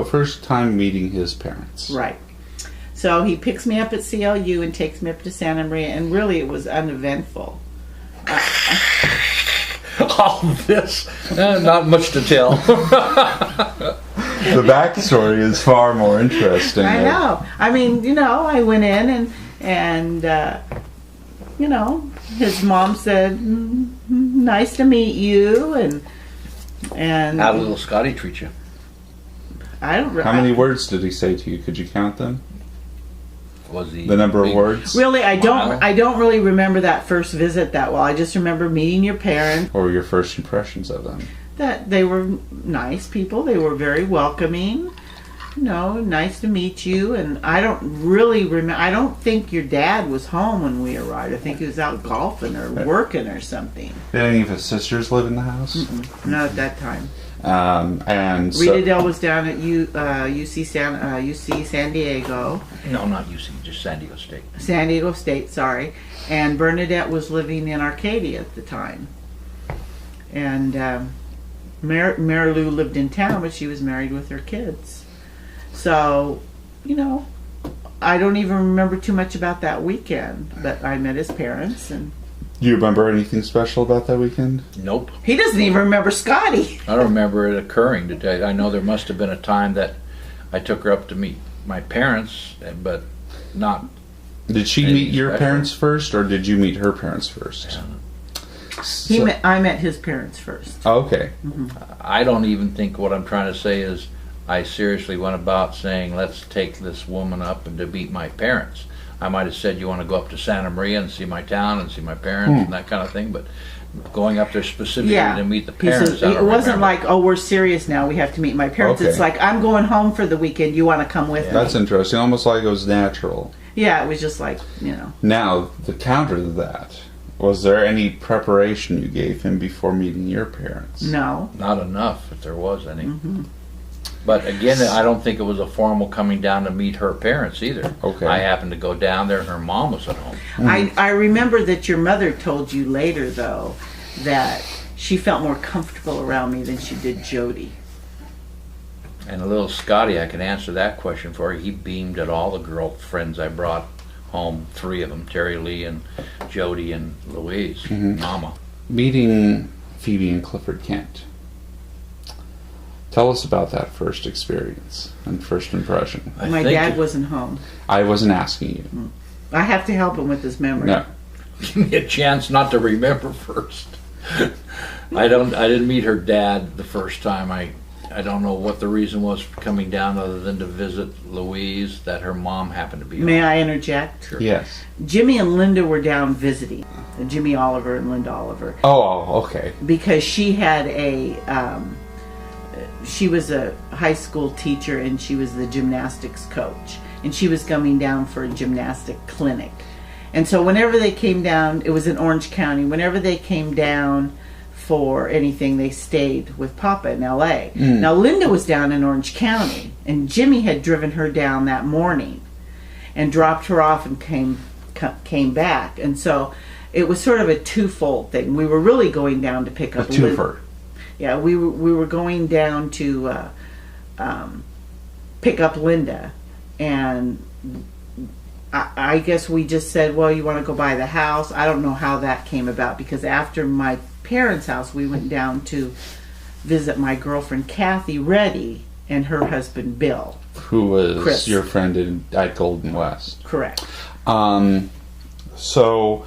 first time meeting his parents. Right. So he picks me up at CLU and takes me up to Santa Maria, and really it was uneventful. All this, not much to tell. The backstory is far more interesting. I know. I mean, I went in and his mom said, "Nice to meet you," and How did little Scotty treat you? I don't. How many words did he say to you? Could you count them? Was he the number of words? Really, I don't really remember that first visit that well. I just remember meeting your parents. What were your first impressions of them? That they were nice people. They were very welcoming. Nice to meet you. And I don't really remember. I don't think your dad was home when we arrived. I think he was out golfing or working or something. Did any of his sisters live in the house? Not at that time. And Rita Dell was down at UC San Diego. No, not UC, just San Diego State. San Diego State, sorry. And Bernadette was living in Arcadia at the time. And Mary Lou lived in town, but she was married with her kids. So, I don't even remember too much about that weekend, but I met his parents. And do you remember anything special about that weekend? Nope. He doesn't even remember Scotty. I don't remember it occurring today. I know there must have been a time that I took her up to meet my parents, but not. Did she meet your parents first, or did you meet her parents first? I met his parents first. Oh, okay. Mm-hmm. I don't even think what I'm trying to say is I seriously went about saying, let's take this woman up and to meet my parents. I might have said, you want to go up to Santa Maria and see my town and see my parents and that kind of thing, but going up there specifically to meet the parents. It wasn't like, oh, we're serious now, we have to meet my parents. Okay. It's like, I'm going home for the weekend, you want to come with me? That's interesting, almost like it was natural. Yeah, it was just like, Now, the counter to that, was there any preparation you gave him before meeting your parents? No. Not enough, if there was any. Mm-hmm. But again, I don't think it was a formal coming down to meet her parents either. Okay. I happened to go down there and her mom was at home. I remember that your mother told you later, though, that she felt more comfortable around me than she did Jody. And a little Scotty, I can answer that question for you. He beamed at all the girlfriends I brought home, 3 of them, Terry Lee and Jody and Louise, Mama. Meeting Phoebe and Clifford Kent. Tell us about that first experience and first impression. My dad wasn't home. I wasn't asking you. I have to help him with his memory. No. Give me a chance not to remember first. I didn't meet her dad the first time. I don't know what the reason was for coming down other than to visit Louise, that her mom happened to be May home. I interject? Sure. Yes. Jimmy and Linda were down visiting. Jimmy Oliver and Linda Oliver. Oh, okay. Because she had she was a high school teacher and she was the gymnastics coach. And she was coming down for a gymnastic clinic. And so whenever they came down, it was in Orange County, whenever they came down for anything, they stayed with Papa in L.A. Now, Linda was down in Orange County, and Jimmy had driven her down that morning and dropped her off and came back. And so it was sort of a twofold thing. We were really going down to pick up A twofer. Yeah, we were going down to pick up Linda, and I guess we just said, well, you want to go by the house? I don't know how that came about, because after my parents' house, we went down to visit my girlfriend Kathy Reddy and her husband Bill. Who was Chris. your friend at Golden West. Correct. So,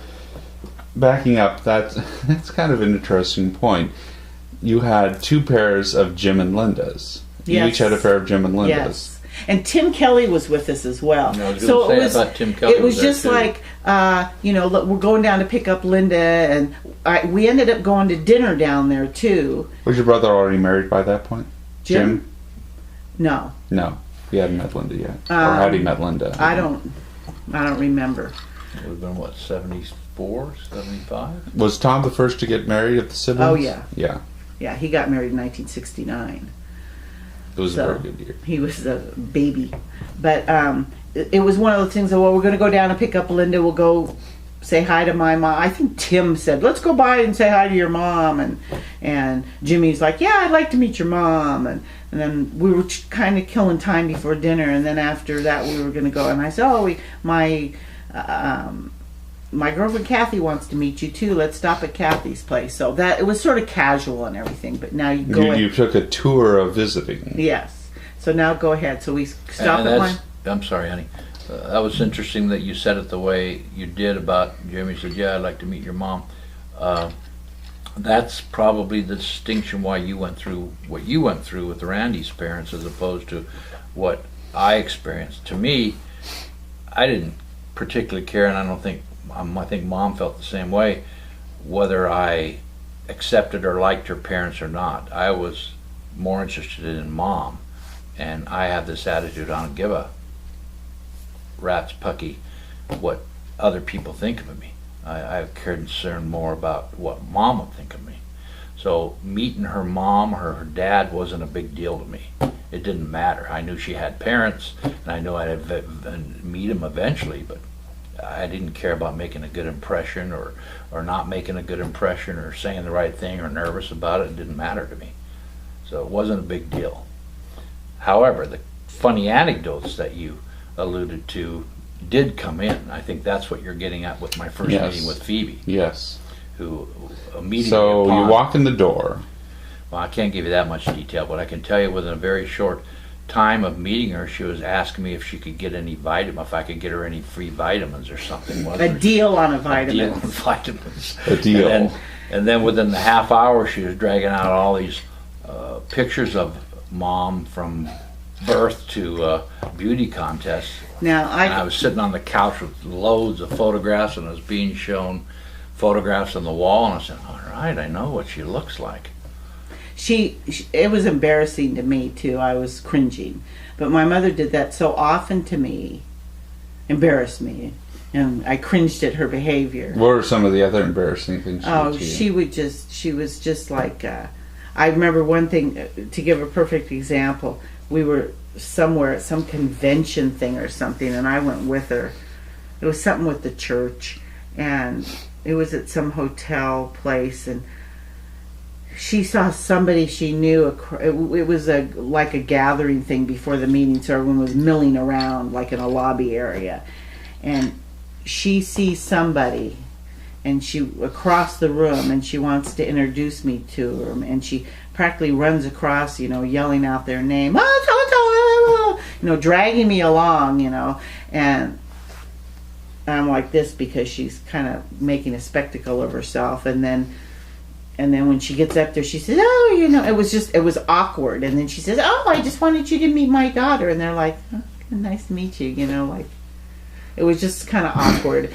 backing up, that's kind of an interesting point. You had 2 pairs of Jim and Lindas. You Yes. each had a pair of Jim and Lindas. Yes. And Tim Kelly was with us as well. I was going to say, I thought Tim Kelly it was there, just too. like, look, we're going down to pick up Linda, and we ended up going to dinner down there too. Was your brother already married by that point? Jim? No. No, he hadn't met Linda yet. Or had he met Linda? I don't remember. It would have been, what, 74, 75? Was Tom the first to get married of the siblings? Oh, yeah. Yeah. Yeah, he got married in 1969. It was a very good year. He was a baby. But it was one of those things that, well, we're going to go down and pick up Linda. We'll go say hi to my mom. I think Tim said, let's go by and say hi to your mom. And Jimmy's like, yeah, I'd like to meet your mom. And And then we were kind of killing time before dinner, and then after that we were going to go. And I said, "Oh, my girlfriend Kathy wants to meet you too. Let's stop at Kathy's place." So that it was sort of casual and everything. But now you go. You took a tour of visiting. Yes. So now go ahead. So we stop And at one. I'm sorry, honey. That was interesting that you said it the way you did about Jimmy said, "Yeah, I'd like to meet your mom." That's probably the distinction why you went through what you went through with Randy's parents as opposed to what I experienced. To me, I didn't particularly care, and I think Mom felt the same way, whether I accepted or liked her parents or not. I was more interested in Mom, and I have this attitude: I don't give a rat's pucky what other people think of me. I concerned more about what Mom would think of me. So meeting her mom or her dad wasn't a big deal to me. It didn't matter. I knew she had parents, and I knew I'd meet them eventually, but I didn't care about making a good impression or not making a good impression or saying the right thing or nervous about it. It didn't matter to me. So it wasn't a big deal. However, the funny anecdotes that you alluded to did come in. I think that's what you're getting at with my first meeting with Phoebe. Yes. Who immediately So upon, you walk in the door. Well, I can't give you that much detail, but I can tell you within a very short time of meeting her, she was asking me if she could get any if I could get her any free vitamins or something. A deal on a vitamin. A deal on vitamins. A deal. And then within the half hour, she was dragging out all these pictures of Mom from birth to beauty contests. Now And I was sitting on the couch with loads of photographs, and I was being shown photographs on the wall, and I said, "All right, I know what she looks like." it was embarrassing to me too. I was cringing, but my mother did that so often to me, embarrassed me, and I cringed at her behavior. What were some of the other embarrassing things? She was just like. I remember one thing, to give a perfect example. We were somewhere at some convention thing or something, and I went with her. It was something with the church, and it was at some hotel place, and she saw somebody she knew. It was like a gathering thing before the meeting, so everyone was milling around like in a lobby area, and she sees somebody, and she across the room, and she wants to introduce me to her, and she practically runs across, yelling out their name, dragging me along, and I'm like this because she's kind of making a spectacle of herself, and then when she gets up there, she says, "Oh, it was awkward," and then she says, "Oh, I just wanted you to meet my daughter," and they're like, "Oh, nice to meet you," like. It was just kind of awkward.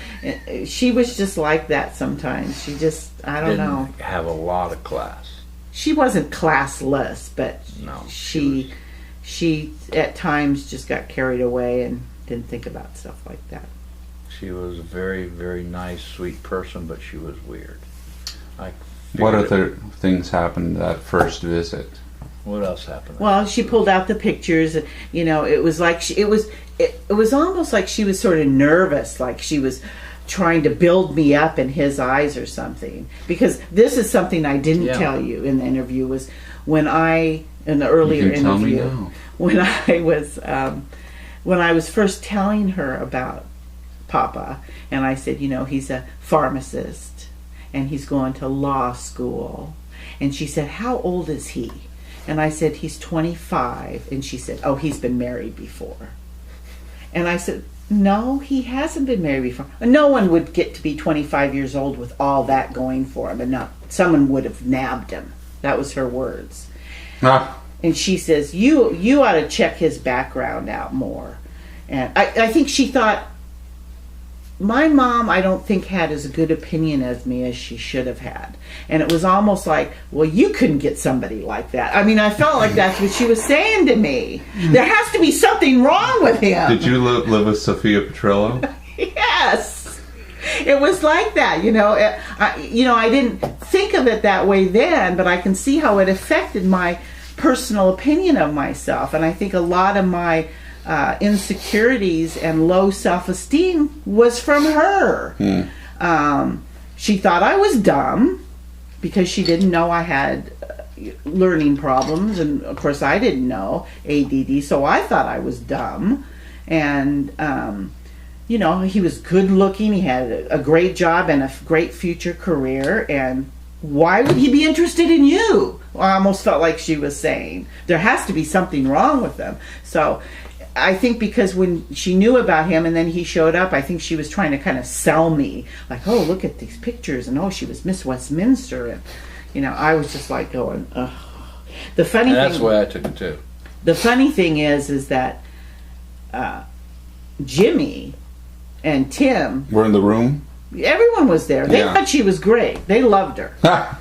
She was just like that sometimes. She just, I don't know. Didn't have a lot of class. She wasn't classless, but No, she at times just got carried away and didn't think about stuff like that. She was a very, very nice, sweet person, but she was weird. What other things happened that first visit? What else happened? Well, she pulled out the pictures. It was like it was almost like she was sort of nervous, like she was trying to build me up in his eyes or something. Because this is something I didn't tell you in the interview, was when in the earlier interview, when I was first telling her about Papa, and I said, he's a pharmacist and he's going to law school, and she said, "How old is he?" And I said, "He's 25. And she said, "Oh, he's been married before." And I said, "No, he hasn't been married before. No one would get to be 25 years old with all that going for him, and someone would have nabbed him." That was her words. And she says, you ought to check his background out more. And I think she thought, my mom, I don't think, had as good opinion of me as she should have had. And it was almost like, well, you couldn't get somebody like that. I mean, I felt like that's what she was saying to me. There has to be something wrong with him. Did you live with Sophia Petrillo? Yes. It was like that, I didn't think of it that way then, but I can see how it affected my personal opinion of myself. And I think a lot of my insecurities and low self-esteem was from her. She thought I was dumb because she didn't know I had learning problems, and of course I didn't know ADD, so I thought I was dumb. And you know, he was good looking, he had a great job and a great future career, and why would he be interested in you? Well, I almost felt like she was saying there has to be something wrong with them. So I think because when she knew about him and then he showed up, I think she was trying to kind of sell me, like, oh, look at these pictures, and oh, she was Miss Westminster, and you know, I was just like going, ugh. The funny And thing, that's the way I took it too. the funny thing is that Jimmy and Tim, We're in the room. everyone was there. They Yeah. thought she was great. They loved her.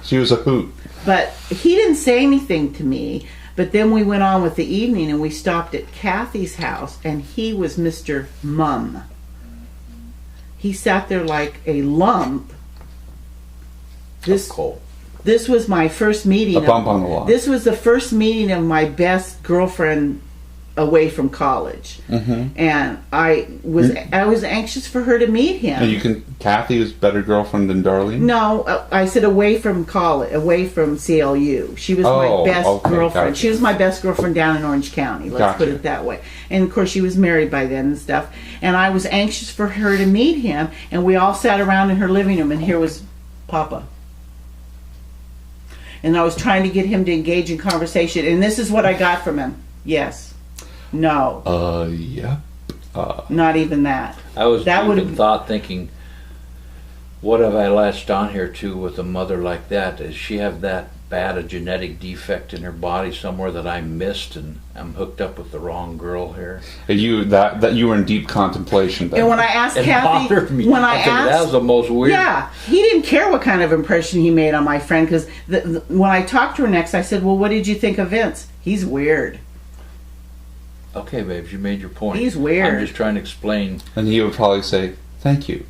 She was a hoot. But he didn't say anything to me. But then we went on with the evening and we stopped at Kathy's house, and he was Mr. Mum. He sat there like a lump. This was my first meeting. A bump on the log. This was the first meeting of my best girlfriend away from college, and I was anxious for her to meet him. And Kathy was better girlfriend than Darlene? No, I said away from college, away from CLU. She was my best girlfriend. Gotcha. She was my best girlfriend down in Orange County. Let's put it that way. And of course, she was married by then and stuff. And I was anxious for her to meet him. And we all sat around in her living room, and here was Papa. And I was trying to get him to engage in conversation. And this is what I got from him. Yes. No. Yep. Not even that. I was That deep would in have- thought thinking, what have I latched on here to with a mother like that? Does she have that bad a genetic defect in her body somewhere that I missed, and I'm hooked up with the wrong girl here? You were in deep contemplation then. And when I asked It Kathy, bothered me. when I thinking, that was asked, the most weird. yeah, he didn't care what kind of impression he made on my friend, because when I talked to her next, I said, well, what did you think of Vince? He's weird. Okay, babes, you made your point. He's weird. I'm just trying to explain. And he would probably say, thank you.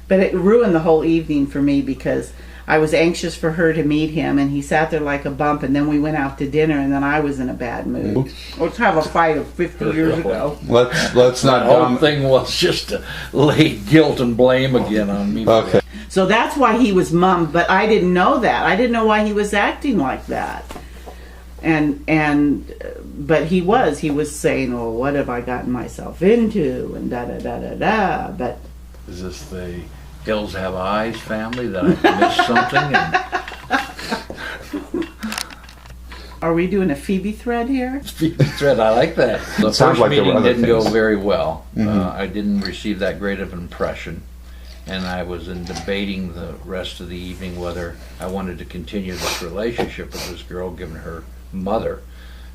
But it ruined the whole evening for me, because I was anxious for her to meet him, and he sat there like a bump, and then we went out to dinner, and then I was in a bad mood. Let's have a fight of 50 years ago. Let's not The whole thing was just to lay guilt and blame again on me. Okay. So that's why he was Mum, but I didn't know that. I didn't know why he was acting like that. But he was saying, well, what have I gotten myself into, and da da da da da. But Is this the Hills Have Eyes family that I missed something? are we doing a Phoebe thread here? Thread, I like that. The sounds first like there were meeting other didn't go things. very well. I didn't receive that great of an impression, and I was in debating the rest of the evening whether I wanted to continue this relationship with this girl, given her mother.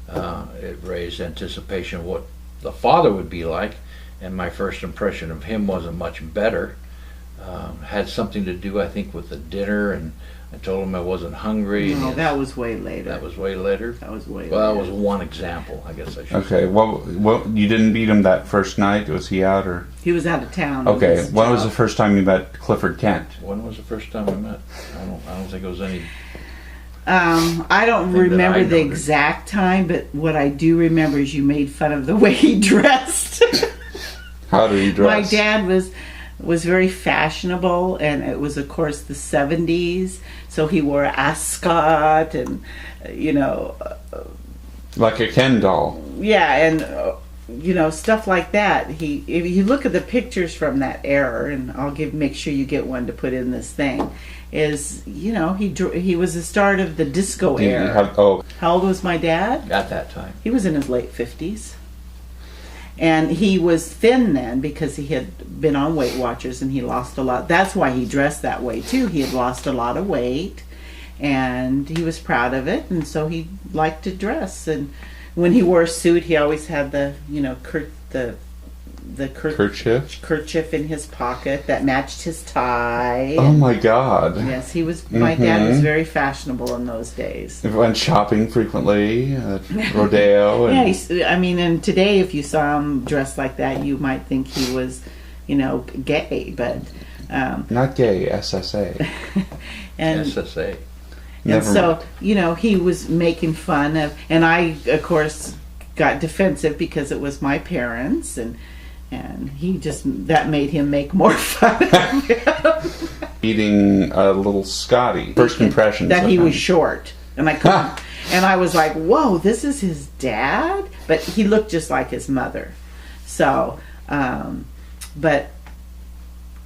It raised anticipation of what the father would be like, and my first impression of him wasn't much better. Had something to do, I think, with the dinner, and I told him I wasn't hungry. No, and that was way later. that was way later. That was way Well, that later. was one example, I guess I should Okay. Well, you didn't meet him that first night? Was he out or? He was out of town. Okay. His When was job. the first time you met Clifford Kent? When was the first time I met? I don't think it was any. I don't Thing that remember I the noted. exact time, but what I do remember is you made fun of the way he dressed. How did he dress? My dad was very fashionable, and it was, of course, the 70s, so he wore ascot and, you know, Like a Ken doll. yeah, and you know, stuff like that. If you look at the pictures from that era, and I'll make sure you get one to put in this thing, is, you know, he was the start of the disco Did he era. have, How old was my dad? At that time. He was in his late 50s. And he was thin then because he had been on Weight Watchers and he lost a lot. That's why he dressed that way too. He had lost a lot of weight and he was proud of it, and so he liked to dress. And when he wore a suit, he always had the, you know, kerchief in his pocket that matched his tie. oh my God. Yes, he was. My dad was very fashionable in those days. He went shopping frequently, rodeo. Yeah, And, I mean, and today if you saw him dressed like that, you might think he was, you know, gay, but not gay, SSA. and SSA. and Never so mind. you know, he was making fun of, and I of course got defensive because it was my parents, and And that made him make more fun of him. Eating a little Scotty. First impressions. That of he him. was short. And I couldn't, and I was like, whoa, this is his dad? But he looked just like his mother. So, but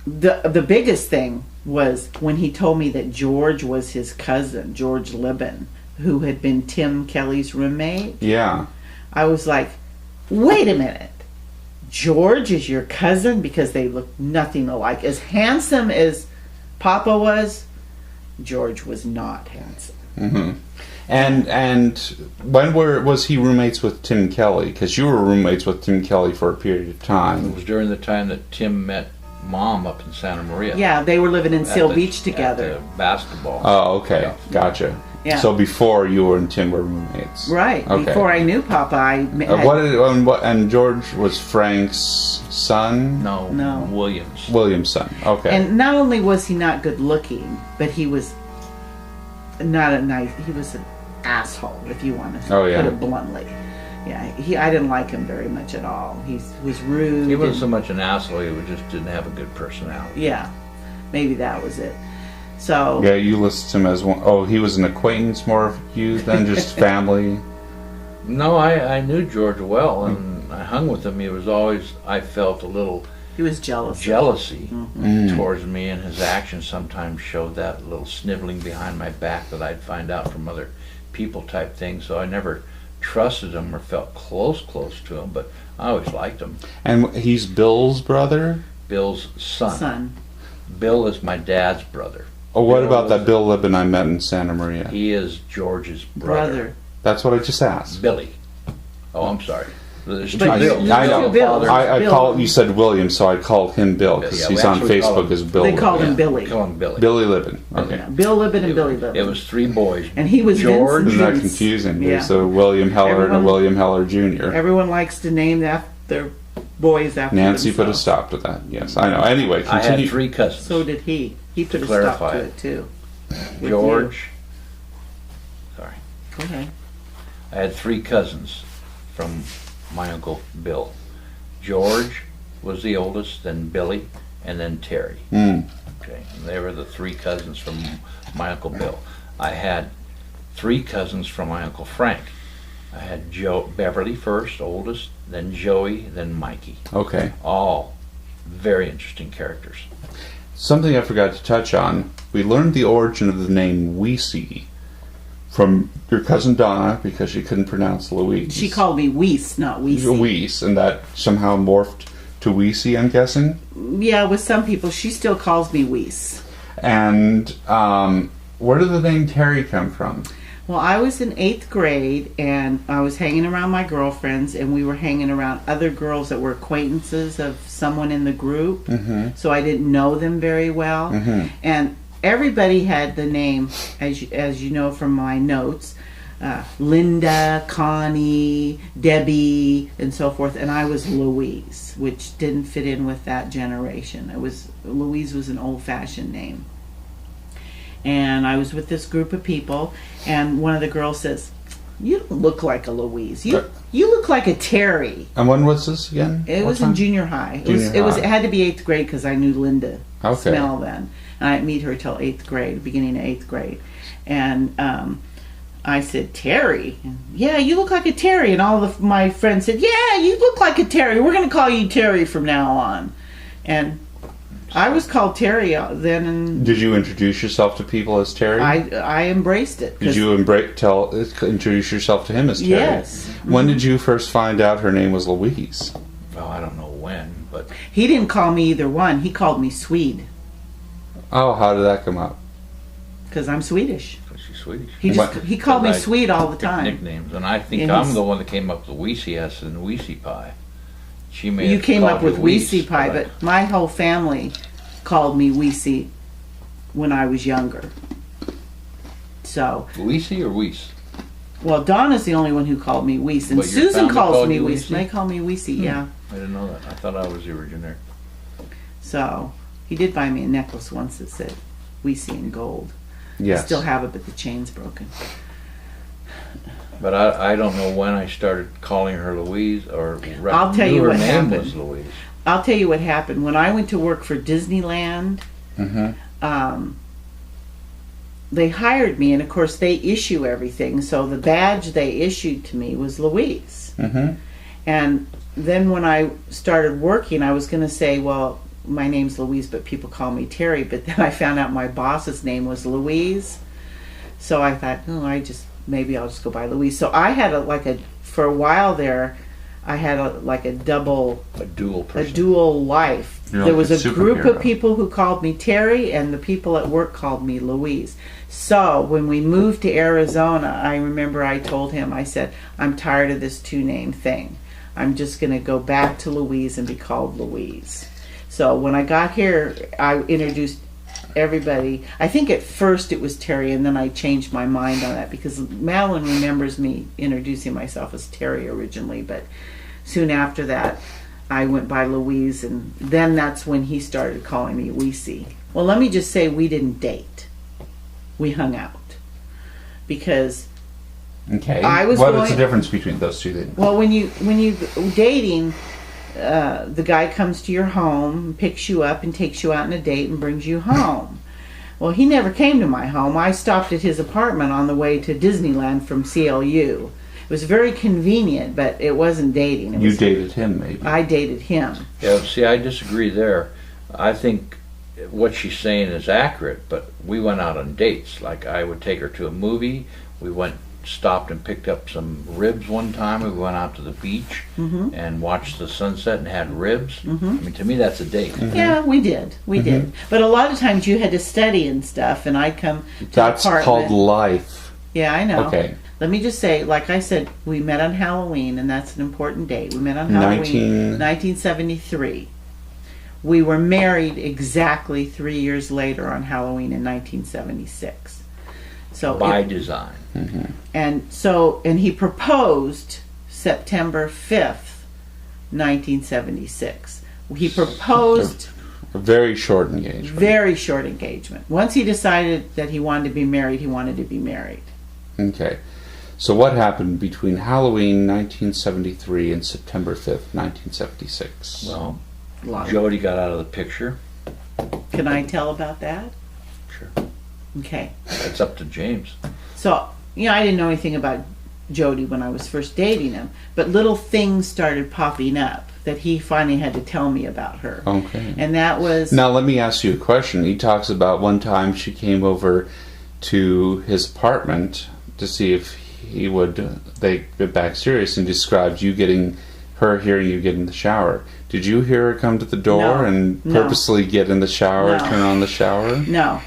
the biggest thing was when he told me that George was his cousin, George Libbon, who had been Tim Kelly's roommate. Yeah. I was like, wait a minute. George is your cousin? Because they look nothing alike. As handsome as Papa was, George was not handsome. Mm-hmm. And when was he roommates with Tim Kelly? Because you were roommates with Tim Kelly for a period of It time. was during the time that Tim met Mom up in Santa Maria. Yeah, they were living in At Seal the- Beach together. At the basketball. Oh, okay. Yeah. Gotcha. Yeah. So before you and Tim were roommates. Right. Okay. Before I knew Papa, I had, And George was Frank's son? No. No. Williams. William's son. Okay. and not only was he not good looking, but he was not a nice. He was an asshole, if you want to Oh, yeah. put it bluntly. Yeah, I didn't like him very much at all. He was rude. He wasn't and- so much an asshole, he just didn't have a good personality. Yeah, maybe that was it. So yeah, you list him as one. Oh, he was an acquaintance more of you than just family. No, I knew George well, and I hung with him. He was always, I felt a little he was jealous. jealousy Mm. towards me, and his actions sometimes showed that little sniveling behind my back that I'd find out from other people type thing. So I never trusted him or felt close to him, but I always liked him. And he's Bill's brother? Bill's son. Son. Bill is my dad's brother. Oh, what Bill about was- that Bill Libbon I met in Santa Maria? He is George's brother. Brother. That's what I just asked. Billy. Oh, I'm sorry. There's two But Bills. I know. two Bills. I Bill. called. You said William, so I called him Bill because Yeah, we he's on actually call Facebook him- as Bill. They called Libbon. him Billy. Call him Billy. Billy Libbon. Okay. Yeah, Bill Libbon and Billy Libbon. It was three boys. and he was George. Vincent Isn't that Vince. confusing? Yeah. There's a William Heller and a Everyone- William Heller Jr. Everyone likes to name their boys after Nancy put a themselves. stop to that. Yes, I know. Anyway, I had continue. three cousins. So did he. He put a clarify stop to it. it too. with George. Sorry. you. Okay. I had three cousins from my uncle Bill. George was the oldest, then Billy, and then Terry. Mm. Okay, and they were the three cousins from my uncle Bill. I had three cousins from my uncle Frank. I had Beverly first, oldest, then Joey, then Mikey. Okay. All very interesting characters. Something I forgot to touch on. We learned the origin of the name Weesey from your cousin Donna because she couldn't pronounce Louise. She called me Weiss, not Weesey. Weiss, and that somehow morphed to Weesey, I'm guessing. Yeah, with some people, she still calls me Weiss. And where did the name Terry come from? Well, I was in 8th grade, and I was hanging around my girlfriends, and we were hanging around other girls that were acquaintances of someone in the group. Mm-hmm. So I didn't know them very well. Mm-hmm. And everybody had the name, as you know from my notes, Linda, Connie, Debbie, and so forth. And I was Louise, which didn't fit in with that generation. Louise was an old-fashioned name. And I was with this group of people, and one of the girls says, "You don't look like a Louise. You look like a Terry." And when was this again? It What was time? in junior high. Junior It high. had to be 8th grade because I knew Linda Okay. Smell then, and I didn't meet her till 8th grade, beginning of 8th grade, and I said, "Terry." And, "Yeah, you look like a Terry." And all of my friends said, "Yeah, you look like a Terry. We're going to call you Terry from now on." And I was called Terry then, and Did you introduce yourself to people as Terry? I embraced it. 'cause- Did you introduce yourself to him as Terry? Yes. When did you first find out her name was Louise? Well, I don't know when, but He didn't call me either one. He called me Swede Oh, how did that come up? because I'm Swedish. she's Swedish. He called me But I Swede all the pick time. Nicknames, and I think Yeah, I'm he's- the one that came up with Weesey S and Weesey Pie. She may You have came called up with you Wees, Weesey Pie, but my whole family called me Weesey when I was younger. So, Weesey or Wees? well, Donna's the only one who called me Wees, and But your Susan family calls called me you Wees. Weesey? They call me Weesey, yeah. I didn't know that. I thought I was the originator. So, he did buy me a necklace once that said Weesey in gold. Yes. I still have it, but the chain's broken. But I don't know when I started calling her Louise, or I'll tell knew you her what name happened. was Louise. I'll tell you what happened. When I went to work for Disneyland, they hired me, and of course they issue everything. So the badge they issued to me was Louise. And then when I started working, I was going to say, well, my name's Louise, but people call me Terry. But then I found out my boss's name was Louise. So I thought, maybe I'll just go by Louise. So I had for a while there, I had a dual life. You're there like was a a group superhero. of people who called me Terry, and the people at work called me Louise. So when we moved to Arizona, I remember I told him, I said, I'm tired of this two-name thing. I'm just going to go back to Louise and be called Louise. So when I got here, I introduced everybody. I think at first it was Terry, and then I changed my mind on that because Madeline remembers me introducing myself as Terry originally, but soon after that I went by Louise, and then that's when he started calling me Weesey. Well, let me just say we didn't date. We hung out because Okay. I was what going- is the difference between those two things? well, when you dating, the guy comes to your home, picks you up, and takes you out on a date and brings you home. Well, he never came to my home. I stopped at his apartment on the way to Disneyland from CLU. It was very convenient, but it wasn't dating. It You was, dated him, maybe. I dated him. Yeah, see, I disagree there. I think what she's saying is accurate, but we went out on dates. Like, I would take her to a movie. We stopped and picked up some ribs one time. We went out to the beach and watched the sunset and had ribs. I mean, to me, that's a date. Yeah, we did. We did. But a lot of times you had to study and stuff, and I'd come to That's the apartment. called life. Yeah, I know. Okay. Let me just say, like I said, we met on Halloween, and that's an important date. We met on Halloween, 1973. We were married exactly 3 years later on Halloween in 1976. So By design. and he proposed September 5th, 1976. He proposed A very short engagement. very short engagement. Once he decided that he wanted to be married, he wanted to be married. Okay. So what happened between Halloween 1973 and September 5th, 1976? Well, A lot of- Jody got out of the picture. Can I tell about that? Sure. Okay. That's up to James. So, I didn't know anything about Jody when I was first dating him, but little things started popping up that he finally had to tell me about her. Okay. And that was... Now let me ask you a question. He talks about one time she came over to his apartment to see if he would they get back serious, and described hearing you get in the shower. Did you hear her come to the door No. and No. purposely get in the shower, No. turn on the shower? No.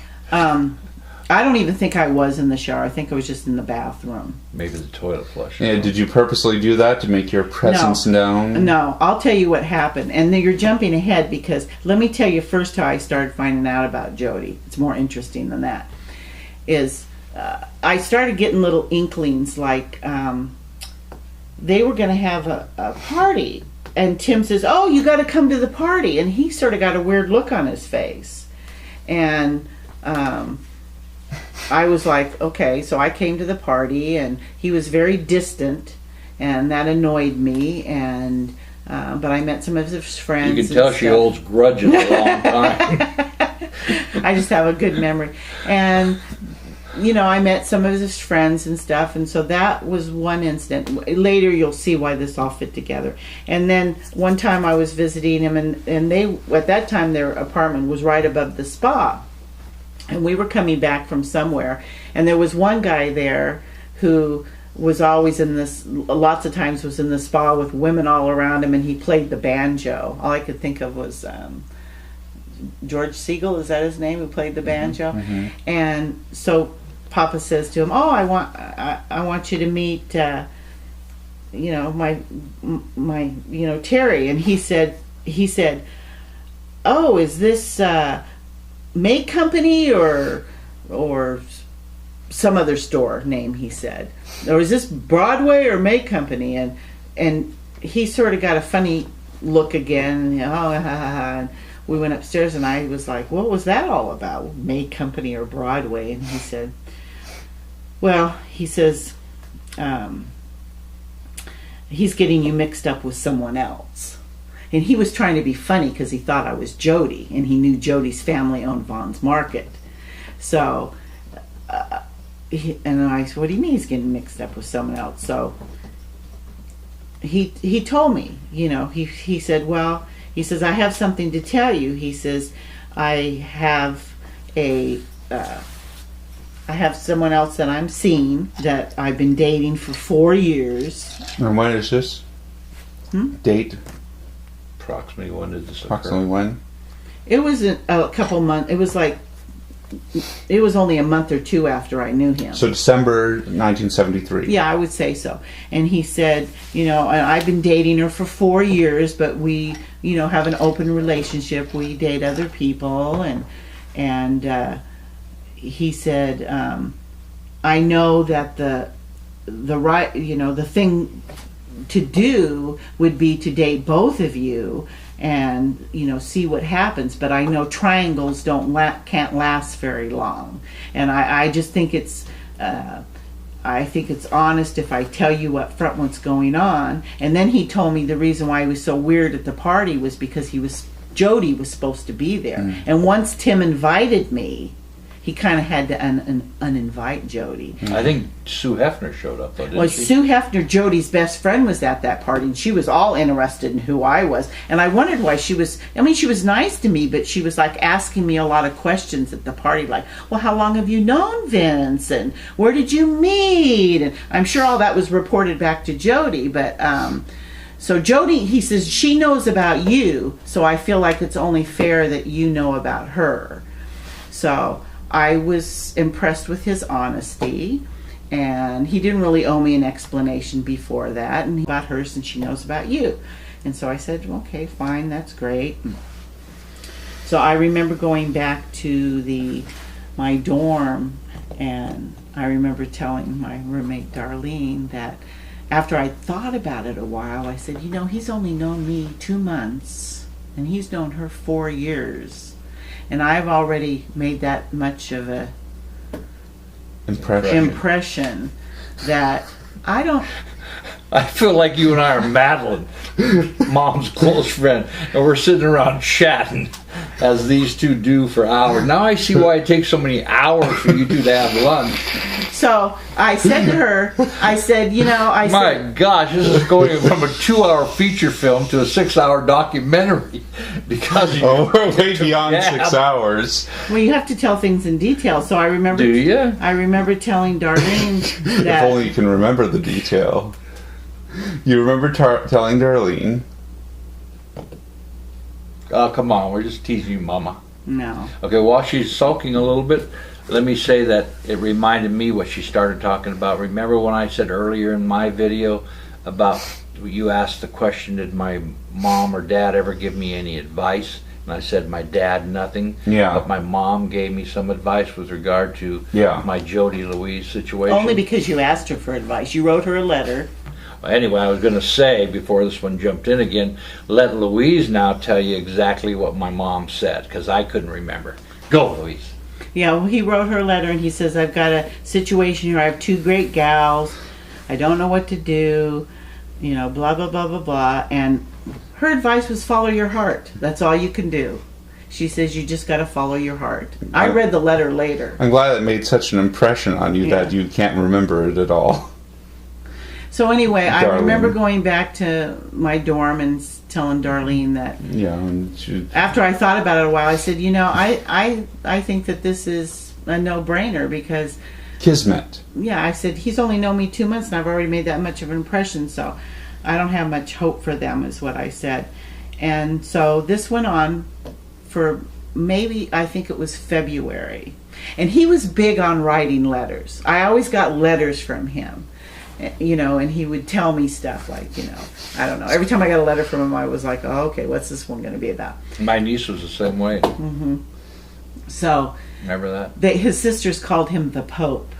I don't even think I was in the shower. I think I was just in the bathroom. Maybe the toilet flush. Yeah, did you purposely do that to make your presence known? No, I'll tell you what happened. And then you're jumping ahead because let me tell you first how I started finding out about Jody. It's more interesting than that. I started getting little inklings like they were going to have a party. And Tim says, oh, you got to come to the party. And he sort of got a weird look on his face. And I was like, okay. So I came to the party, and he was very distant, and that annoyed me. And but I met some of his friends. You can tell and she stuff. holds grudges a long time. I just have a good memory. And, I met some of his friends and stuff. And so that was one incident. Later, you'll see why this all fit together. And then one time I was visiting him, and they, at that time, their apartment was right above the spa. And we were coming back from somewhere. And there was one guy there who was always lots of times was in the spa with women all around him, and he played the banjo. All I could think of was George Siegel, is that his name, who played the banjo? And so Papa says to him, oh, I want you to meet my Terry. And he said oh, is this May Company or some other store name, he said, or is this Broadway or May Company? And he sort of got a funny look again. And we went upstairs, and I was like, what was that all about, May Company or Broadway? And he said, well, he says, he's getting you mixed up with someone else. and he was trying to be funny because he thought I was Jody, and he knew Jody's family owned Vaughn's Market. So, and I said, "What do you mean he's getting mixed up with someone else?" So he told me, you know, he said, "Well," he says, "I have something to tell you." He says, "I have someone else that I'm seeing that I've been dating for 4 years." And when is this? Date? Approximately when did this occur? Approximately when? It was a couple months. It was only a month or two after I knew him. So December 1973. Yeah, I would say so. And he said, you know, and I've been dating her for 4 years, but we, you know, have an open relationship. We date other people, and he said, I know that the right, you know, the thing to do would be to date both of you and, you know, see what happens, but I know triangles can't last very long, and I just think it's honest if I tell you up front what's going on. And then he told me the reason why he was so weird at the party was because Jody was supposed to be there, and once Tim invited me, he kind of had to uninvite Jody. I think Sue Hefner showed up, though, didn't she? Sue Hefner, Jody's best friend, was at that party, and she was all interested in who I was. And I wondered why she was nice to me, but she was like asking me a lot of questions at the party, like, well, how long have you known Vince? And where did you meet? And I'm sure all that was reported back to Jody, but so Jody, he says, she knows about you, so I feel like it's only fair that you know about her. So I was impressed with his honesty, and he didn't really owe me an explanation before that, and about her since she knows about you. And so I said, well, okay, fine, that's great. So I remember going back to my dorm, and I remember telling my roommate Darlene that after I thought about it a while, I said, you know, he's only known me 2 months, and he's known her 4 years. And I've already made that much of a impression that I feel like you and I are Madeline, Mom's close friend, and we're sitting around chatting as these two do for hours. Now I see why it takes so many hours for you two to have lunch. So I said to her, I said, you know, My gosh, this is going from a 2-hour feature film to a 6-hour documentary because we're way beyond 6 hours. Well, you have to tell things in detail. So I remember. Do you? I remember telling Darlene that. If only you can remember the detail. You remember telling Darlene? Oh, come on, we're just teasing you, Mama. No. Okay, while she's sulking a little bit, let me say that it reminded me what she started talking about. Remember when I said earlier in my video about, you asked the question, did my mom or dad ever give me any advice? And I said my dad, nothing. Yeah. But my mom gave me some advice with regard to my Jody Louise situation. Only because you asked her for advice. You wrote her a letter. Anyway, I was going to say, before this one jumped in again, let Louise now tell you exactly what my mom said, because I couldn't remember. Go, Louise. Yeah, well, he wrote her a letter, and he says, I've got a situation here. I have 2 great gals. I don't know what to do. You know, blah, blah, blah, blah, blah. And her advice was follow your heart. That's all you can do. She says you just got to follow your heart. I read the letter later. I'm glad it made such an impression on you that you can't remember it at all. So anyway, Darlene. I remember going back to my dorm and telling Darlene that. Yeah. And after I thought about it a while, I said, you know, I think that this is a no-brainer because. Kismet. Yeah, I said he's only known me 2 months and I've already made that much of an impression, so I don't have much hope for them, is what I said. And so this went on for maybe, I think it was February, and he was big on writing letters. I always got letters from him. You know, and he would tell me stuff like, you know, I don't know. Every time I got a letter from him, I was like, oh, okay, what's this one going to be about? My niece was the same way. Mm-hmm. So, remember that? His sisters called him the Pope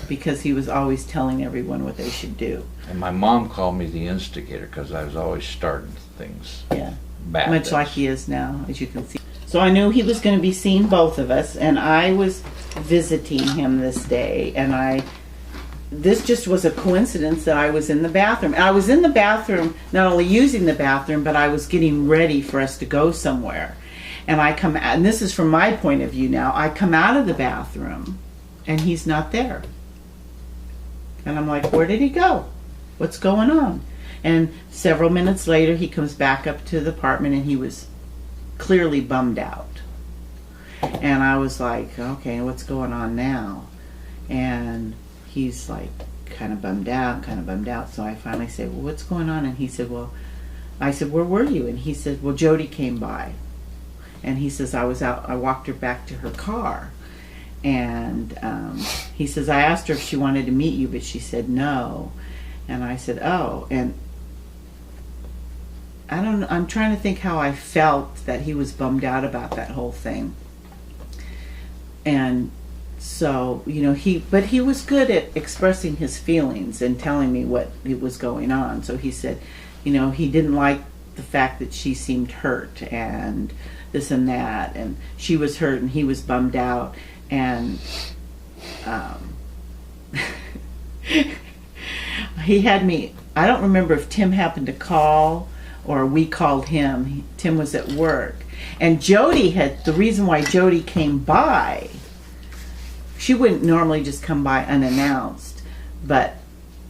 because he was always telling everyone what they should do. And my mom called me the instigator because I was always starting things. Yeah, bad much things. like he is now, as you can see. So I knew he was going to be seeing both of us, and I was visiting him this day, and I this just was a coincidence that I was in the bathroom. And I was in the bathroom, not only using the bathroom, but I was getting ready for us to go somewhere. And I come out, and this is from my point of view now, I come out of the bathroom and he's not there. And I'm like, where did he go? What's going on? And several minutes later, he comes back up to the apartment and he was clearly bummed out. And I was like, okay, what's going on now? And he's like kind of bummed out. So I finally said, well, what's going on? And he said, well, I said, where were you? And he said, well, Jody came by. And he says, I was out, I walked her back to her car. And he says, I asked her if she wanted to meet you, but she said no. And I said, oh. And I don't know, I'm trying to think how I felt that he was bummed out about that whole thing. And so, you know, but he was good at expressing his feelings and telling me what was going on. So he said, you know, he didn't like the fact that she seemed hurt and this and that, and she was hurt and he was bummed out. And he had me, I don't remember if Tim happened to call or we called him. Tim was at work. And Jody the reason why Jody came by, she wouldn't normally just come by unannounced, but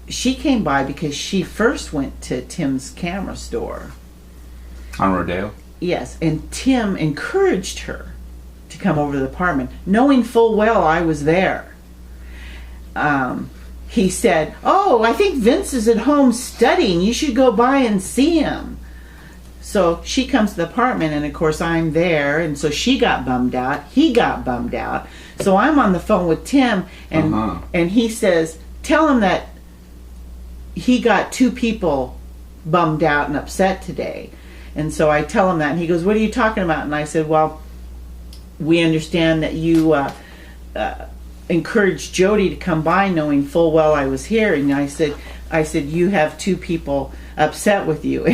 she came by because she first went to Tim's camera store. On Rodeo? Yes, and Tim encouraged her to come over to the apartment, knowing full well I was there. He said, oh, I think Vince is at home studying. You should go by and see him. So she comes to the apartment, and of course I'm there, and so she got bummed out. He got bummed out. So I'm on the phone with Tim, and and he says, tell him that he got 2 people bummed out and upset today. And so I tell him that, and he goes, what are you talking about? And I said, well, we understand that you encouraged Jody to come by knowing full well I was here. And I said, you have 2 people upset with you.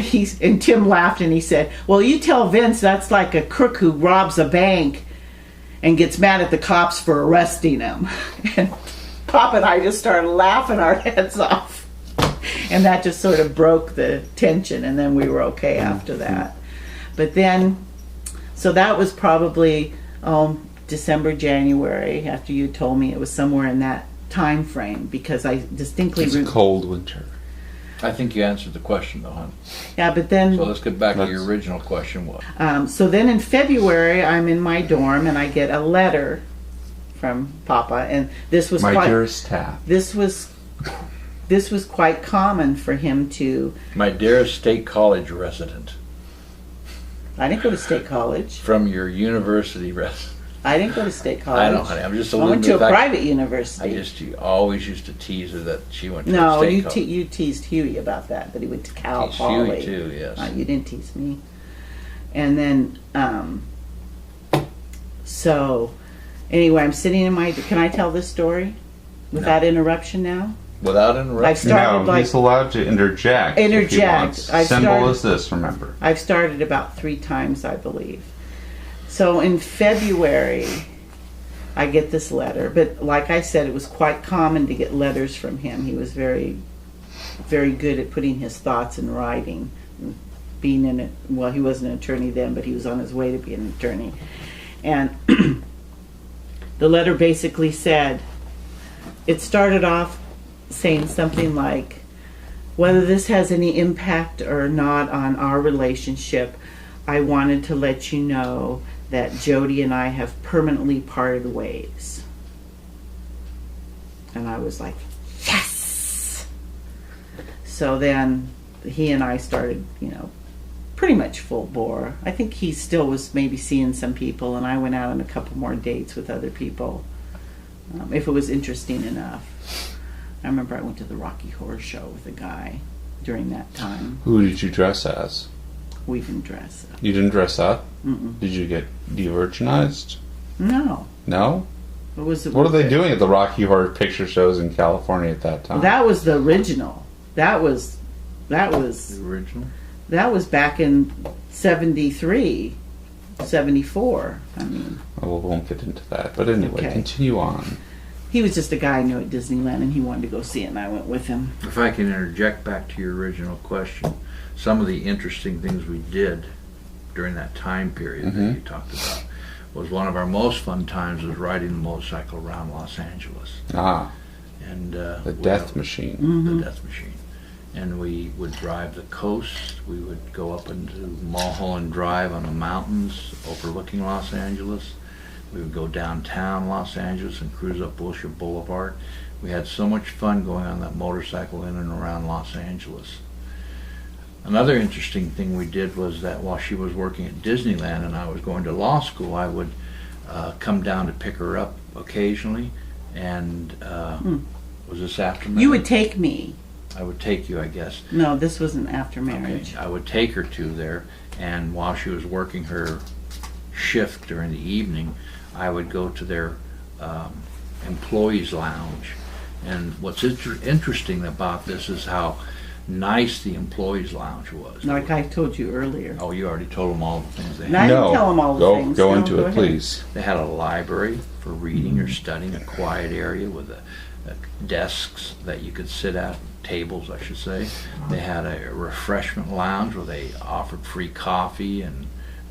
And Tim laughed and he said, well, you tell Vince that's like a crook who robs a bank and gets mad at the cops for arresting him. And Pop and I just started laughing our heads off. And that just sort of broke the tension, and then we were okay after that. But then, so that was probably December, January, after you told me. It was somewhere in that time frame, because I distinctly... It's a cold winter. I think you answered the question, though, hon. Yeah, but then... So let's get back to your original question. So then in February, I'm in my dorm, and I get a letter from Papa, and this was My dearest Taft. This was quite common for him to... My dearest State College resident. I didn't go to State College. From your university resident. I didn't go to State College. I know, honey. I'm just I went to a private university. You always used to tease her that she went to no, State College. You teased Huey about that he went to Cal Poly. Huey too, yes. You didn't tease me. And then, so, anyway, I'm sitting in my... Can I tell this story without interruption now? Without interruption? I've started, he's allowed to interject. If he wants. Symbol is this, remember. I've started about 3 times, I believe. So in February, I get this letter. But like I said, it was quite common to get letters from him. He was very, very good at putting his thoughts in writing. Being he wasn't an attorney then, but he was on his way to be an attorney. And the letter basically said, it started off saying something like, whether this has any impact or not on our relationship, I wanted to let you know that Jody and I have permanently parted ways. And I was like, yes! So then he and I started, pretty much full bore. I think he still was maybe seeing some people, and I went out on a couple more dates with other people, if it was interesting enough. I remember I went to the Rocky Horror Show with a guy during that time. Who did you dress as? We didn't dress up. You didn't dress up? Mm-mm. Did you get de-virginized? No. No? What are they doing at the Rocky Horror Picture Shows in California at that time? That was the original. That was the original? That was back in 73, 74. I mean... Well, we won't get into that. But anyway, okay. Continue on. he was just a guy I knew at Disneyland, and he wanted to go see it, and I went with him. If I can interject back to your original question, some of the interesting things we did during that time period that you talked about was one of our most fun times was riding the motorcycle around Los Angeles. And the Death Machine. The Death Machine. And we would drive the coast. We would go up into Mulholland Drive on the mountains overlooking Los Angeles. We would go downtown Los Angeles and cruise up Wilshire Boulevard. We had so much fun going on that motorcycle in and around Los Angeles. Another interesting thing we did was that while she was working at Disneyland and I was going to law school, I would come down to pick her up occasionally. And was this after marriage? You would take me. I would take you, I guess. No, this wasn't after marriage. Okay. I would take her to there, and while she was working her shift during the evening, I would go to their employees' lounge. And what's interesting about this is how nice the employees' lounge was. Like I told you earlier. Oh, you already told them all the things they No, I had. didn't tell them all the things. Go No, into go it, ahead. please. They had a library for reading or studying, a quiet area with desks that you could sit at, tables, I should say. They had a refreshment lounge where they offered free coffee and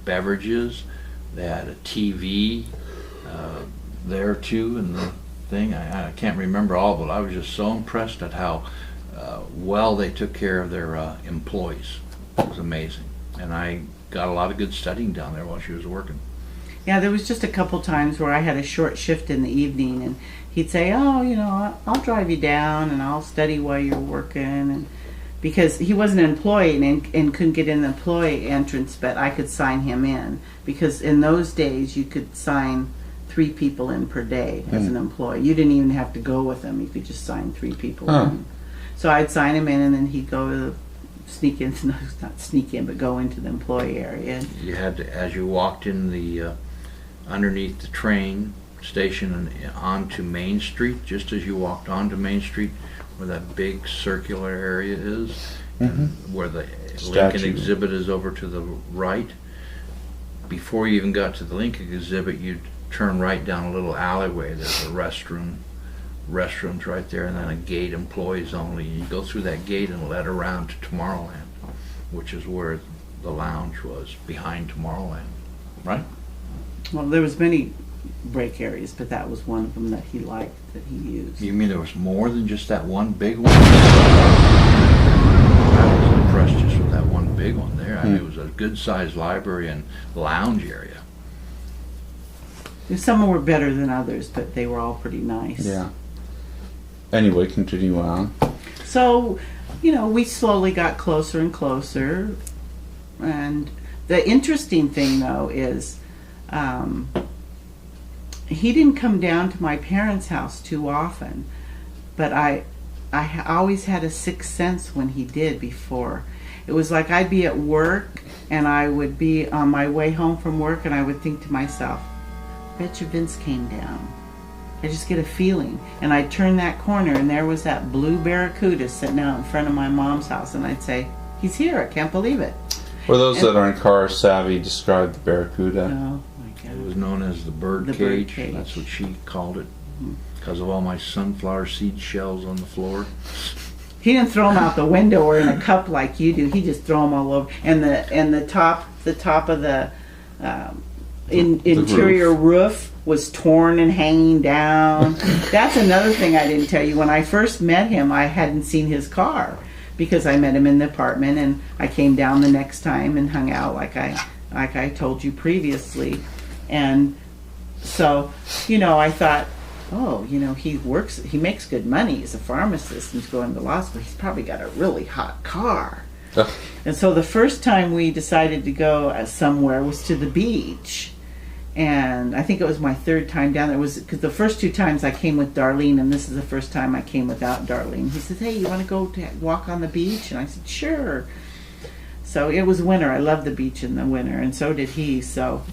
beverages. They had a TV there too, and the thing. I can't remember all, but I was just so impressed at how well they took care of their employees. It was amazing, and I got a lot of good studying down there while she was working. Yeah, there was just a couple times where I had a short shift in the evening, and he'd say, "Oh, you know, I'll drive you down, and I'll study while you're working." And because he wasn't an employee and couldn't get in the employee entrance, but I could sign him in, because in those days you could sign 3 people in per day as an employee. You didn't even have to go with them; you could just sign 3 people in. So I'd sign him in, and then he'd go to the sneak in, no, not sneak in, but go into the employee area. You had to, as you walked in the underneath the train station and onto Main Street, just as you walked onto Main Street, where that big circular area is, and where the Lincoln exhibit is over to the right. Before you even got to the Lincoln exhibit, you'd turn right down a little alleyway. There's a restrooms right there, and then a gate, employees only. You go through that gate and let around to Tomorrowland, which is where the lounge was, behind Tomorrowland, right? Well, there was many break areas, but that was one of them that he liked, that he used. You mean there was more than just that one big one? I was impressed just with that one big one there. I mean, it was a good-sized library and lounge area. Some were better than others, but they were all pretty nice. Yeah. Anyway, continue on. So, you know, we slowly got closer and closer. And the interesting thing, though, is he didn't come down to my parents' house too often. But I always had a sixth sense when he did before. It was like I'd be at work, and I would be on my way home from work, and I would think to myself, bet you Vince came down. I just get a feeling. And I'd turn that corner, and there was that blue Barracuda sitting out in front of my mom's house, and I'd say, he's here, I can't believe it. For those that aren't car savvy, describe the Barracuda. Oh my It God. was known as the bird The cage. bird cage. That's what she called it, because of all my sunflower seed shells on the floor. He didn't throw them out the window or in a cup like you do. He just threw them all over. And the top of the interior roof was torn and hanging down. That's another thing I didn't tell you. When I first met him, I hadn't seen his car, because I met him in the apartment, and I came down the next time and hung out like I told you previously. And so, you know, I thought, oh, you know, he makes good money. He's a pharmacist and he's going to law school. He's probably got a really hot car. And so the first time we decided to go somewhere was to the beach. And I think it was my 3rd time down there. It was because the first 2 times I came with Darlene, and this is the first time I came without Darlene. He said, hey, you want to go walk on the beach? And I said, sure. So it was winter. I love the beach in the winter, and so did he. So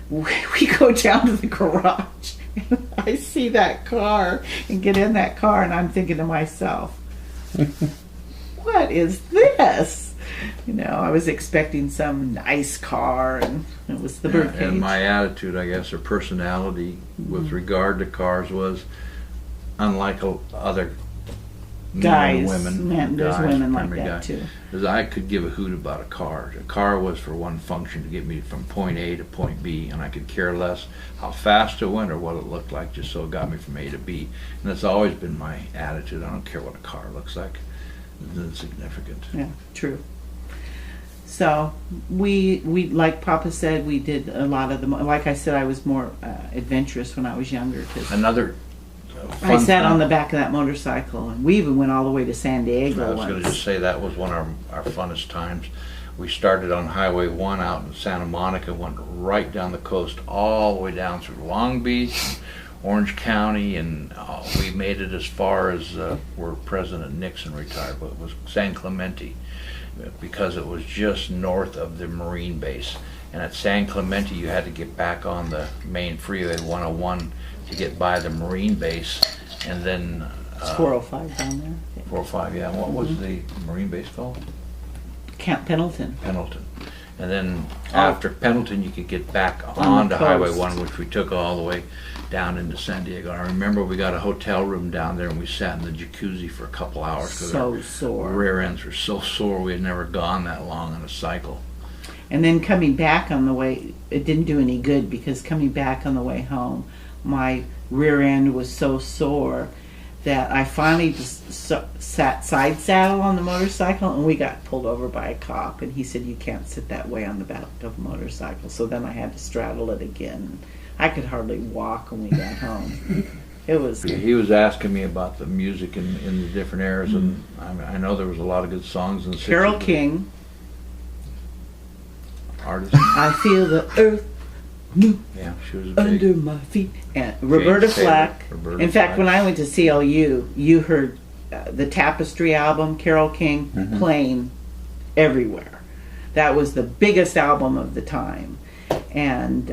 we go down to the garage, and I see that car and get in that car, and I'm thinking to myself, what is this? You know, I was expecting some nice car, and it was the birdcage. And my attitude, I guess, or personality with regard to cars was, unlike other Guys, women, there's guys, women like primary that guys, too. is I could give a hoot about a car. A car was for one function, to get me from point A to point B, and I could care less how fast it went or what it looked like, just so it got me from A to B. And that's always been my attitude. I don't care what a car looks like. It's insignificant. Yeah, true. So we like Papa said, we did a lot of the. Like I said, I was more adventurous when I was younger. 'Cause Another I sat fun on thing- the back of that motorcycle, and we even went all the way to San Diego I was once. going to just say that was one of our funnest times. We started on Highway 1 out in Santa Monica, went right down the coast, all the way down through Long Beach, Orange County, and we made it as far as where President Nixon retired, but it was San Clemente, because it was just north of the Marine base. And at San Clemente, you had to get back on the main freeway 101 to get by the Marine base, and then It's 405 down there. 405, yeah. What was the Marine base called? Camp Pendleton. Pendleton. And then Oh. after Pendleton, you could get back On onto the Highway coast. 1, which we took all the way down into San Diego. I remember we got a hotel room down there, and we sat in the jacuzzi for a couple hours because So our sore. rear ends were so sore. We had never gone that long on a cycle. And then coming back on the way, it didn't do any good, because coming back on the way home, my rear end was so sore that I finally just sat side saddle on the motorcycle, and we got pulled over by a cop, and he said, you can't sit that way on the back of a motorcycle. So then I had to straddle it again. I could hardly walk when we got home. It was He was asking me about the music in the different eras, and I know there was a lot of good songs in the 60s. Carole King, Artist. I feel the earth move Yeah, she was a big. under my feet. And Roberta Taylor, Flack. Roberta In fact, Flack. when I went to CLU, you heard the Tapestry album, Carole King, playing everywhere. That was the biggest album of the time. And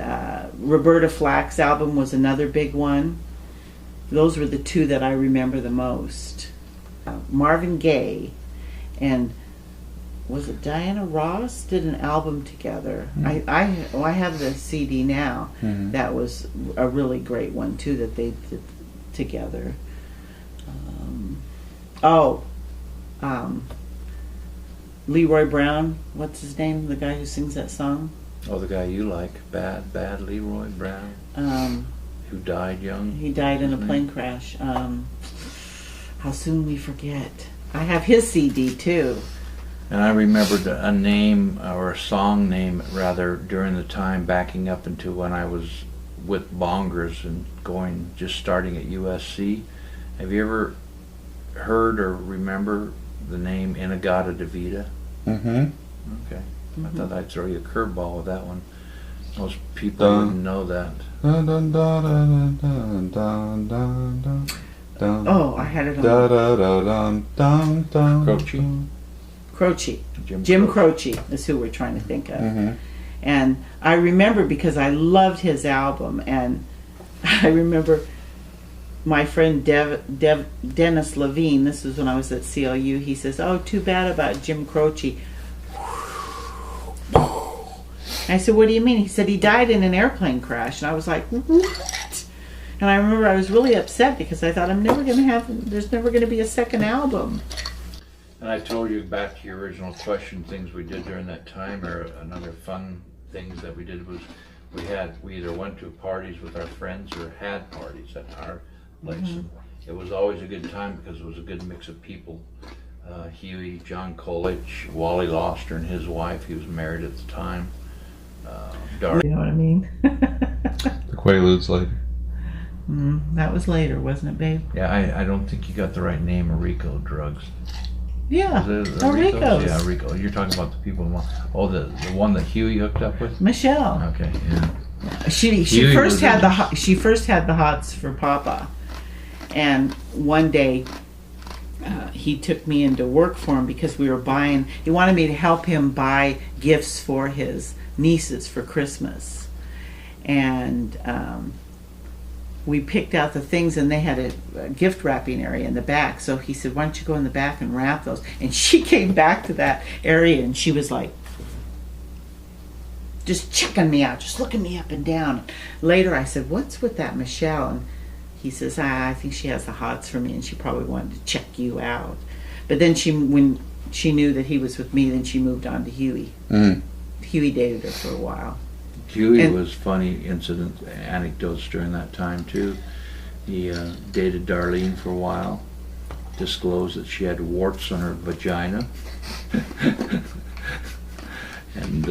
Roberta Flack's album was another big one. Those were the two that I remember the most. Marvin Gaye and was it Diana Ross did an album together. I have the CD now. That was a really great one too that they did together. Leroy Brown, what's his name? The guy who sings that song. Oh, the guy you like, Bad Leroy Brown, who died young. He died in a plane crash. How soon we forget. I have his CD too. And I remembered a name, or a song name rather, during the time backing up into when I was with Bongers and just starting at USC. Have you ever heard or remember the name In-A-Gadda-Da-Vida? Mm-hmm. Okay. I thought I'd throw you a curveball with that one. Most people wouldn't know that. Dun, dun, dun, dun, dun, dun, dun, dun, dun. Oh, I had it Da, on. da, da, dun, dun, dun, Croce. dun. Croce. Jim Jim Croce. Croce is who we're trying to think of. Mhm. And I remember because I loved his album, and I remember my friend Dennis Levine, this was when I was at CLU, he says, oh, too bad about Jim Croce. I said, what do you mean? He said he died in an airplane crash. And I was like, what? And I remember I was really upset because I thought there's never going to be a second album. And I told you, back to your original question, things we did during that time, or another fun things that we did was we either went to parties with our friends or had parties at our place. And it was always a good time because it was a good mix of people. Huey, John Colich, Wally Loster and his wife, he was married at the time. Dark. You know what I mean? The Quaaludes later. That was later, wasn't it, babe? Yeah, I don't think you got the right name, Rico Drugs. Yeah, Was it Rico's. Yeah, Rico. You're talking about the people. The one that Huey hooked up with. Michelle. Okay, yeah. She Huey first was had in- she first had the hots for Papa, and one day he took me into work for him because we were buying. He wanted me to help him buy gifts for his nieces for Christmas, and we picked out the things, and they had a gift wrapping area in the back. So he said, why don't you go in the back and wrap those? And she came back to that area, and she was like, just checking me out, just looking me up and down. Later I said, what's with that Michelle? And he says, I think she has the hots for me, and she probably wanted to check you out. But then when she knew that he was with me, then she moved on to Huey. Huey dated her for a while. Huey was funny anecdotes during that time too. He dated Darlene for a while, disclosed that she had warts on her vagina, and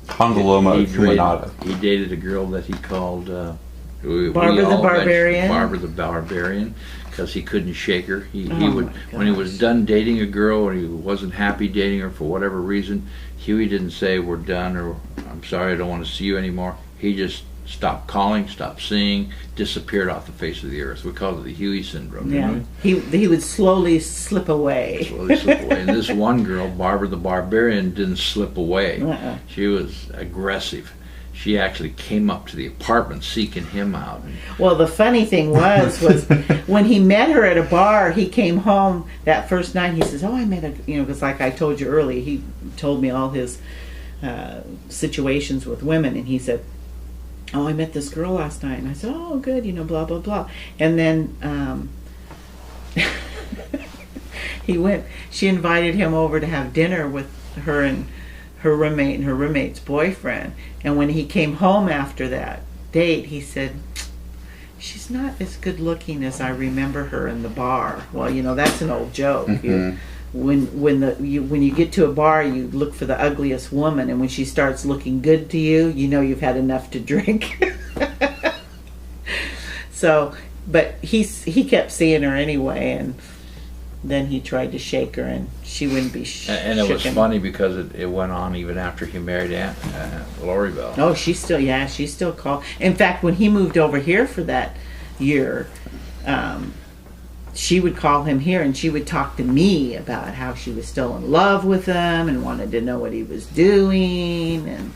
Condyloma acuminata. he dated a girl that he called Barbara the Barbarian. Barbara the Barbarian, because he couldn't shake her. He Oh would, my when he was gosh. done dating a girl or he wasn't happy dating her for whatever reason, Huey didn't say we're done or I'm sorry, I don't want to see you anymore. He just stopped calling, stopped seeing, disappeared off the face of the earth. We call it the Huey syndrome. Yeah, he would slowly slip away. Slowly slip away. And this one girl, Barbara the Barbarian, didn't slip away. She was aggressive. She actually came up to the apartment seeking him out. Well, the funny thing was when he met her at a bar, he came home that first night. He says, "Oh, I met a," because like I told you earlier, he told me all his situations with women, and he said, "Oh, I met this girl last night," and I said, "Oh, good," blah blah blah, and then he went. She invited him over to have dinner with her and her roommate and her roommate's boyfriend. And when he came home after that date, he said, "She's not as good looking as I remember her in the bar." Well, that's an old joke. When you get to a bar, you look for the ugliest woman, and when she starts looking good to you, you've had enough to drink. So, but he kept seeing her anyway, and then he tried to shake her, and she wouldn't be And it was funny because it went on even after he married Aunt Lori Bell. Oh, she still called. In fact, when he moved over here for that year, she would call him here, and she would talk to me about how she was still in love with him and wanted to know what he was doing. And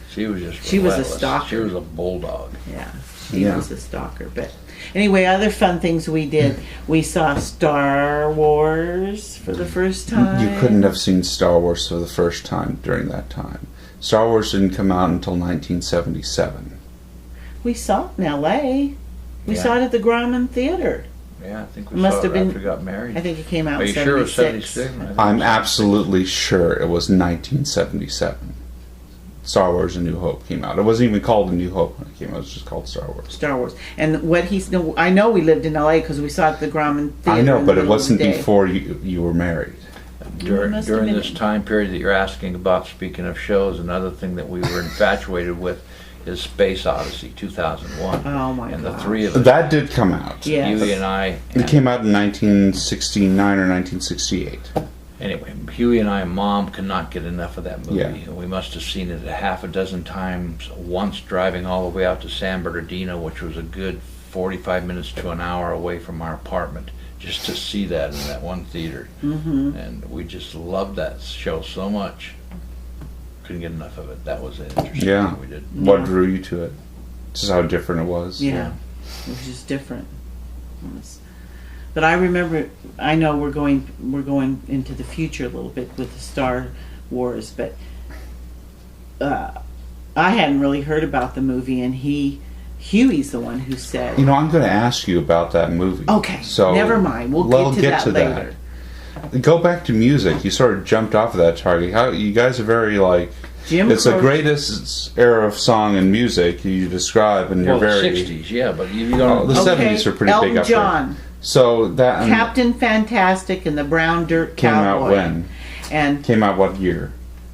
she was just she was a relentless. stalker. She was a bulldog. Yeah, she was a stalker. But anyway, other fun things we did. We saw Star Wars for the first time. You couldn't have seen Star Wars for the first time during that time. Star Wars didn't come out until 1977. We saw it in L.A. We Yeah. saw it at the Grauman Theater. Yeah, I think we Must saw have it been- after we got married. I think it came out Are in you sure it was 76. 76? I think I'm it was absolutely sure it was 1977. Star Wars A New Hope came out. It wasn't even called A New Hope when it came out. It was just called Star Wars. Star Wars. And I know we lived in L.A. because we saw it at the Grauman Theater. I know, in but the it middle of the wasn't day. before you were married. During must have during been- this time period that you're asking about, speaking of shows, another thing that we were infatuated with is Space Odyssey 2001. Oh, my And the gosh. three of us, That did come out. Yeah. Huey and I, It came out in 1969 or 1968. anyway, Huey and I, Mom could not get enough of that movie. Yeah. And we must have seen it a half a dozen times, once driving all the way out to San Bernardino, which was a good 45 minutes to an hour away from our apartment, just to see that in that one theater. Mm-hmm. And we just loved that show so much. Couldn't get enough of it. That was an interesting Yeah. thing we did. What Yeah. drew you to it? Just how different it was. Yeah. It was just different. But I remember, I know we're going into the future a little bit with the Star Wars, but I hadn't really heard about the movie, and Huey's the one who said, I'm going to ask you about that movie. okay, So never mind, we'll get to that later. Go back to music. You sort of jumped off of that target. How you guys are very like. Jim It's the Croce- greatest era of song and music you describe, and you're Well, very. the 60s, yeah, but you Oh, don't. the 70s were pretty Elton big up John, there. So that Captain Fantastic and the Brown Dirt came Cowboy. out when? And Came out what year?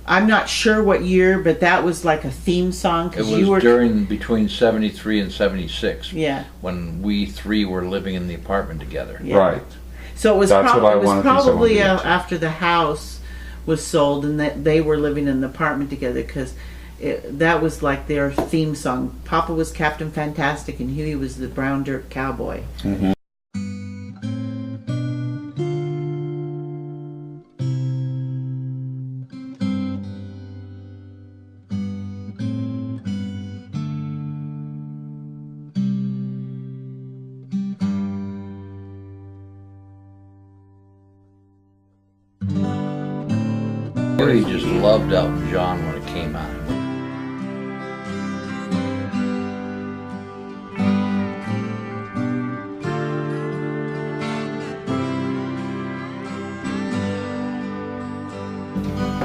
I'm not sure what year, but that was like a theme song It because was you were between 73 and 76 yeah. when we three were living in the apartment together. Yeah. Right. So it was, That's what I it was wanted to say, probably I wanted to- after the house was sold and that they were living in the apartment together because that was like their theme song. Papa was Captain Fantastic and Huey was the Brown Dirt Cowboy. Huey just loved Elton John when it came out.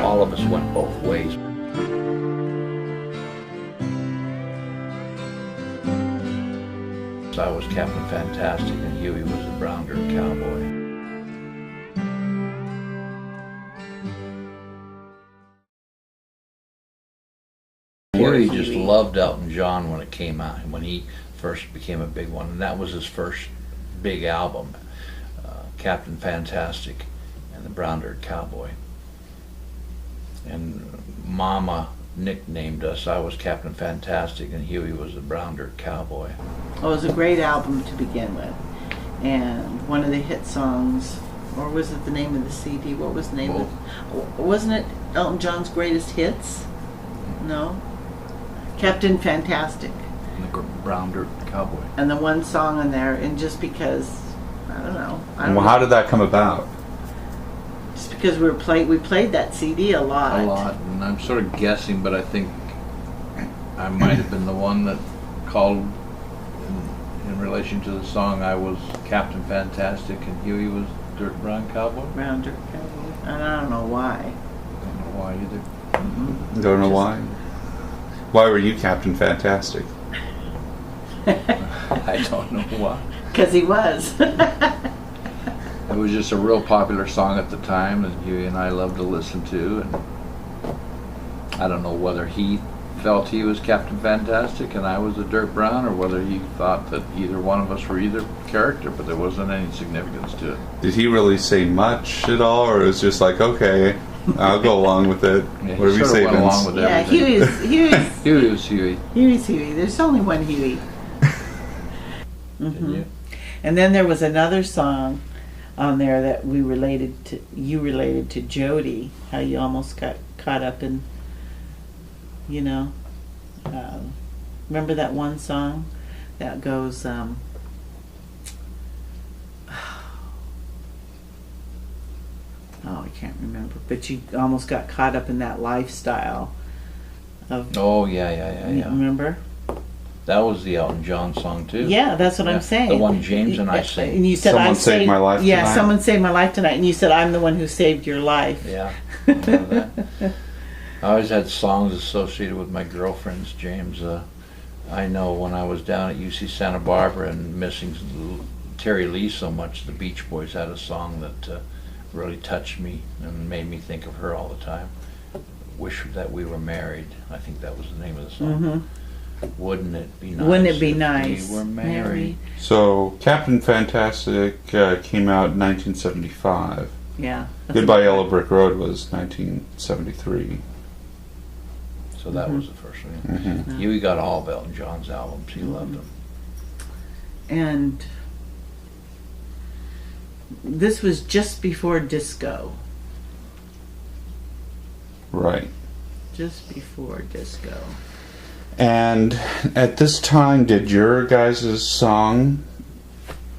All of us went both ways. I was Captain Fantastic and Huey was the brown dirt cowboy. Huey just loved Elton John when it came out, when he first became a big one, and that was his first big album, Captain Fantastic and the Brown Dirt Cowboy. And Mama nicknamed us. I was Captain Fantastic and Huey was the Brown Dirt Cowboy. It was a great album to begin with, and one of the hit songs, or was it the name of the CD? What was the name of it? Wasn't it Elton John's Greatest Hits? No? Captain Fantastic. And the Brown Dirt Cowboy. And the one song on there, and just because, I don't know. Well, how did that come about? Just because we played that CD a lot. A lot, and I'm sort of guessing, but I think I might have been the one that called in relation to the song. I was Captain Fantastic and Huey was Dirt Brown Cowboy. Brown Dirt Cowboy. And I don't know why. Don't know why either. Don't know why. Why were you Captain Fantastic? I don't know why. Because he was. It was just a real popular song at the time that Huey and I loved to listen to, and I don't know whether he felt he was Captain Fantastic and I was the Dirt Brown, or whether he thought that either one of us were either character, but there wasn't any significance to it. Did he really say much at all, or it was just like, okay, I'll go along with it? Yeah, Whatever you say, went Vince. along with Yeah, everything. Huey was Huey. Huey's Huey. There's only one Huey. Yeah. And then there was another song on there that you related to Jody, how you almost got caught up in, remember that one song that goes, I can't remember, but you almost got caught up in that lifestyle of, Oh yeah. remember? That was the Elton John song too. Yeah, that's what I'm saying. The one James and I sang. And you said, Someone I saved my life Yeah, tonight. someone saved my life tonight. And you said, I'm the one who saved your life. Yeah. I remember that. I always had songs associated with my girlfriends, James. I know when I was down at UC Santa Barbara and missing Terry Lee so much, the Beach Boys had a song that really touched me and made me think of her all the time. Wish That We Were Married. I think that was the name of the song. Mm-hmm. Wouldn't it be nice? Wouldn't it be if nice? We were married. So, Captain Fantastic came out in 1975. Yeah. Goodbye Yellow Brick Road was 1973. So that was the first one. Mm-hmm. Huey got all of Elton John's albums. He loved them. And this was just before disco. Right. Just before disco. And at this time, did your guys' song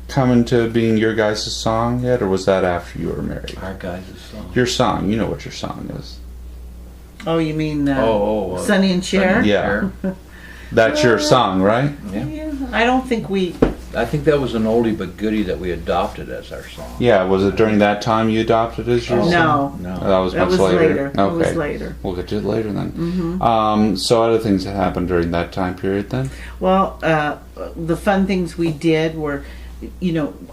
come into being your guys' song yet, or was that after you were married? Our guys' song. Your song, you know what your song is. Oh, you mean Sonny Sonny and Cher? Yeah. That's your song, right? Yeah. Yeah. I don't think we... I think that was an oldie but goodie that we adopted as our song. Yeah, was it during that time you adopted as your song? No. No. That was That much was later. Okay. It was later. We'll get to it later then. So other things that happened during that time period then? Well, the fun things we did were,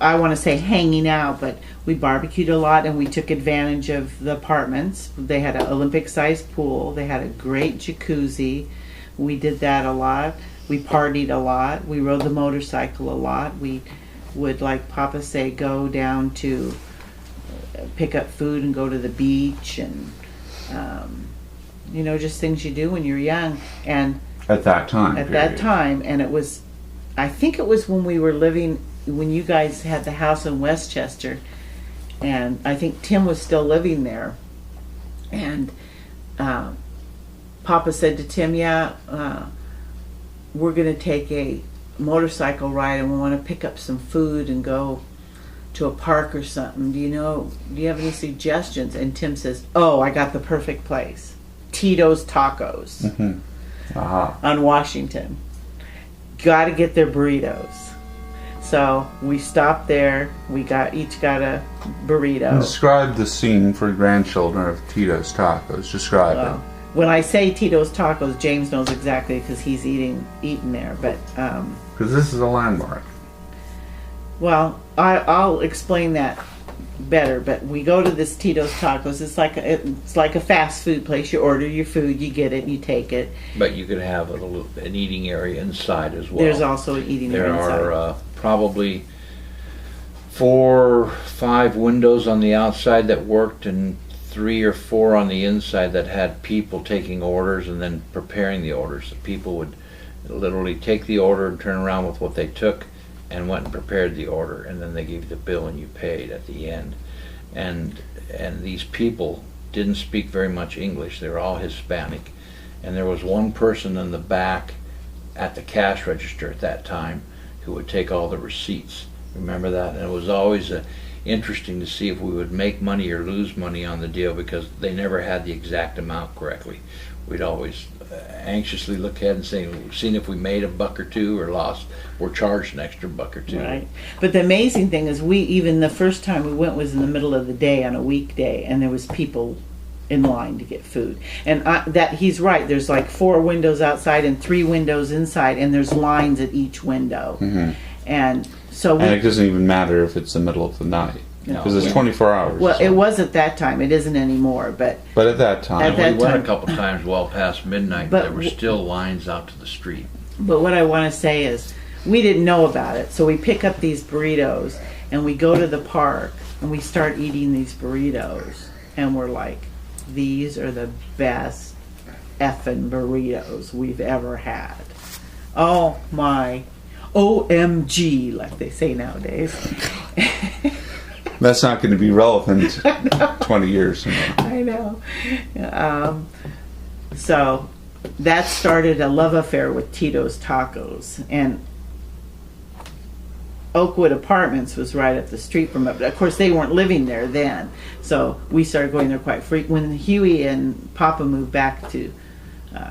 I want to say hanging out, but we barbecued a lot and we took advantage of the apartments. They had an Olympic-sized pool. They had a great jacuzzi. We did that a lot. We partied a lot. We rode the motorcycle a lot. We would, like Papa say, go down to pick up food and go to the beach and, just things you do when you're young. And At that time. at period. that time, and it was, I think it was when we were living, when you guys had the house in Westchester, and I think Tim was still living there, and Papa said to Tim, we're going to take a motorcycle ride and we want to pick up some food and go to a park or something. Do you have any suggestions? And Tim says, oh, I got the perfect place. Tito's Tacos on Washington. Got to get their burritos. So we stopped there. We each got a burrito. Describe the scene for grandchildren of Tito's Tacos. Describe it. When I say Tito's Tacos, James knows exactly because he's eating there. But because this is a landmark. Well, I'll explain that better. But we go to this Tito's Tacos. It's like a fast food place. You order your food, you get it, you take it. But you could have an eating area inside as well. There's also an eating area inside. There are probably 4 or 5 windows on the outside that worked, and 3 or 4 on the inside that had people taking orders and then preparing the orders. The people would literally take the order and turn around with what they took and went and prepared the order, and then they gave you the bill and you paid at the end. And these people didn't speak very much English. They were all Hispanic. And there was one person in the back at the cash register at that time who would take all the receipts. Remember that? And it was always interesting to see if we would make money or lose money on the deal, because they never had the exact amount correctly. We'd always anxiously look ahead and say, we've seen if we made a buck or two or lost, we're charged an extra buck or two. Right. But the amazing thing is, even the first time we went was in the middle of the day on a weekday, and there was people in line to get food. And he's right. There's like 4 windows outside and 3 windows inside, and there's lines at each window. And so and it doesn't even matter if it's the middle of the night, because it's 24 hours. Well, it was at that time. It isn't anymore. But at that time, we went a couple times well past midnight. But there were still lines out to the street. But what I want to say is, we didn't know about it, so we pick up these burritos and we go to the park and we start eating these burritos, and we're like, these are the best effing burritos we've ever had. Oh my OMG, like they say nowadays. That's not going to be relevant 20 years from now. I know. So that started a love affair with Tito's Tacos. And Oakwood Apartments was right up the street from it. But of course, they weren't living there then. So we started going there quite frequently. When Huey and Papa moved back to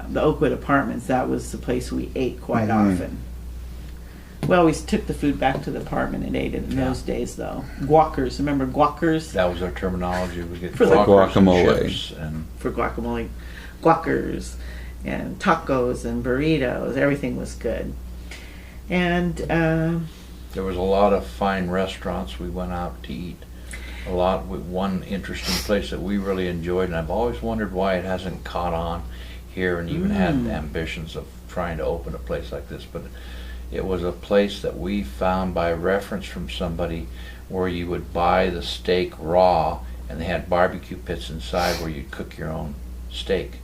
the Oakwood Apartments, that was the place we ate quite often. We always took the food back to the apartment and ate it in those days, though. Guackers, remember guackers? That was our terminology. We get For the guacamole. And for guacamole, guackers, and tacos and burritos. Everything was good. And there was a lot of fine restaurants we went out to eat. One interesting place that we really enjoyed, and I've always wondered why it hasn't caught on here and even had ambitions of trying to open a place like this, but it was a place that we found by reference from somebody where you would buy the steak raw, and they had barbecue pits inside where you'd cook your own steak.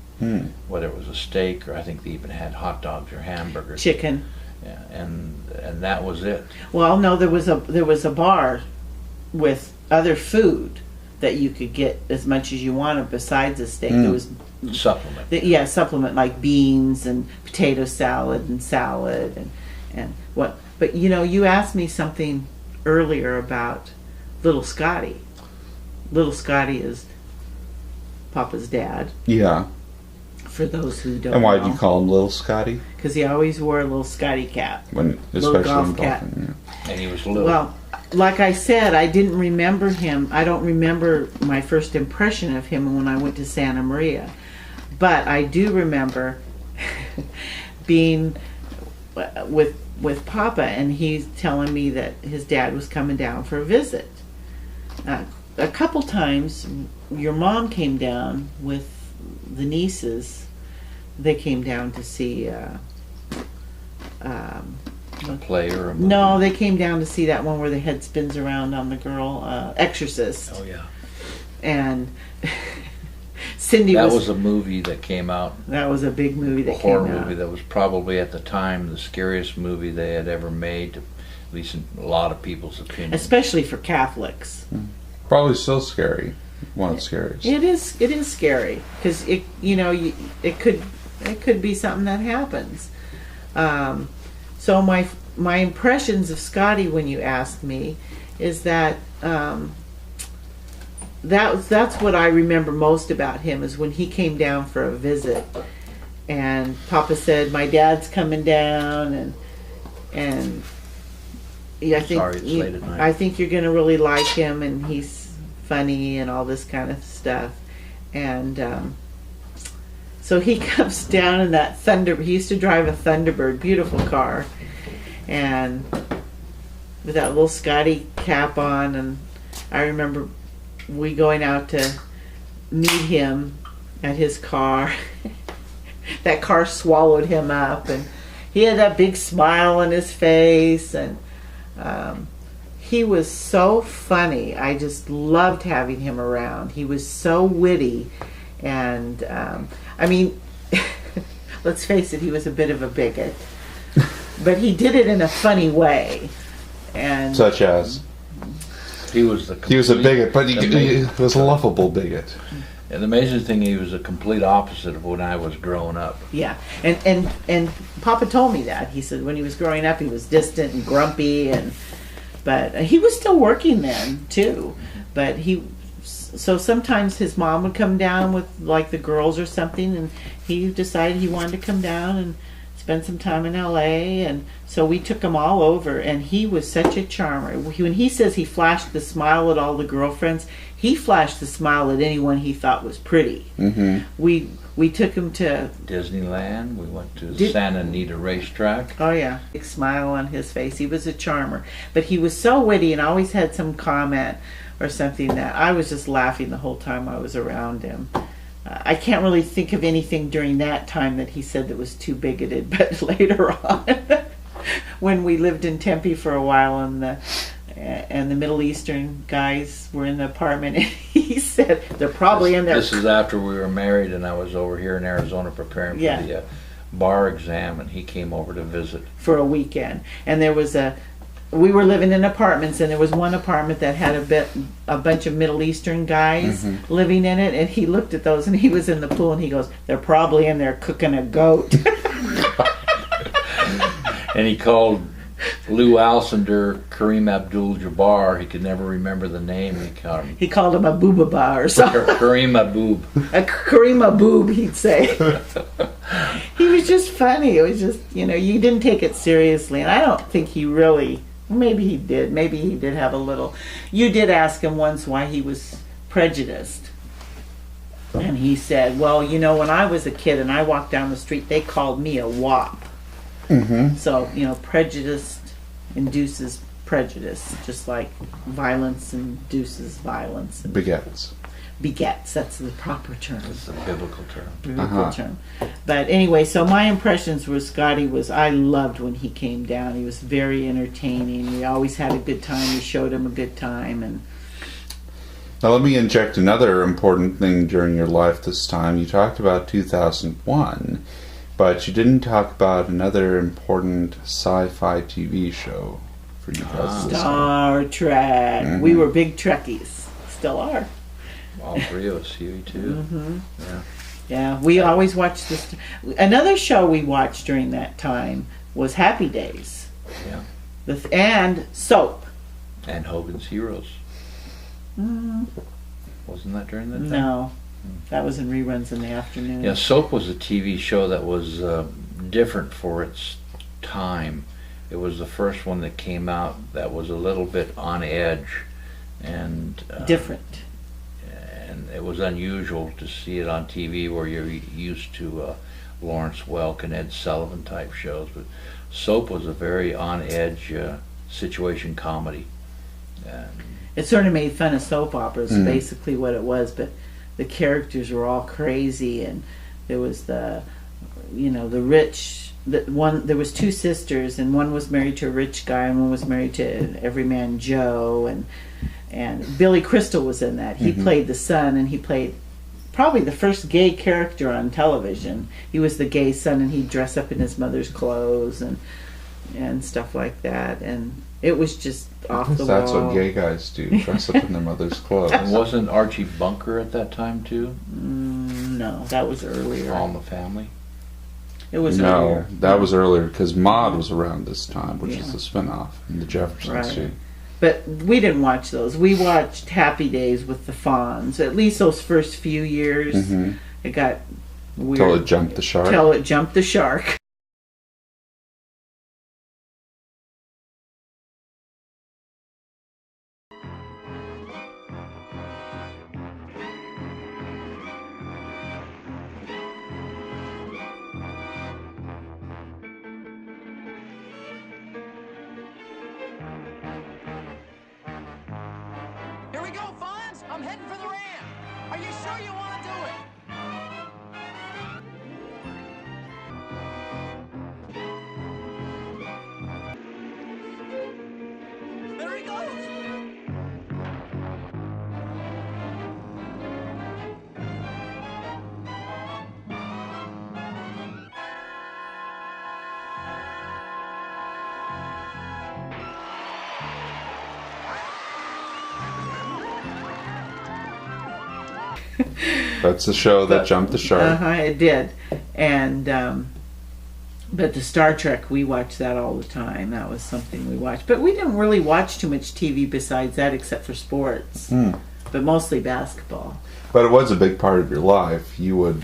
Whether it was a steak, or I think they even had hot dogs or hamburgers. chicken. Yeah, and that was it. Well, no, there was a bar with other food that you could get as much as you wanted besides a steak. There was Supplement. supplement like beans and potato salad and what. But you asked me something earlier about Little Scotty. Little Scotty is Papa's dad. Yeah. For those who don't know. And why do you call him Little Scotty? Because he always wore a little Scotty cap. Especially golf in cap. golfing. And he was little. Well, like I said, I didn't remember him. I don't remember my first impression of him when I went to Santa Maria. But I do remember being with Papa, and he's telling me that his dad was coming down for a visit. A couple times, your mom came down with the nieces. They came down to see a play or a movie. No, they came down to see that one where the head spins around on the girl, Exorcist. Oh yeah. And Cindy that was a movie that came out. That was a big movie that horror came out. movie that was probably at the time the scariest movie they had ever made, at least in a lot of people's opinion. Especially for Catholics. Probably still scary. One of the scariest. It is scary because it could be something that happens. So my impressions of Scotty, when you asked me, is that that's what I remember most about him, is when he came down for a visit, and Papa said, "My dad's coming down," and yeah, Sorry, it's late at night. I think you're gonna really like him, and he's funny and all this kind of stuff, and so he comes down in that Thunderbird. He used to drive a Thunderbird, beautiful car, and with that little Scotty cap on, and I remember we going out to meet him at his car. That car swallowed him up, and he had that big smile on his face, and he was so funny. I just loved having him around. He was so witty, and I mean, let's face it, he was a bit of a bigot, but he did it in a funny way. And Such as? He was a bigot, but he was a lovable bigot. And the amazing thing, he was a complete opposite of when I was growing up. yeah, and Papa told me that. He said when he was growing up, he was distant and grumpy, but he was still working then too. But so sometimes his mom would come down with like the girls or something, and he decided he wanted to come down and spend some time in LA, and so we took him all over, and he was such a charmer. When he says he flashed the smile at all the girlfriends, he flashed the smile at anyone he thought was pretty. Mm-hmm. We took him to Disneyland. We went to Santa Anita Racetrack. oh yeah, big smile on his face. He was a charmer, but he was so witty and always had some comment or something that I was just laughing the whole time I was around him. I can't really think of anything during that time that he said that was too bigoted, but later on, when we lived in Tempe for a while, and the Middle Eastern guys were in the apartment, and he said they're probably in there. This is after we were married, and I was over here in Arizona preparing for the bar exam, and he came over to visit for a weekend. And we were living in apartments, and there was one apartment that had a bunch of Middle Eastern guys living in it, and he looked at those, and he was in the pool, and he goes, they're probably in there cooking a goat. And he called Lou Alcindor Kareem Abdul-Jabbar. He could never remember the name. He called him a boobaba or something. Kareem Aboob. A Kareem Aboob, he'd say. He was just funny. It was just, you didn't take it seriously, and I don't think he really... Maybe he did. Maybe he did have a little. You did ask him once why he was prejudiced. And he said, well, when I was a kid and I walked down the street, they called me a wop. Mm-hmm. So, prejudice induces prejudice, just like violence induces violence. And Begets. That's the proper term. It's a biblical term. Biblical term. But anyway, so my impressions with Scotty was I loved when he came down. He was very entertaining. We always had a good time. We showed him a good time. And now let me inject another important thing during your life this time. You talked about 2001, but you didn't talk about another important sci-fi TV show for you guys this time. Star Trek. Mm-hmm. We were big Trekkies. Still are. All three of us, you too. Mm-hmm. Yeah. Yeah, we always watched this. Another show we watched during that time was Happy Days. Yeah. And Soap. And Hogan's Heroes. Wasn't that during that time? No, that was in reruns in the afternoon. Yeah, Soap was a TV show that was different for its time. It was the first one that came out that was a little bit on edge and different. And it was unusual to see it on TV where you're used to Lawrence Welk and Ed Sullivan type shows. But Soap was a very on edge situation comedy. And it sort of made fun of soap operas, basically what it was, but the characters were all crazy, and there was the rich. There was two sisters, and one was married to a rich guy, and one was married to Everyman Joe, and Billy Crystal was in that. He played the son, and he played probably the first gay character on television. He was the gay son, and he'd dress up in his mother's clothes and stuff like that, and it was just off the wall. That's what gay guys do, dress up in their mother's clothes. And wasn't Archie Bunker at that time too? No, that was earlier. All in the Family? It was No, earlier. that was earlier because Maude was around this time, which is Yeah. the spinoff in the Jeffersons Right. too. But we didn't watch those. We watched Happy Days with the Fonz. At least those first few years, Mm-hmm. it got weird. Till it jumped the shark. Till it jumped the shark. Here we go, Fonz. I'm heading for the ramp. Are you sure you want to do it? There he goes. That's the show that jumped the shark. It did. And but the Star Trek, we watched that all the time. That was something we watched. But we didn't really watch too much TV besides that, except for sports. But mostly basketball. But it was a big part of your life. You would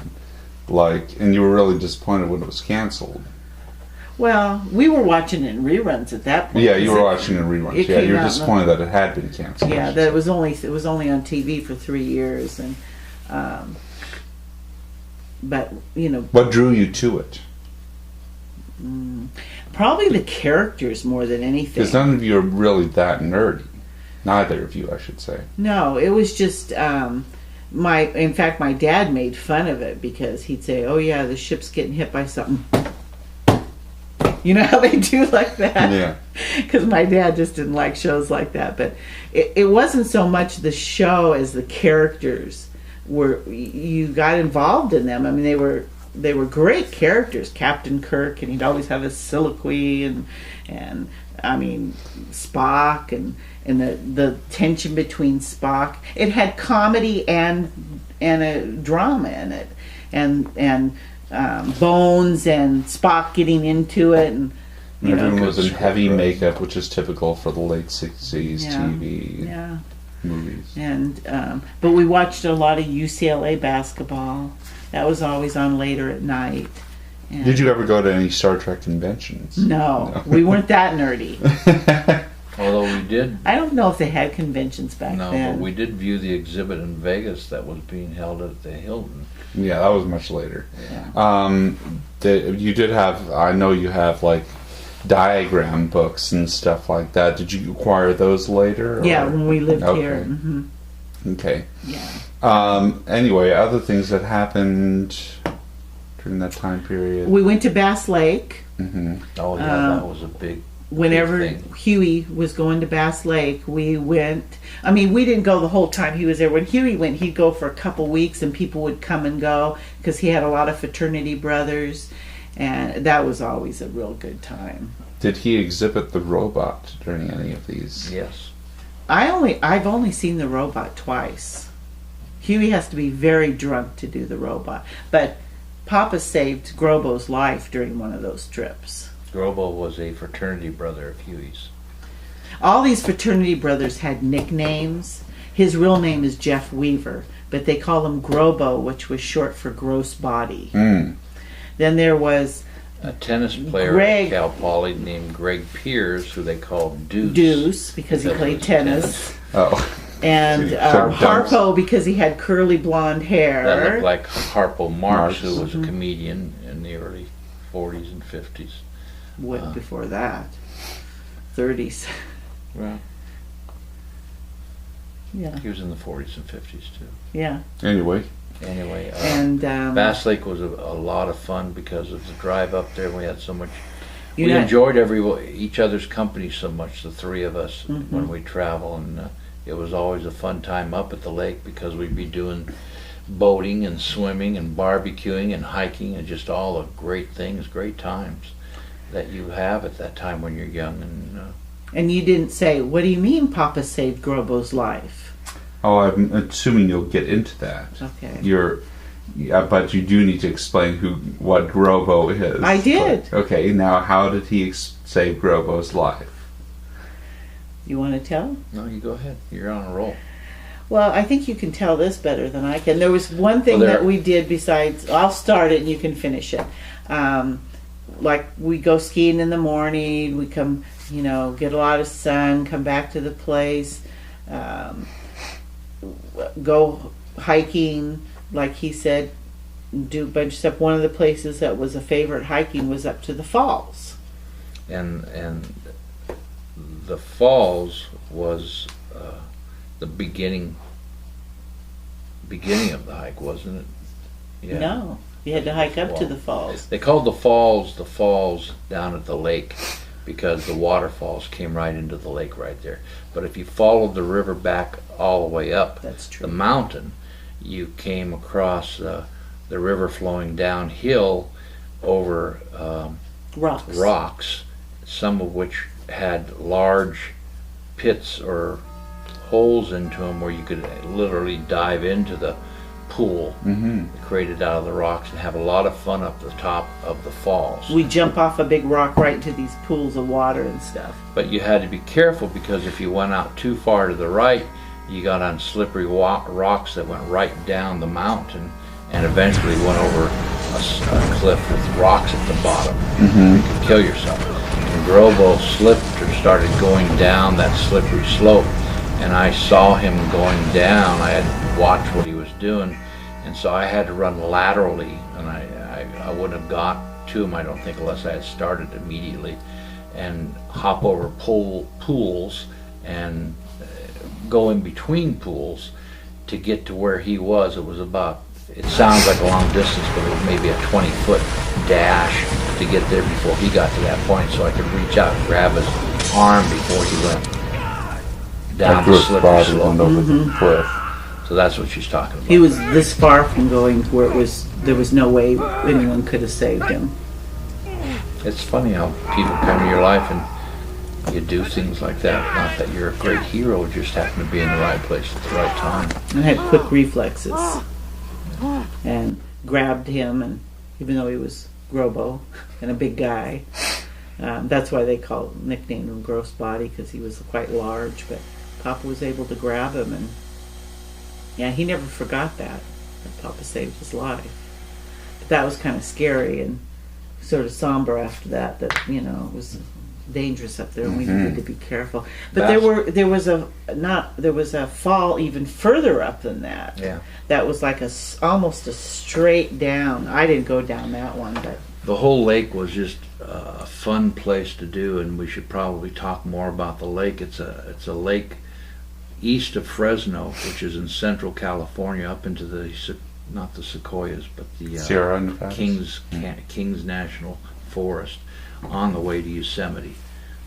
and you were really disappointed when it was canceled. Well, we were watching it in reruns at that point. Yeah, you were watching it in reruns. it Yeah, came you were out in disappointed that it had been canceled. Yeah, that it was only on TV for 3 years, and but What drew you to it? probably the characters more than anything. Because none of you are really that nerdy. Neither of you, I should say. No, it was just in fact, my dad made fun of it because he'd say, "Oh yeah, the ship's getting hit by something." You know how they do like that? Yeah. Because my dad just didn't like shows like that. But it wasn't so much the show as the characters you got involved in them. I mean, they were great characters. Captain Kirk, and he'd always have a soliloquy, and I mean Spock, and the tension between Spock. It had comedy and a drama in it, and Bones and Spock getting into it, and Everyone was in Good heavy script. makeup, which is typical for the late 60s Yeah. TV yeah. movies. And but we watched a lot of UCLA basketball. That was always on later at night. And Did you ever go to any Star Trek conventions? No, we weren't that nerdy. Although we did, I don't know if they had conventions back no, then. but we did view the exhibit in Vegas that was being held at the Hilton. Yeah, that was much later. Yeah. You did have, I know you have like diagram books and stuff like that. Did you acquire those later? Yeah, or- when we lived Okay. here. Hmm. Okay. Yeah. Anyway, other things that happened during that time period. We went to Bass Lake. Hmm. Oh yeah, that was a big. Whenever Big thing. Huey was going to Bass Lake, we went. I mean, we didn't go the whole time he was there. When Huey went, he'd go for a couple weeks, and people would come and go because he had a lot of fraternity brothers, and that was always a real good time. Did he exhibit the robot during any of these? Yes. I've only seen the robot twice. Huey has to be very drunk to do the robot, but Papa saved Grobo's life during one of those trips. Grobo was a fraternity brother of Huey's. All these fraternity brothers had nicknames. His real name is Jeff Weaver, but they call him Grobo, which was short for gross body. Mm. Then there was A tennis player Greg. at Cal Poly named Greg Pierce, who they called Deuce. Deuce, because he Because played it was tennis. Oh. And Sure, dumps. Harpo, because he had curly blonde hair. That looked like Harpo Marx, who Marx. was a comedian in the early 40s and 50s. What before that? 30s. Well, Yeah, he was in the 40s and 50s too. yeah. Anyway. Anyway, And Bass Lake was a lot of fun because of the drive up there. We had so much. You We know- enjoyed each other's company so much, the three of us, Mm-hmm. when we travel, and it was always a fun time up at the lake because we'd be doing boating and swimming and barbecuing and hiking and just all the great things, great times that you have at that time when you're young. and you didn't say, what do you mean Papa saved Grobo's life? Oh, I'm assuming you'll get into that. Okay. Yeah, but you do need to explain what Grobo is. I did. But, okay, now how did he save Grobo's life? You want to tell? No, you go ahead. You're on a roll. Well, I think you can tell this better than I can. There was one thing Well, there- that we did besides, I'll start it and you can finish it. Like we go skiing in the morning, we come, get a lot of sun, come back to the place, go hiking, like he said, do a bunch of stuff. One of the places that was a favorite hiking was up to the falls. And the falls was the beginning of the hike, wasn't it? No, you had to hike up to Well, the falls. They called the falls down at the lake because the waterfalls came right into the lake right there. But if you followed the river back all the way up That's the true. mountain, you came across the river flowing downhill over Rocks. rocks, some of which had large pits or holes into them where you could literally dive into the pool created out of the rocks and have a lot of fun up the top of the falls. We jump off a big rock right into these pools of water and stuff. But you had to be careful because if you went out too far to the right, you got on slippery rocks that went right down the mountain and eventually went over a cliff with rocks at the bottom. You could kill yourself. And Grobo slipped or started going down that slippery slope, and I saw him going down. I had to watch what he was doing, and so I had to run laterally, and I wouldn't have got to him, I don't think, unless I had started immediately, and hop over pools and go in between pools to get to where he was. It sounds like a long distance, but it was maybe a 20-foot dash to get there before he got to that point, so I could reach out and grab his arm before he went down the Bruce slippery body slope. went over the cliff. So that's what she's talking about. He was this far from going where there was no way anyone could have saved him. It's funny how people come to your life and you do things like that. Not that you're a great hero, just happen to be in the right place at the right time. And had quick reflexes. And grabbed him, and even though he was Grobo and a big guy, that's why they nicknamed him Gross Body, because he was quite large. But Papa was able to grab him, and yeah, he never forgot that Papa saved his life. But that was kind of scary and sort of somber after that. That it was dangerous up there, and we needed to be careful. But there was a fall even further up than that. Yeah. That was like almost a straight down. I didn't go down that one, but The whole lake was just a fun place to do, and we should probably talk more about the lake. It's a lake east of Fresno, which is in central California, up into not the Sequoias, but the Sierra Nevada. Kings National Forest, on the way to Yosemite.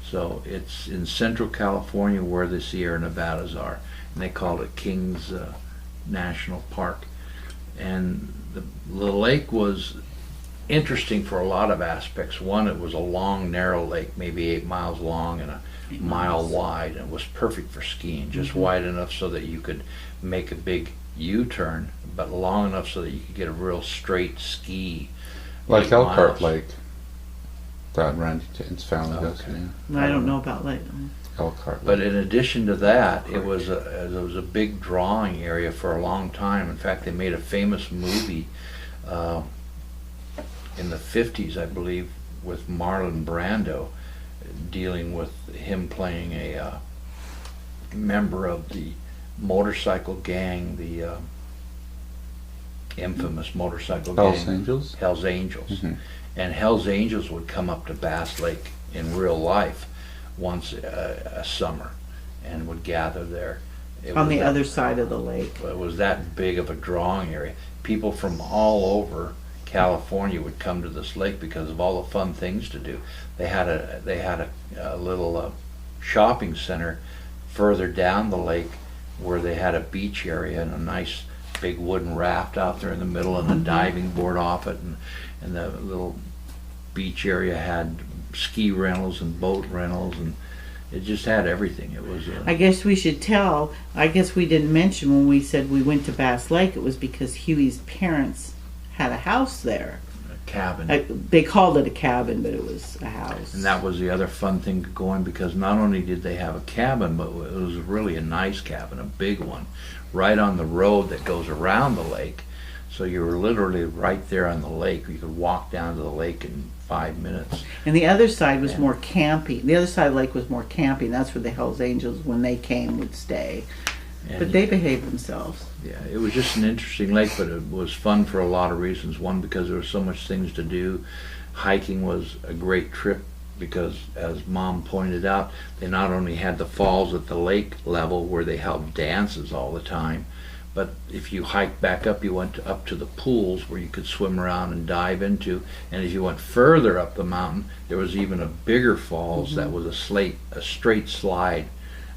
So it's in central California where the Sierra Nevadas are, and they called it Kings National Park. And the lake was interesting for a lot of aspects. One, it was a long, narrow lake, maybe 8 miles long and a mile wide, and it was perfect for skiing, just wide enough so that you could make a big U-turn, but long enough so that you could get a real straight ski. Like 8 Elkhart miles. Lake. That Randy Tin's family goes to. Okay. Yeah. I don't know about Lake. Elkhart Lake. But in addition to that, it was a big drawing area for a long time. In fact, they made a famous movie in the 50s, I believe, with Marlon Brando, dealing with him playing a member of the motorcycle gang, the infamous motorcycle Hell's gang. Angels? Hell's Angels. Mhm. And Hell's Angels would come up to Bass Lake in real life once a summer and would gather there. It On was the that- other side of the lake. It was that big of a drawing area. People from all over California would come to this lake because of all the fun things to do. They had a little shopping center further down the lake where they had a beach area and a nice big wooden raft out there in the middle and a diving board off it, and the little beach area had ski rentals and boat rentals, and It just had everything. It was I guess we should tell. I guess we didn't mention when we said we went to Bass Lake, it was because Huey's parents had a house there. a cabin. They called it a cabin, but it was a house. And that was the other fun thing going, because not only did they have a cabin, but it was really a nice cabin, a big one, right on the road that goes around the lake. So you were literally right there on the lake. You could walk down to the lake in 5 minutes. And the other side was Yeah. more camping. The other side of the lake was more camping. That's where the Hells Angels, when they came, would stay. And But they behaved themselves. yeah, it was just an interesting lake, but it was fun for a lot of reasons. One, because there were so much things to do. Hiking was a great trip because, as Mom pointed out, they not only had the falls at the lake level where they held dances all the time, but if you hiked back up, you went up to the pools where you could swim around and dive into. And as you went further up the mountain, there was even a bigger falls that was a straight slide,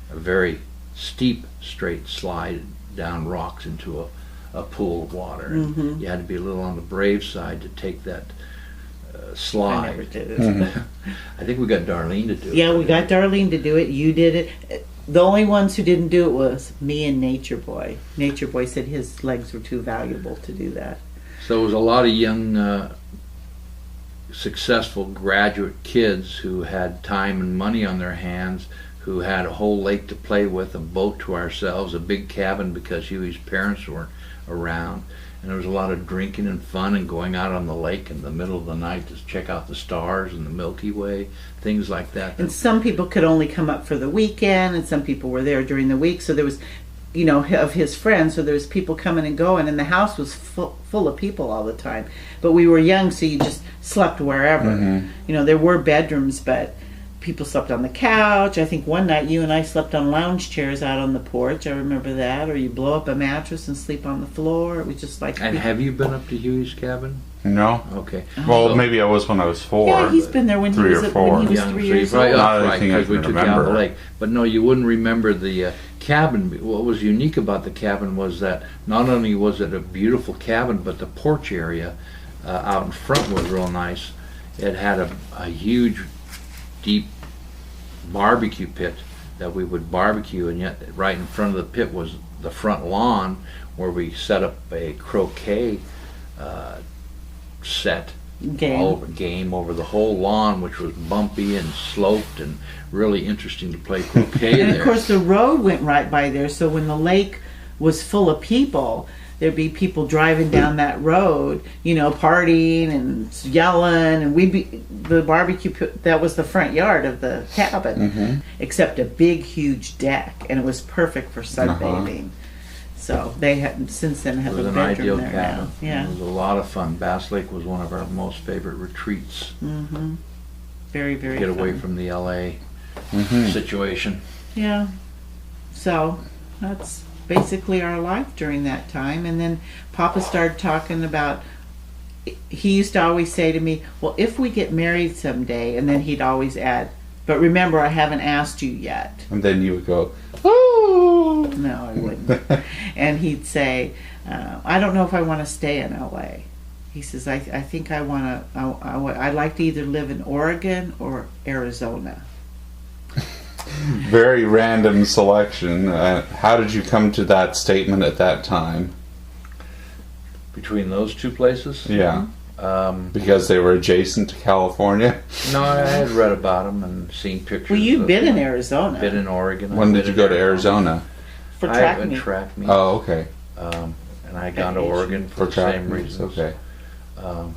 a very steep straight slide down rocks into a pool of water. And you had to be a little on the brave side to take that slide. I never did it. I think we got Darlene to do it. Yeah, we got Darlene to do it. You did it. The only ones who didn't do it was me and Nature Boy. Nature Boy said his legs were too valuable to do that. So it was a lot of young, successful graduate kids who had time and money on their hands, who had a whole lake to play with, a boat to ourselves, a big cabin because Huey's parents weren't around. And there was a lot of drinking and fun and going out on the lake in the middle of the night to check out the stars and the Milky Way, things like that. And some people could only come up for the weekend, and some people were there during the week. So there was, you know, of his friends. So there was people coming and going, and the house was full of people all the time. But we were young, so you just slept wherever. You know, there were bedrooms, but people slept on the couch. I think one night you and I slept on lounge chairs out on the porch. I remember that. Or you blow up a mattress and sleep on the floor. It was just like. And have you been up to Huey's cabin? No. Okay. Well, So- maybe I was when I was 4. Yeah, he's been there when he 3 was or when 4. he was Young, 3 so you years probably old. Not right, anything I because we can took you out the remember. lake. But no, you wouldn't remember the cabin. What was unique about the cabin was that not only was it a beautiful cabin, but the porch area out in front was real nice. It had a huge, deep barbecue pit that we would barbecue, and yet right in front of the pit was the front lawn where we set up a croquet set game over the whole lawn, which was bumpy and sloped and really interesting to play croquet And there. of course, the road went right by there. So when the lake was full of people, there'd be people driving down that road, you know, partying and yelling, and the barbecue pit, that was the front yard of the cabin, except a big, huge deck, and it was perfect for sunbathing. So they had since then It have was a an bedroom ideal there cabin. now. Yeah, It was a lot of fun. Bass Lake was one of our most favorite retreats. very, very. Get away fun. from the LA situation. Yeah. So that's basically our life during that time. And then Papa started talking about, he used to always say to me, well, if we get married someday, and then he'd always add, but remember, I haven't asked you yet. And then you would go, "Ooh." No, I wouldn't. And he'd say, I don't know if I want to stay in LA. He says, I think I want to, I'd like to either live in Oregon or Arizona. Very random selection. How did you come to that statement at that time? Between those two places? Yeah. Because they were adjacent to California. No, I had read about them and seen pictures. Well, you've of been in them. Arizona Been in Oregon. When I've did been you in go to Arizona? for I track went meet. track meet. Oh, okay. And I had gone to Vacation. Oregon for For the track same meets. reasons. Okay.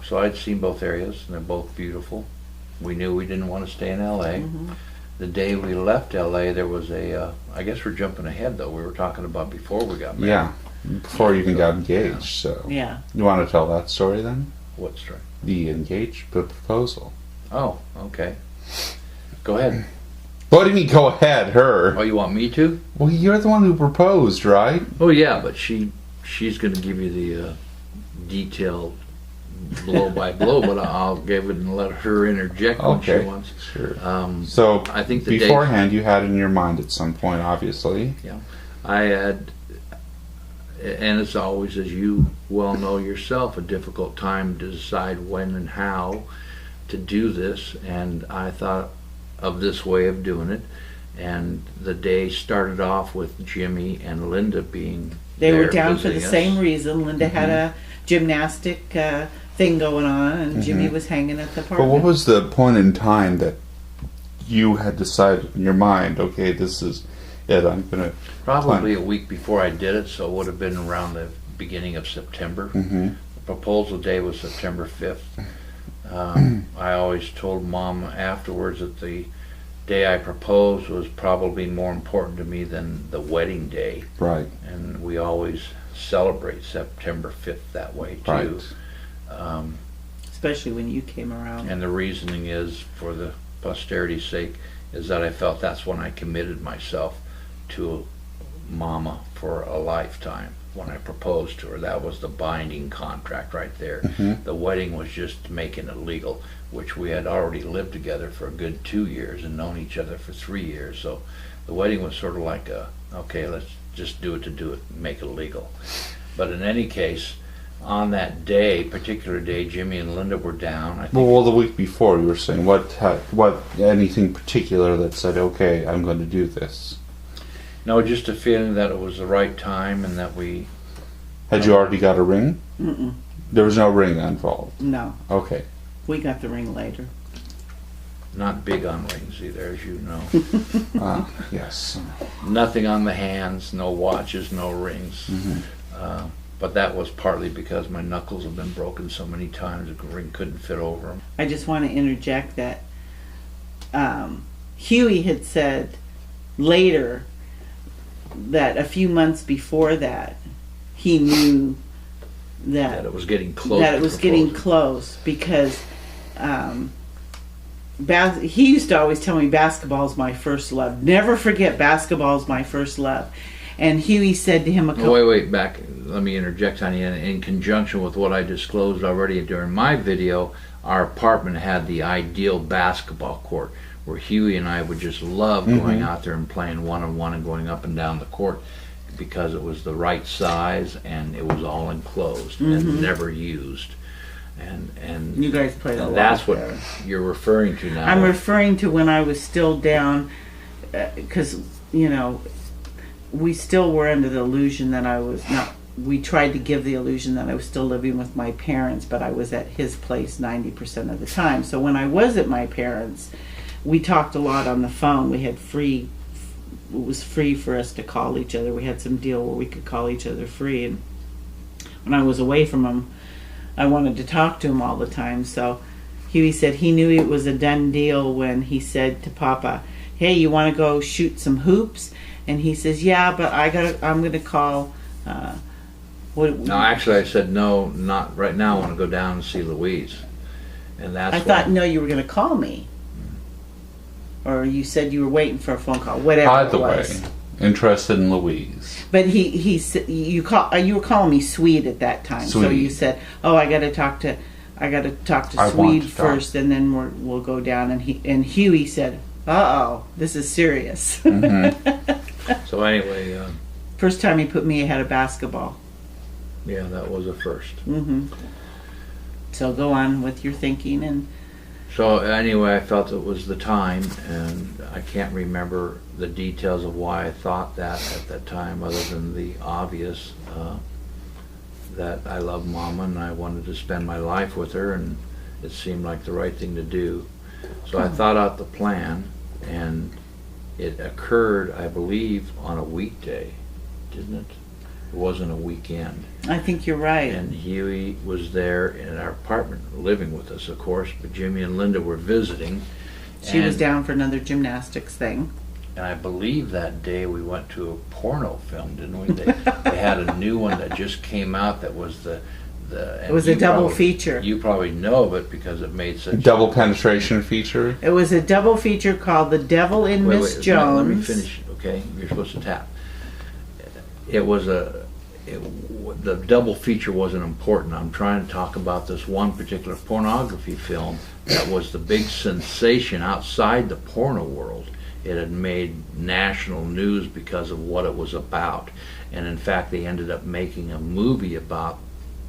So I'd seen both areas, and they're both beautiful. We knew we didn't want to stay in LA. The day we left LA, there was a, I guess we're jumping ahead though, we were talking about before we got married. Yeah. Before you even got engaged. So Yeah. you want to tell that story then? What story? The engaged proposal. Oh, okay. Go ahead. What do you mean? Go ahead, her. Oh, you want me to? Well, you're the one who proposed, right? Oh yeah, but she's going to give you the detailed blow by blow, but I'll give it and let her interject when she Okay. wants. Sure. Um, So I think the beforehand, you had in your mind at some point, obviously. I had, and it's always, as you well know yourself, a difficult time to decide when and how to do this, and I thought of this way of doing it, And the day started off with Jimmy and Linda being They were there down for the visiting us. same reason. Linda had a gymnastic thing going on, and Jimmy was hanging at the But apartment. what was the point in time that you had decided in your mind, okay, this is it, I'm going to... Probably a week before I did it, so it would have been around the beginning of September. Mm-hmm. The proposal day was September 5th. I always told Mom afterwards that the day I proposed was probably more important to me than the wedding day. Right, And we always celebrate September 5th that way too. right. Especially when you came around. And the reasoning is, for the posterity's sake, is that I felt that's when I committed myself to Mama for a lifetime. When I proposed to her, that was the binding contract right there. The wedding was just making it legal, which we had already lived together for a good 2 years and known each other for 3 years. So the wedding was sort of like okay, let's just do it to do it, make it legal. But in any case, on that day, particular day, Jimmy and Linda were down. I think Well, the week before you were saying, what anything particular that said, okay, I'm going to do this? no, just a feeling that it was the right time and that we. Had you already got a ring? Mm-mm. There was no ring involved. No, Okay. we got the ring later. Not big on rings either, as you know. Yes. Nothing on the hands, no watches, no rings. But that was partly because my knuckles have been broken so many times the ring couldn't fit over them. I just want to interject that Huey had said later that a few months before that he knew That it was getting close. that it to was getting proposing. close because he used to always tell me basketball's my first love. Never forget basketball's my first love. And Huey said to him a couple. Wait, back. Let me interject, honey. In conjunction with what I disclosed already during my video, our apartment had the ideal basketball court where Huey and I would just love going out there and playing one-on-one and going up and down the court because it was the right size and it was all enclosed and never used. And You guys played a lot. that's what there. you're referring to now. I'm referring to when I was still down, because we still were under the illusion that I was not. We tried to give the illusion that I was still living with my parents, but I was at his place 90% of the time. So when I was at my parents', we talked a lot on the phone. We had it was free for us to call each other. We had some deal where we could call each other free. And when I was away from him, I wanted to talk to him all the time. So Huey said he knew it was a done deal when he said to Papa, "Hey, you want to go shoot some hoops?" And he says, "Yeah, but I'm going to call." No, actually, I said no, not right now. I want to go down and see Louise, and that's. I thought no, you were going to call me, or you said you were waiting for a phone call. Whatever By it the way, was. interested in Louise. But he said you were calling me Swede at that time. So Swede. you said, "Oh, I got to talk to I want Swede to talk. first, and then we'll go down." And Huey said, "Uh-oh, this is serious." So anyway, First time he put me ahead of basketball. yeah, that was a first. So go on with your thinking. And So anyway, I felt it was the time, and I can't remember the details of why I thought that at that time, other than the obvious that I love Mama and I wanted to spend my life with her, and it seemed like the right thing to do. So I thought out the plan, and it occurred, I believe, on a weekday, didn't it? It wasn't a weekend. I think you're right. And Huey was there in our apartment, living with us, of course, but Jimmy and Linda were visiting. She was And- down for another gymnastics thing. And I believe that day we went to a porno film, didn't we? They had a new one that just came out that was the It was a double feature. You probably know of it because it made such Double penetration feature. It was a double feature called The Devil in Miss Jones. Let me finish, okay? You're supposed to tap. It was the double feature wasn't important. I'm trying to talk about this one particular pornography film that was the big sensation outside the porno world. It had made national news because of what it was about. And in fact, they ended up making a movie about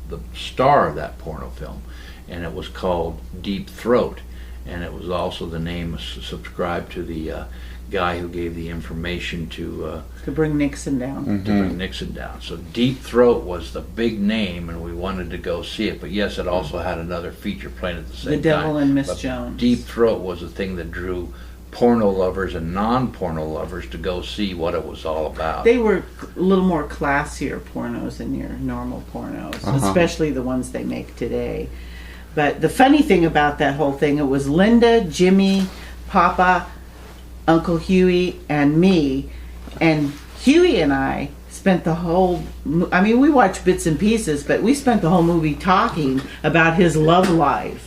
the star of that porno film. And it was called Deep Throat. And it was also the name subscribed to the guy who gave the information to bring Nixon down. bring Nixon down. So Deep Throat was the big name, and we wanted to go see it. But yes, it also had another feature playing at the same time. The Devil and Miss But Jones. Deep Throat was the thing that drew porno lovers and non-porno lovers to go see what it was all about. They were a little more classier pornos than your normal pornos, especially the ones they make today. But the funny thing about that whole thing, it was Linda, Jimmy, Papa, Uncle Huey, and me. And Huey and I spent the whole, I mean, we watched bits and pieces, but we spent the whole movie talking about his love life.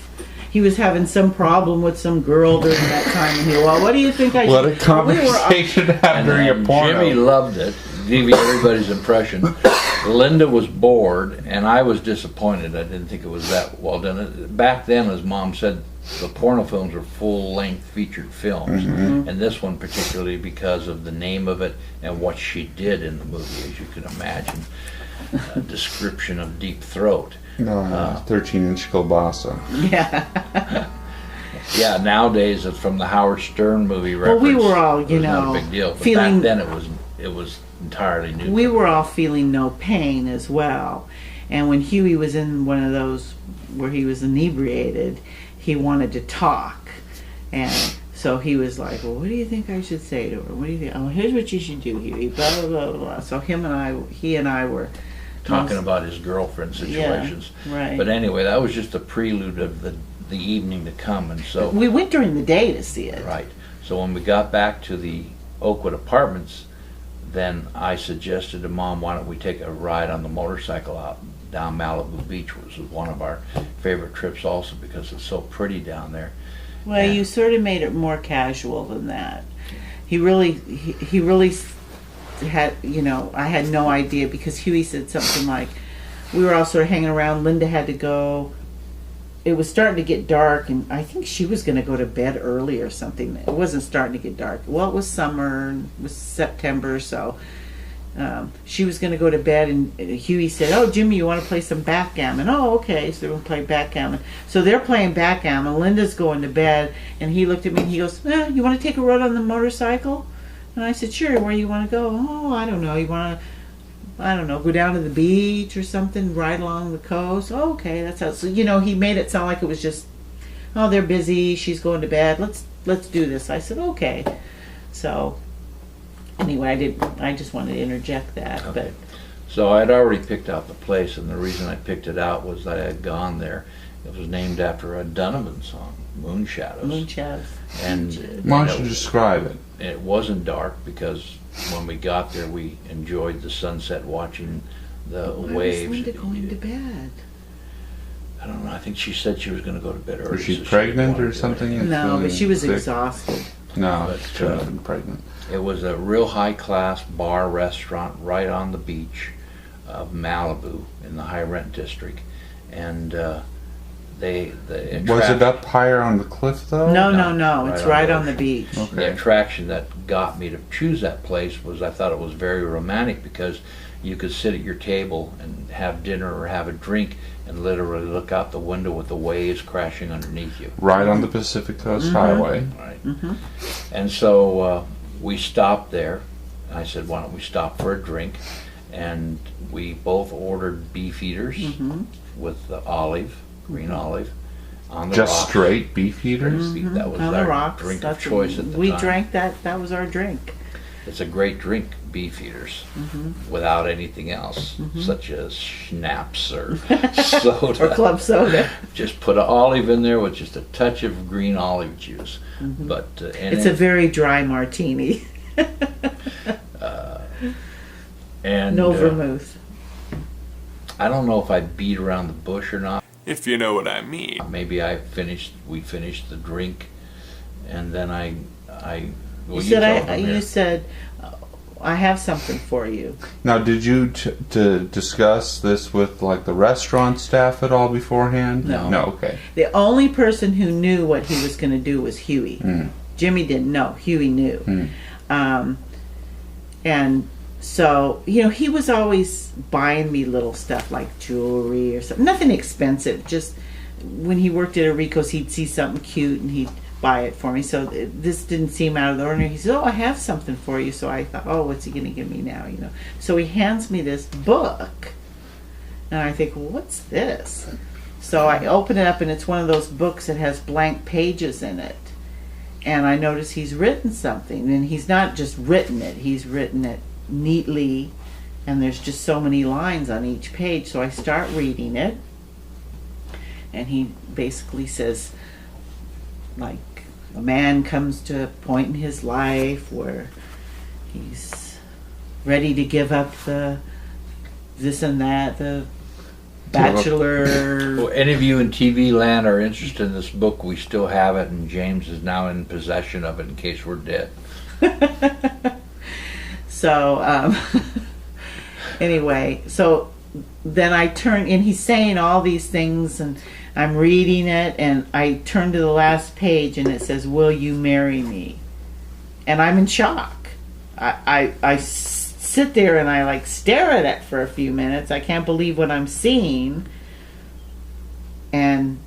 He was having some problem with some girl during that time, and he, well, what do you think I What should... a conversation to have during a porno. Jimmy loved it, gave you everybody's impression. Linda was bored, and I was disappointed. I didn't think it was that well done. Back then, as Mom said, the porno films were full-length featured films, and this one particularly because of the name of it and what she did in the movie, as you can imagine. A description of Deep Throat. 13-inch kielbasa. Yeah. Yeah, nowadays it's from the Howard Stern movie Well, reference. we were all, it was not know, a big deal. But feeling- back then it was entirely new. We were all feeling no pain as well. And when Huey was in one of those where he was inebriated, he wanted to talk. And so he was like, well, what do you think I should say to her? What do you think? Oh, here's what you should do, Huey. Blah, blah, blah, blah. So he and I were talking about his girlfriend situations. Yeah, right. But anyway, that was just a prelude of the evening to come, and so We went during the day to see it. right. So when we got back to the Oakwood Apartments, then I suggested to Mom, why don't we take a ride on the motorcycle out down Malibu Beach, which was one of our favorite trips also because it's so pretty down there. Well, Yeah. you sort of made it more casual than that. He really had, I had no idea because Huey said something like, we were all sort of hanging around. Linda had to go. It was starting to get dark, and I think she was going to go to bed early or something. It wasn't starting to get dark. Well, it was summer, and it was September, so she was going to go to bed, and Huey said, oh, Jimmy, you want to play some backgammon? Oh, okay, so they're going to play backgammon. So they're playing backgammon. Linda's going to bed, and he looked at me, and he goes, you want to take a ride on the motorcycle? And I said, sure, where you want to go? Oh, I don't know. You want to, go down to the beach or something, ride along the coast? Oh, okay, that's how. So, he made it sound like it was just, oh, they're busy, she's going to bed, let's do this. I said, okay. So, anyway, I just wanted to interject that. Okay. So I had already picked out the place, and the reason I picked it out was that I had gone there. It was named after a Donovan song, Moon Shadows. Moonshine. And Why don't you describe it? it wasn't dark because when we got there, we enjoyed the sunset, watching the waves. Why was Linda going to bed? I don't know. I think she said she was going to go to bed early. Was she so pregnant wanted or to- something? No, but she was Sick? exhausted. No, But, she couldn't have been pregnant. It was a real high-class bar restaurant right on the beach of Malibu in the high rent district, and Was it up higher on the cliff though? No, it's right on the beach. The Okay. attraction that got me to choose that place was I thought it was very romantic because you could sit at your table and have dinner or have a drink and literally look out the window with the waves crashing underneath you. Right on the Pacific Coast Highway. Right. And so we stopped there. I said, why don't we stop for a drink? And we both ordered beef eaters with the green olive, on the Just rocks. straight beef eaters? That was On the our rocks. drink of That's- choice at the we time. drank that. That was our drink. It's a great drink, beef eaters, without anything else, such as schnapps or soda. Or club soda. Just put an olive in there with just a touch of green olive juice. But and It's a very dry martini. and No vermouth. I don't know if I beat around the bush or not. If you know what I mean. Maybe we finished the drink, and then I. Well, You said tell them you here. said I have something for you. Now, did you to discuss this with like the restaurant staff at all beforehand? No. No. Okay. The only person who knew what he was going to do was Huey. Jimmy didn't know. Huey knew. And so, he was always buying me little stuff like jewelry or something. Nothing expensive. Just when he worked at Arico's, he'd see something cute and he'd buy it for me. So this didn't seem out of the ordinary. He said, "Oh, I have something for you." So I thought, "Oh, what's he going to give me now?" You know. So he hands me this book, and I think, "Well, what's this?" So I open it up, and it's one of those books that has blank pages in it. And I notice he's written something, and he's not just written it; he's written it neatly, and there's just so many lines on each page. So I start reading it, and he basically says, like, a man comes to a point in his life where he's ready to give up the this and that, the bachelor. Well, any of you in TV land are interested in this book, we still have it, and James is now in possession of it in case we're dead. So, anyway, so then I turn, and he's saying all these things, and I'm reading it, and I turn to the last page, and it says, "Will you marry me?" And I'm in shock. I sit there, and I like stare at it for a few minutes. I can't believe what I'm seeing. And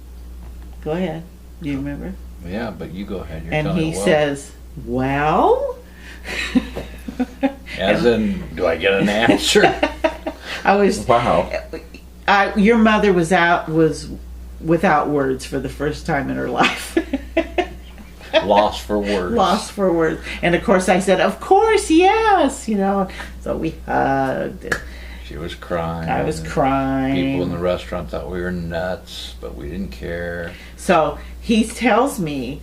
go ahead. Do you remember? Yeah, but you go ahead. You're And telling he it well. says, "Well?" As in, do I get an answer? I was Wow. your mother was without words for the first time in her life. Lost for words. Lost for words. And of course I said, "Of course, yes," you know. So we hugged. She was crying. I was crying. People in the restaurant thought we were nuts, but we didn't care. So he tells me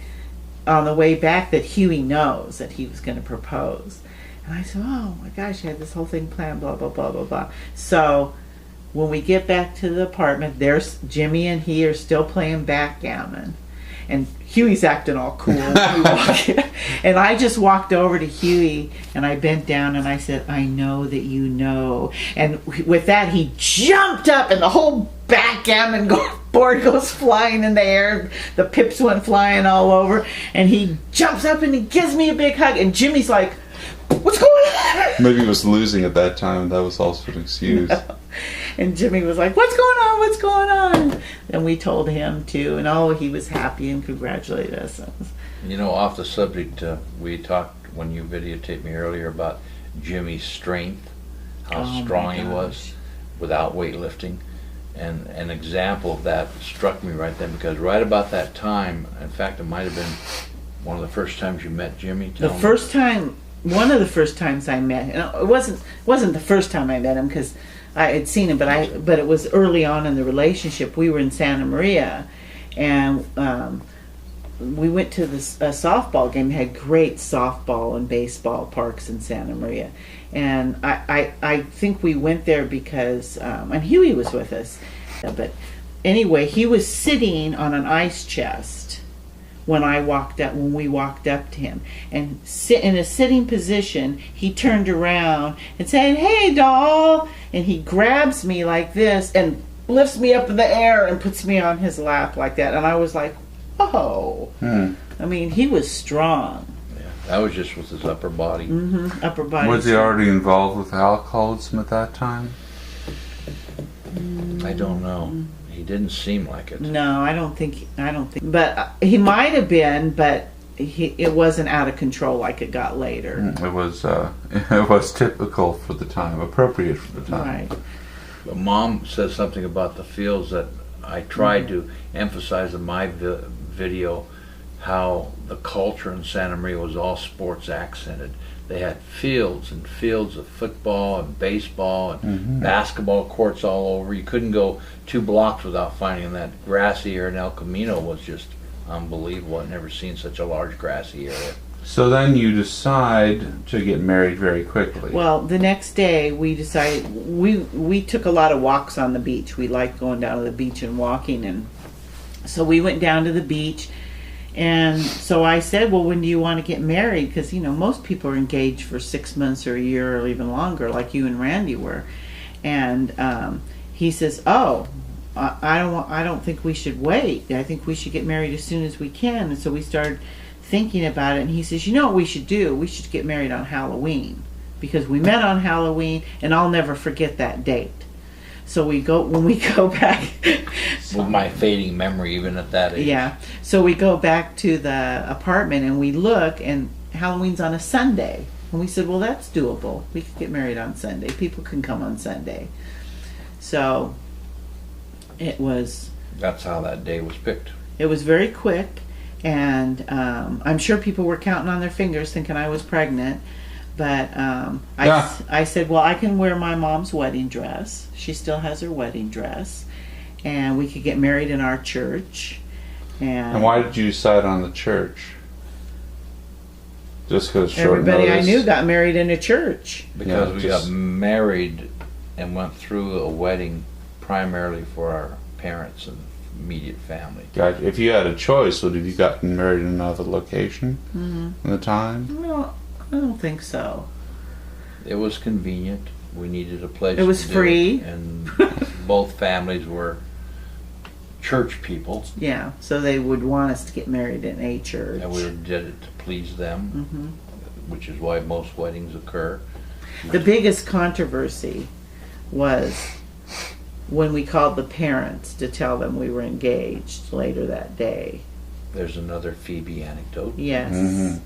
on the way back that Huey knows that he was going to propose. And I said, "Oh my gosh, I had this whole thing planned, blah, blah, blah, blah, blah." So when we get back to the apartment, there's Jimmy and he are still playing backgammon. And Huey's acting all cool. And I just walked over to Huey, and I bent down, and I said, "I know that you know." And with that, he jumped up, and the whole backgammon board goes flying in the air. The pips went flying all over. And he jumps up, and he gives me a big hug. And Jimmy's like, "What's going on?" Maybe he was losing at that time. That was also an excuse. And Jimmy was like, "What's going on? What's going on?" And we told him too, and oh, he was happy and congratulated us. You know, off the subject, we talked when you videotaped me earlier about Jimmy's strength, how Oh, strong my he was gosh. without weightlifting. And an example of that struck me right then, because right about that time, in fact, it might have been one of the first times you met Jimmy. The first time, one of the first times I met him, it wasn't the first time I met him because I had seen him, but it was early on in the relationship. We were in Santa Maria, and we went to this softball game. They had great softball and baseball parks in Santa Maria, and I think we went there because and Huey was with us, but anyway, he was sitting on an ice chest when we walked up to him, and in a sitting position, he turned around and said, "Hey, doll," and he grabs me like this and lifts me up in the air and puts me on his lap like that, and I was like, "Whoa!" I mean, he was strong. Yeah, that was just with his upper body. Upper body. Was he already involved with alcoholism at that time? I don't know. He didn't seem like it. No, I don't think. But he might have been, but it wasn't out of control like it got later. It was typical for the time, appropriate for the time. Right. But Mom says something about the fields that I tried to emphasize in my video, how the culture in Santa Maria was all sports accented. They had fields and fields of football and baseball and basketball courts all over. You couldn't go 2 blocks without finding that. Grassy area in El Camino was just unbelievable. I'd never seen such a large grassy area. So then you decide to get married very quickly. Well, the next day we decided we took a lot of walks on the beach. We liked going down to the beach and walking, and so we went down to the beach. And so I said, "Well, when do you want to get married?" Because most people are engaged for 6 months or a year or even longer, like you and Randy were. And he says, "Oh, I don't think we should wait. I think we should get married as soon as we can." And so we started thinking about it, and he says, "You know what we should do? We should get married on Halloween, because we met on Halloween, and I'll never forget that date." So when we go back. With my fading memory, even at that age. Yeah. So we go back to the apartment and we look, and Halloween's on a Sunday. And we said, well, that's doable. We could get married on Sunday. People can come on Sunday. So That's how that day was picked. it was very quick. And I'm sure people were counting on their fingers thinking I was pregnant. But I said, well, I can wear my mom's wedding dress. She still has her wedding dress. And we could get married in our church. And why did you decide on the church? Just because short everybody notice? I knew got married in a church. Because Yeah, we just- got married and went through a wedding primarily for our parents and immediate family. Gotcha. If you had a choice, would have you gotten married in another location in the time? No, I don't think so. It was convenient. We needed a place. It was to do free. and both families were church people, Yeah, so they would want us to get married in a church. and we did it to please them, which is why most weddings occur. The biggest controversy was when we called the parents to tell them we were engaged later that day. There's another Phoebe anecdote. Yes.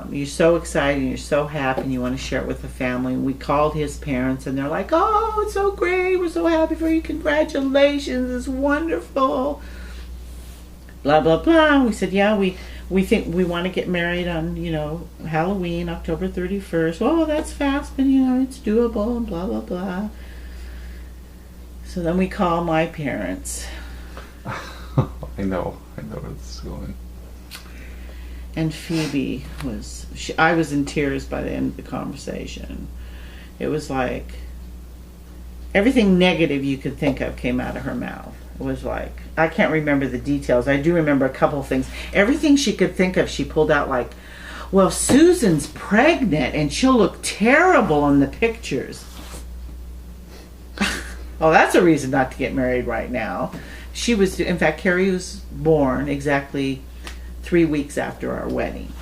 You're so excited and you're so happy and you want to share it with the family. And we called his parents and they're like, oh, it's so great. We're so happy for you. Congratulations. It's wonderful. Blah, blah, blah. And we said, yeah, we think we want to get married on, Halloween, October 31st. Oh, that's fast, but, it's doable and blah, blah, blah. So then we call my parents. I know where this is going. And Phoebe I was in tears by the end of the conversation. It was like everything negative you could think of came out of her mouth. It was like, I can't remember the details. I do remember a couple of things. Everything she could think of, she pulled out like, well, Susan's pregnant and she'll look terrible in the pictures. Oh, that's a reason not to get married right now. In fact, Carrie was born exactly 3 weeks after our wedding.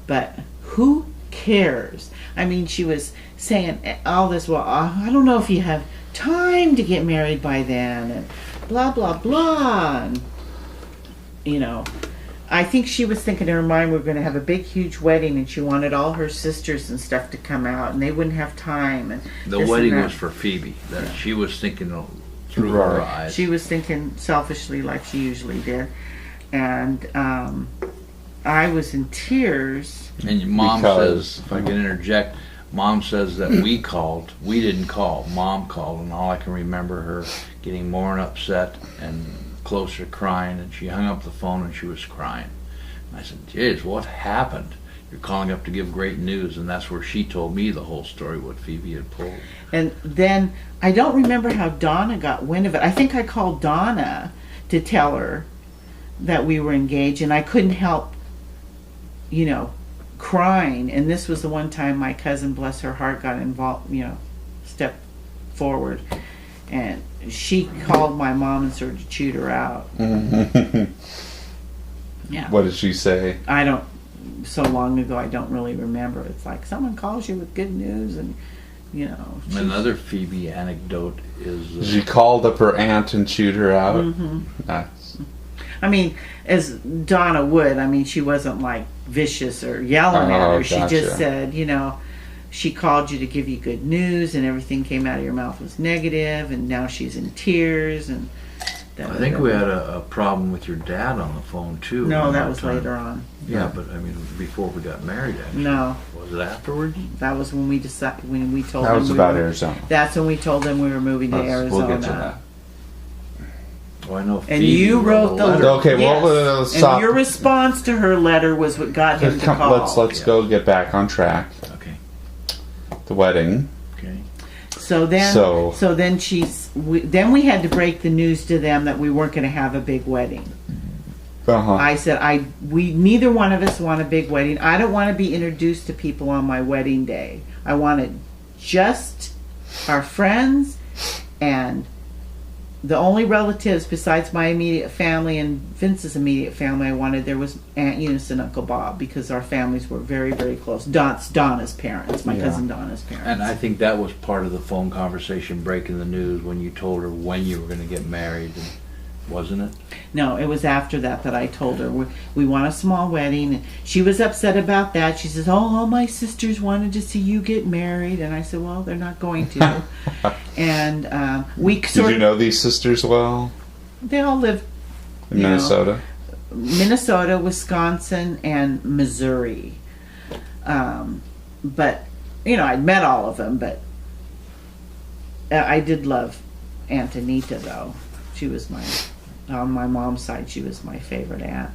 But who cares? I mean, she was saying all this, well, I don't know if you have time to get married by then, and blah, blah, blah. And, I think she was thinking in her mind we were going to have a big, huge wedding, and she wanted all her sisters and stuff to come out, and they wouldn't have time. And The this wedding and that. was for Phoebe. That she was thinking through her Right. eyes. She was thinking selfishly like she usually did. And I was in tears. And Mom Because- says, if I can interject, Mom says that we called. We didn't call. Mom called, and all I can remember her getting more and upset and closer crying, and she hung up the phone and she was crying. And I said, geez, what happened? You're calling up to give great news, and that's where she told me the whole story, what Phoebe had pulled. And then I don't remember how Donna got wind of it. I think I called Donna to tell her that we were engaged, and I couldn't help, crying. And this was the one time my cousin, bless her heart, got involved, stepped forward. And she called my mom and sort of chewed her out. Yeah. What did she say? So long ago, I don't really remember. It's like someone calls you with good news, and Another Phoebe anecdote is She called up her aunt and chewed her out. Mm-hmm. Nice. I mean, as Donna would. I mean, she wasn't like vicious or yelling at her. She gotcha. just said, she called you to give you good news, and everything came out of your mouth was negative, and now she's in tears. And I think we had a problem with your dad on the phone too. No, around that was time. later on. Yeah, but I mean, before we got married, actually. No, Was it afterwards? that was when we decided when we told That them was we about were, Arizona. That's when we told them we were moving to Arizona. We'll get to that. Oh, I know. And Phoebe you wrote the letter. letter. Okay, well, Yes. let's And stop. your response to her letter was what got him to call. Let's Yeah. go get back on track. Okay. The wedding. Okay. So then, So- then then we had to break the news to them that we weren't going to have a big wedding. Uh-huh. I said, we neither one of us want a big wedding. I don't want to be introduced to people on my wedding day. I wanted just our friends and the only relatives besides my immediate family and Vince's immediate family I wanted there was Aunt Eunice and Uncle Bob, because our families were very, very close. Donna's parents, my Yeah. cousin Donna's parents. And I think that was part of the phone conversation breaking the news when you told her when you were going to get married, wasn't it? No, it was after that I told her we want a small wedding. And she was upset about that. She says, "Oh, all my sisters wanted to see you get married," and I said, "Well, they're not going to." And we Did sort you of, know these sisters well they all live in You know. Minnesota? Minnesota, Wisconsin, and Missouri. But I'd met all of them, but I did love Aunt Anita, though. She was on my mom's side, she was my favorite aunt.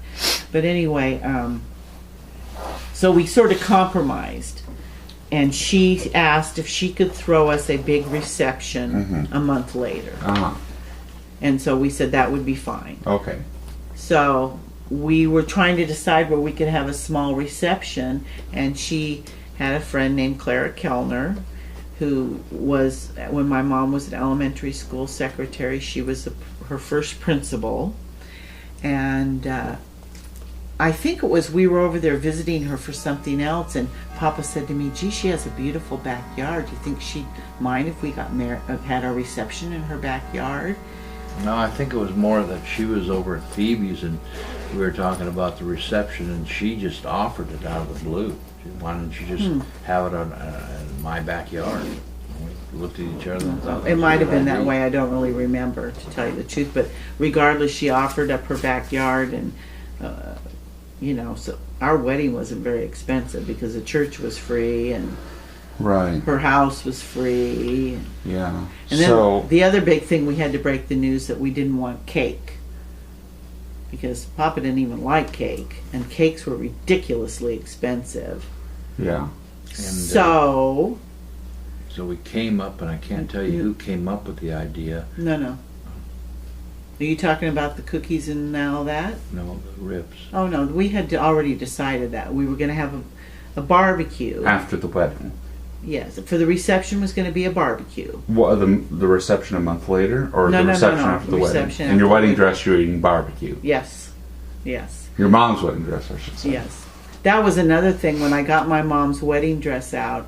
But anyway, so we sort of compromised. And she asked if she could throw us a big reception a month later. Uh-huh. And so we said that would be fine. Okay. So we were trying to decide where we could have a small reception, and she had a friend named Clara Kellner, who was, when my mom was an elementary school secretary, she was her first principal. And I think it was, we were over there visiting her for something else, and Papa said to me, "Gee, she has a beautiful backyard. Do you think she'd mind if we had our reception in her backyard?" No, I think it was more that she was over at Phoebe's and we were talking about the reception and she just offered it out of the blue. Why don't you just have it in my backyard? And we looked at each other and thought It might have been that idea. way. I don't really remember, to tell you the truth. But regardless, she offered up her backyard, and so our wedding wasn't very expensive because the church was free and Right. her house was free. Yeah. And then So, the other big thing, we had to break the news that we didn't want cake, because Papa didn't even like cake, and cakes were ridiculously expensive. yeah. So we came up, and I can't tell you who came up with the idea. no. Are you talking about the cookies and all that? No, the ribs. Oh no, we had already decided that we were going to have a barbecue. After the wedding. Yes, for the reception was going to be a barbecue. What, the reception a month later, or No, the no, no, reception no. after the Reception wedding? In after your the wedding wedding. dress, you were eating barbecue. Yes. Your mom's wedding dress, I should say. Yes. That was another thing. When I got my mom's wedding dress out,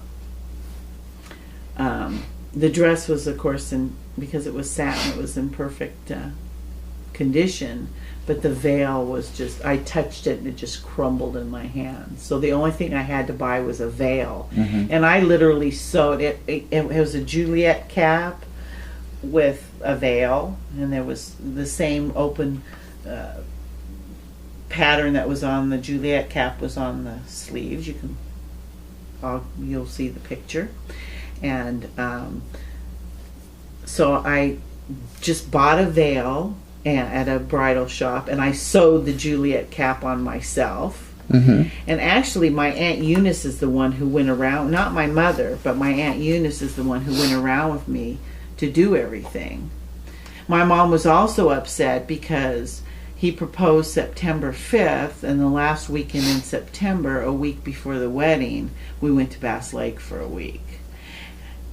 the dress was, of course, because it was satin, it was in perfect condition. But the veil was just, I touched it and it just crumbled in my hand. So the only thing I had to buy was a veil. And I literally sewed it. It was a Juliet cap with a veil. And there was the same open pattern that was on the Juliet cap was on the sleeves. You'll see the picture. And so I just bought a veil at a bridal shop, and I sewed the Juliet cap on myself. And actually, my Aunt Eunice is the one who went around, not my mother, but my Aunt Eunice is the one who went around with me to do everything. My mom was also upset because he proposed September 5th, and the last weekend in September, a week before the wedding, we went to Bass Lake for a week.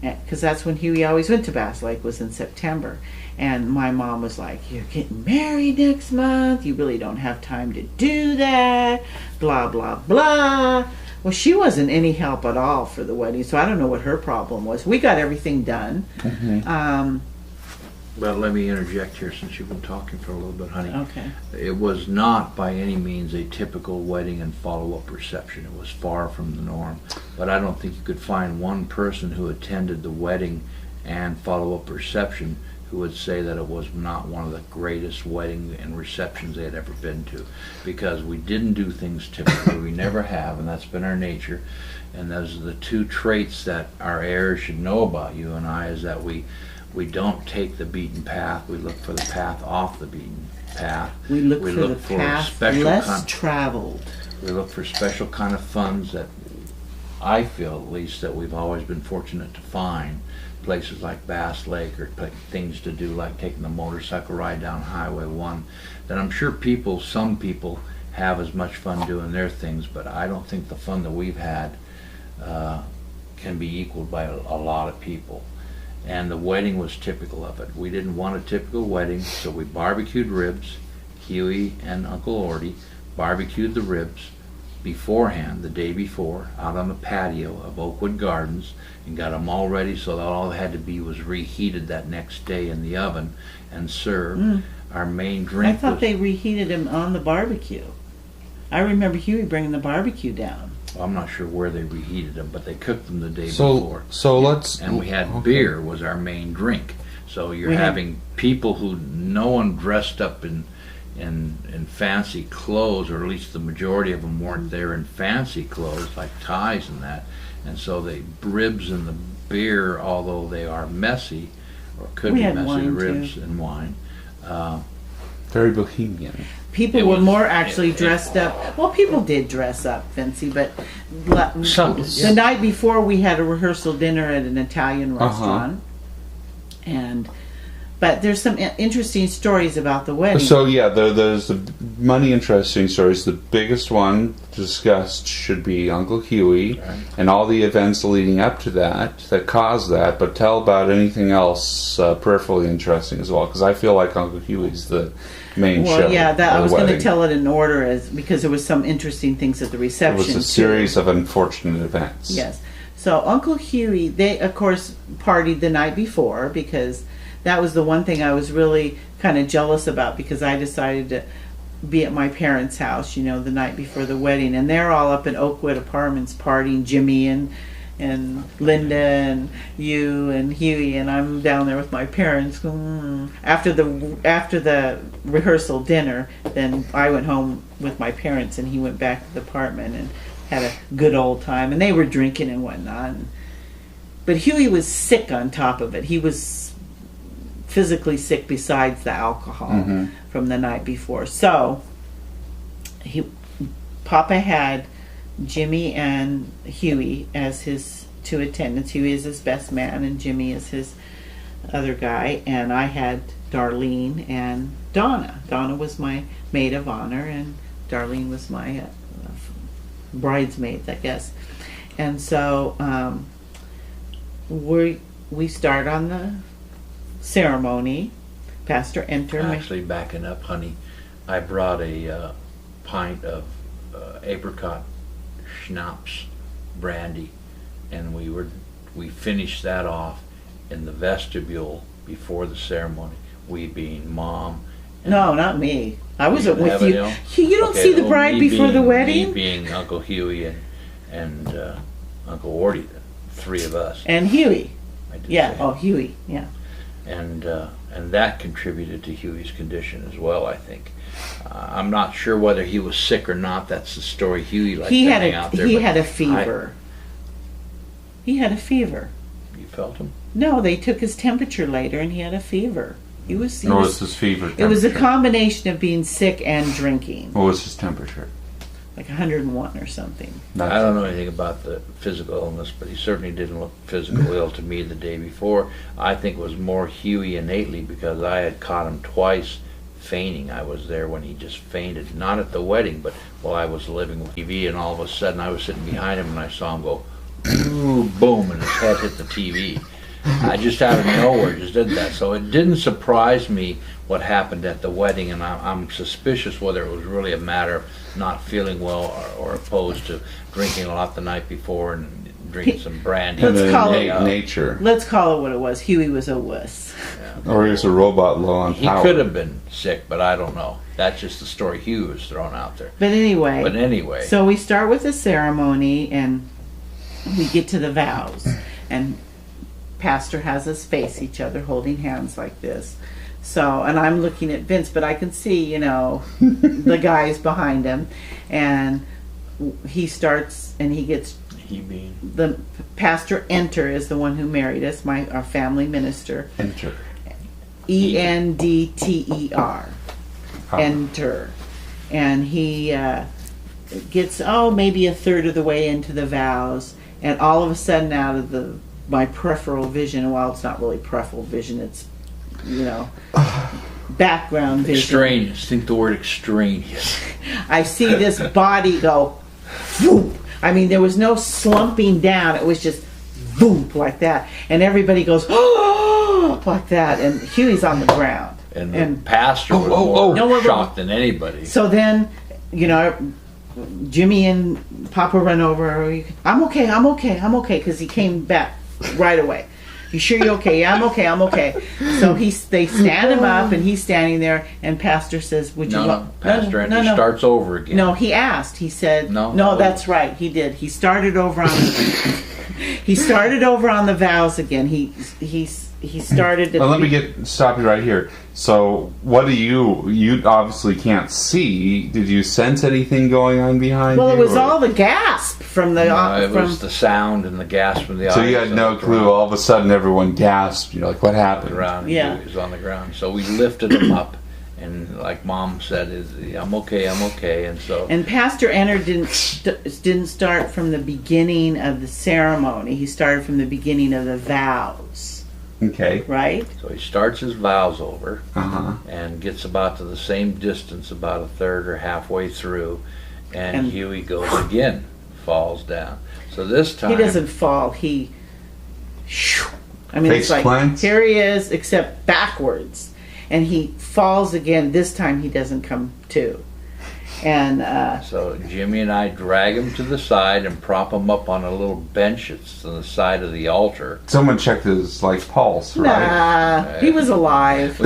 Because that's when Huey always went to Bass Lake, was in September. And my mom was like, "You're getting married next month. You really don't have time to do that. Blah, blah, blah." Well, she wasn't any help at all for the wedding, so I don't know what her problem was. We got everything done. But let me interject here since you've been talking for a little bit, honey. Okay. It was not by any means a typical wedding and follow-up reception. It was far from the norm. But I don't think you could find one person who attended the wedding and follow-up reception who would say that it was not one of the greatest wedding and receptions they had ever been to. Because we didn't do things typically. We never have, and that's been our nature. And those are the two traits that our heirs should know about you and I, is that we don't take the beaten path. We look for the path off the beaten path. We look for the path less traveled. We look for special kind of funds that I feel, at least, that we've always been fortunate to find. Places like Bass Lake, or things to do like taking the motorcycle ride down Highway 1, that I'm sure some people have as much fun doing their things, but I don't think the fun that we've had can be equaled by a lot of people. and the wedding was typical of it. We didn't want a typical wedding, so we barbecued ribs. Huey and Uncle Orty barbecued the ribs beforehand, the day before, out on the patio of Oakwood Gardens, and got them all ready so that all it had to be was reheated that next day in the oven and served. Our main I drink thought was, they reheated him on the barbecue. I remember Huey bringing the barbecue down. I'm not sure where they reheated them, but they cooked them the day So before. so let's And we had okay. beer was our main drink. So you're We had- having people who, no one dressed up in fancy clothes, or at least the majority of them weren't there in fancy clothes like ties and that. And so the ribs and the beer, although they are messy, or could We be had messy, wine, the ribs and wine. Very bohemian. People It were was- more actually dressed up. Well, people did dress up, Vincey, but Some, the night before we had a rehearsal dinner at an Italian restaurant, and but there's some interesting stories about the wedding. So yeah, there's the many interesting stories. The biggest one discussed should be Uncle Huey and all the events leading up to that caused that. But tell about anything else peripherally interesting as well, because I feel like Uncle Huey's the main show. Well, yeah, that of I the was going to wedding. tell it in order as because there was some interesting things at the It reception. was a too. series of unfortunate events. Yes. So Uncle Huey, they of course partied the night before because that was the one thing I was really kind of jealous about because I decided to be at my parents' house, the night before the wedding, and they're all up in Oakwood Apartments partying, Jimmy and Linda and you and Huey, and I'm down there with my parents. After the rehearsal dinner, then I went home with my parents, and he went back to the apartment and had a good old time, and they were drinking and whatnot. But Huey was sick on top of it. He was physically sick besides the alcohol from the night before. So Papa had Jimmy and Huey as his two attendants. Huey is his best man and Jimmy is his other guy. And I had Darlene and Donna. Donna was my maid of honor and Darlene was my bridesmaid, I guess. And so we start on the ceremony. Pastor enter. Actually, backing up, honey, I brought a pint of apricot schnapps brandy, and we finished that off in the vestibule before the ceremony. We being Mom. And No, not me. I wasn't with Heaven you. Hill. You don't Okay, see the well, bride me before the being- wedding? Me being Uncle Huey and Uncle Orty, the three of us. And Huey. I did Yeah. say. Oh, Huey. Yeah. And that contributed to Huey's condition as well, I think. I'm not sure whether he was sick or not. That's the story Huey likes He to had hang out there. he but had a fever. He had a fever. You felt him? No, they took his temperature later, and he had a fever. He was. What was his fever It was a temperature? combination of being sick and drinking, What was his temperature? like 101 or something. I don't know anything about the physical illness, but he certainly didn't look physical ill to me the day before. I think it was more Huey innately because I had caught him twice fainting. I was there when he just fainted, not at the wedding, but while I was living with TV, and all of a sudden I was sitting behind him and I saw him go, ooh, boom, and his head hit the TV. I just out of nowhere just did that. So it didn't surprise me what happened at the wedding, and I'm suspicious whether it was really a matter of not feeling well or opposed to drinking a lot the night before and drinking some brandy. Let's And call then it- nature. Let's call it what it was. Huey was a wuss. Or he was a robot low on He power. could have been sick, but I don't know. That's just the story Hugh was throwing out there. But anyway. But anyway, So we start with the ceremony and we get to the vows. And Pastor has us face each other holding hands like this. So, and I'm looking at Vince, but I can see, the guys behind him. And he starts and he gets, he being the Pastor Enter is the one who married us, our family minister. Enter. Endter. Enter. And he gets maybe a third of the way into the vows, and all of a sudden out of my peripheral vision, well, it's not really peripheral vision, it's background vision, extraneous. Think the word extraneous. I see this body go whoop. I mean, there was no slumping down, it was just whoop like that, and everybody goes, oh, like that, and Huey's on the ground. And the pastor was more No, shocked than anybody. So then, Jimmy and Papa run over. I'm okay, because he came back right away. You sure you're okay? Yeah, I'm okay. So they stand him up, and he's standing there, and Pastor says, "Would you?" Pastor Andrew starts over again. No, he asked. He said, "No, that's right. He did. He started over on." He started over on the vows again. He started. Let me stop you right here. So, what do you obviously can't see? Did you sense anything going on behind you? Well, it was all the gasp from the. It was the sound and the gasp from the. So you had no clue. All of a sudden, everyone gasped. You're like, "What happened?" Yeah, he was on the ground. So we lifted him up, and like Mom said, I'm okay, and so. And Pastor Enner didn't start from the beginning of the ceremony. He started from the beginning of the vows. Okay. Right? So he starts his vows over Uh-huh. and gets about to the same distance, about a third or halfway through, and Huey goes again, falls down. So this time he doesn't fall. He, Face it's like plants? here he is, except backwards, and he falls again. This time he doesn't come to, and so Jimmy and I drag him to the side and prop him up on a little bench that's on the side of the altar. Someone checked his pulse, right? he was alive.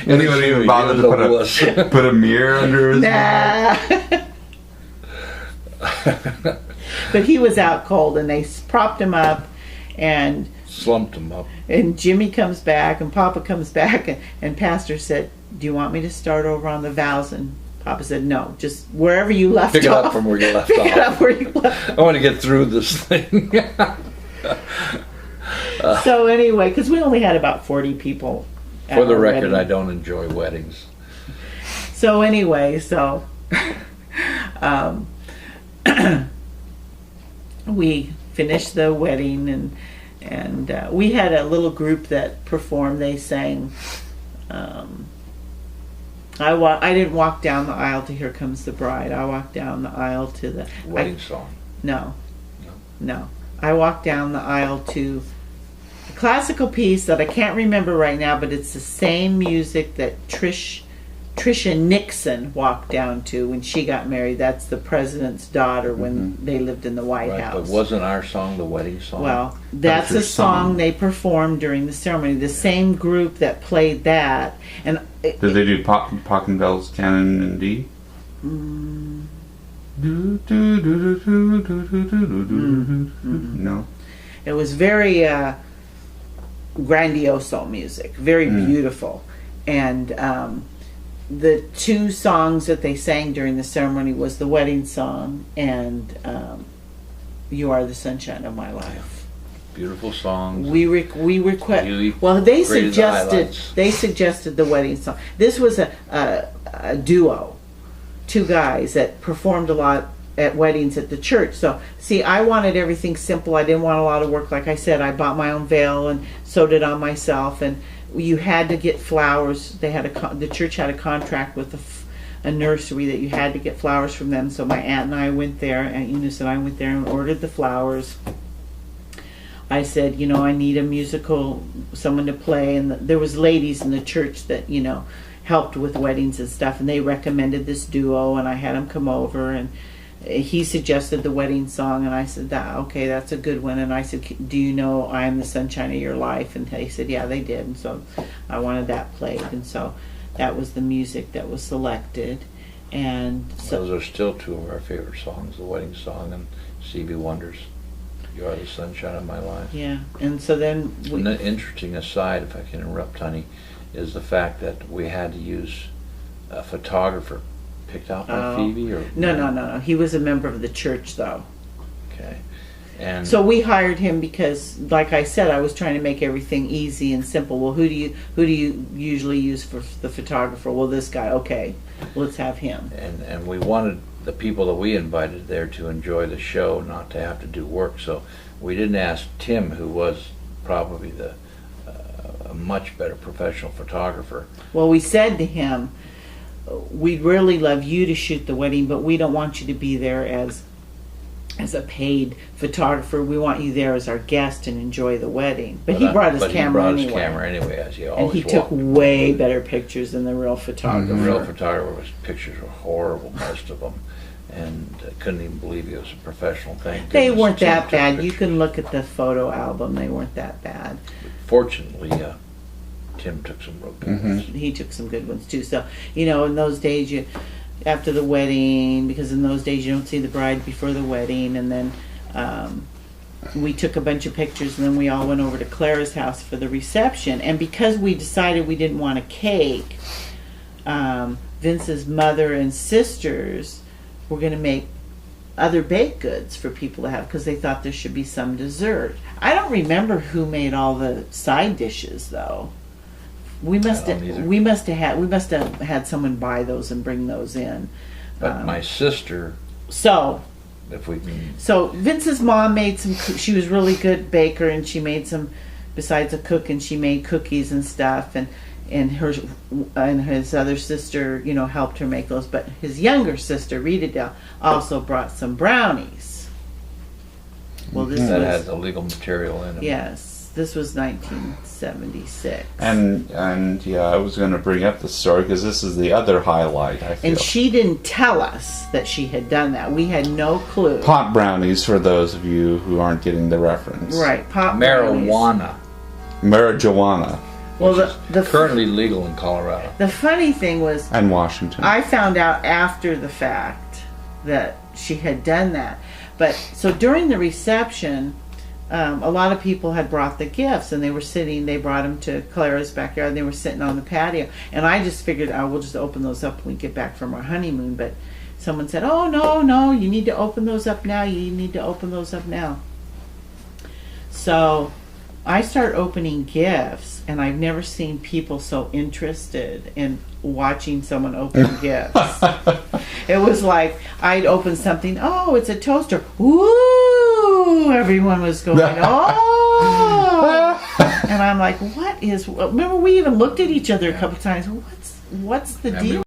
Anyone even bothered to put a mirror under his mouth? But he was out cold, and they propped him up, and slumped him up. And Jimmy comes back, and Papa comes back, and Pastor said, "Do you want me to start over on the vows?" And Papa said, "No, just wherever you left off. Pick it up from where you left off. Pick it up where you left off." I want to get through this thing. So anyway, because we only had about 40 people. For the record, wedding. I don't enjoy weddings. So anyway, we finished the wedding, and we had a little group that performed. They sang. I didn't walk down the aisle to "Here Comes the Bride." I walked down the aisle to the Wedding song. No. I walked down the aisle to a classical piece that I can't remember right now, but it's the same music that Trisha Nixon walked down to when she got married. That's the president's daughter when they lived in the White Right, House. but wasn't our song the wedding song? Well, that's a song they performed during the ceremony. The same group that played that. And did they do Pachelbel's Canon in D? No. It was very grandioso music, very beautiful. And the two songs that they sang during the ceremony was the wedding song and "You Are the Sunshine of My Life." Beautiful songs. We request. Huey Well, they created the highlights. suggested the wedding song. This was a duo, two guys that performed a lot at weddings at the church. So, see, I wanted everything simple. I didn't want a lot of work. Like I said, I bought my own veil and sewed it on myself. And you had to get flowers. They had the church had a contract with a nursery that you had to get flowers from them. So my aunt and I went there, Aunt Eunice and I went there and ordered the flowers. I said, I need a musical, someone to play, and there was ladies in the church that, helped with weddings and stuff, and they recommended this duo, and I had them come over, and he suggested the wedding song, and I said, okay, that's a good one. And I said, do you know "I Am the Sunshine of Your Life"? And they said, yeah, they did. And so I wanted that played, and so that was the music that was selected. And so those are still two of our favorite songs, the wedding song and Stevie Wonder's "You Are the Sunshine of My Life." Yeah, and so then And the interesting aside, if I can interrupt, honey, is the fact that we had to use a photographer picked out by Phoebe, or no. He was a member of the church, though. Okay, and so we hired him because, like I said, I was trying to make everything easy and simple. Well, who do you usually use for the photographer? Well, this guy. Okay, let's have him. And we wanted the people that we invited there to enjoy the show, not to have to do work. So we didn't ask Tim, who was probably a much better professional photographer. Well, we said to him, we'd really love you to shoot the wedding, but we don't want you to be there as as a paid photographer. We want you there as our guest and enjoy the wedding. But he brought his But camera he brought anyway. his camera anyway, as he And always he took walked. way better pictures than the real photographer. The real photographer's pictures were horrible, most of them, and I couldn't even believe he was a professional thing. They Goodness, weren't Tim that took bad. You pictures. can look at the photo album. They weren't that bad. Fortunately, Tim took some real good ones. He took some good ones too. So, in those days, after the wedding, because in those days you don't see the bride before the wedding, and then we took a bunch of pictures, and then we all went over to Clara's house for the reception. And because we decided we didn't want a cake, Vince's mother and sisters were going to make other baked goods for people to have because they thought there should be some dessert. I don't remember who made all the side dishes though. We must don't either. have had someone buy those and bring those in. But my sister, So if we can, Vince's mom made some. She was really good baker, and she made some. Besides a cook, and she made cookies and stuff, and his other sister, helped her make those. But his younger sister, Rita Dale, also brought some brownies. Well, this that was had illegal material in them. yes. This was 1976. And yeah, I was going to bring up the story because this is the other highlight, I feel. And she didn't tell us that she had done that. We had no clue. Pot brownies, for those of you who aren't getting the reference. Right, pot brownies. Marijuana, Marijuana Well, which the is currently legal in Colorado. the funny thing was, and Washington. I found out after the fact that she had done that. But so during the reception, a lot of people had brought the gifts, and they brought them to Clara's backyard, and they were sitting on the patio. And I just figured, we'll just open those up when we get back from our honeymoon. But someone said, oh, no, you need to open those up now. You need to open those up now. So I start opening gifts, and I've never seen people so interested in watching someone open gifts. It was like I'd open something, oh, it's a toaster. Woo! Everyone was going, oh! And I'm like, what is... Remember, we even looked at each other a couple times. What's the deal?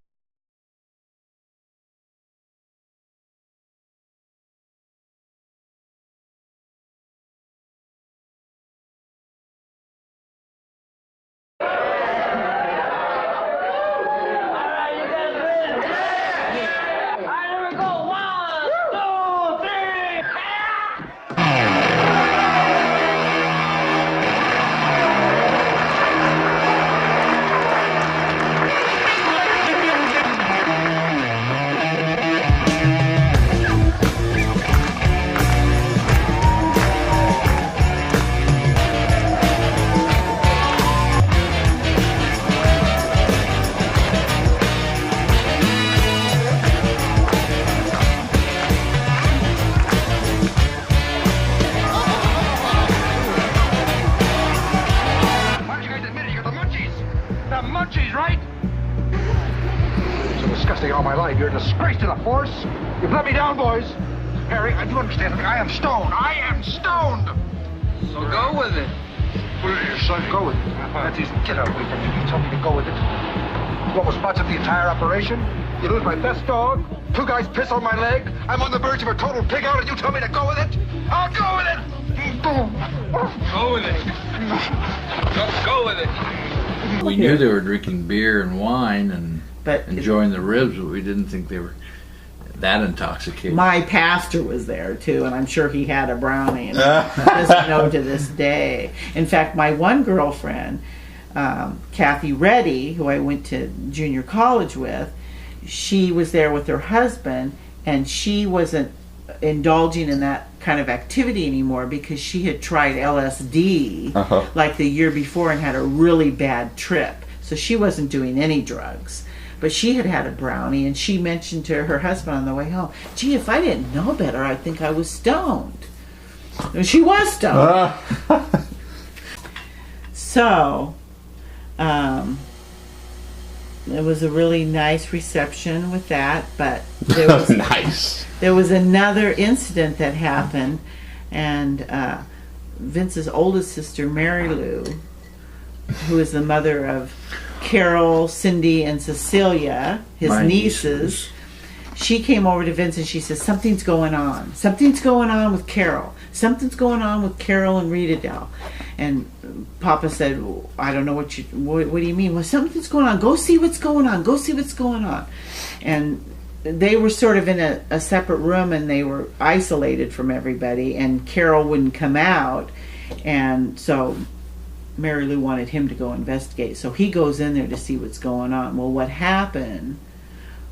Why don't you guys admit it? You got the munchies. The munchies, right? So disgusting all my life. You're a disgrace to the force. You've let me down, boys. Harry, I do understand something. I am stoned. I am stoned. So go with it. Son, go with it. That's easy. Get away from me. You told me to go with it. What was much of the entire operation? You lose my best dog. Two guys piss on my leg. I'm on the verge of a total pig out, and you tell me to go with it? I'll go with it. Go with it. Go with it. We knew they were drinking beer and wine and But enjoying the ribs, but we didn't think they were that intoxicated. my pastor was there too, and I'm sure he had a brownie, and doesn't know to this day. In fact, my one girlfriend, Kathy Reddy, who I went to junior college with, she was there with her husband, and she wasn't indulging in that kind of activity anymore because she had tried LSD like the year before and had a really bad trip. So she wasn't doing any drugs. But she had had a brownie, and she mentioned to her husband on the way home, gee, if I didn't know better, I'd think I was stoned. And she was stoned. So, it was a really nice reception with that, but there was, Nice. there was another incident that happened, and Vince's oldest sister, Mary Lou, who is the mother of Carol, Cindy, and Cecilia, his My nieces, she came over to Vince and she says, something's going on. Something's going on with Carol. Something's going on with Carol and Rita Dell. And Papa said, I don't know what do you mean? Well, something's going on. Go see what's going on. Go see what's going on. And they were sort of in a separate room and they were isolated from everybody, and Carol wouldn't come out. And so Mary Lou wanted him to go investigate. So he goes in there to see what's going on. Well, what happened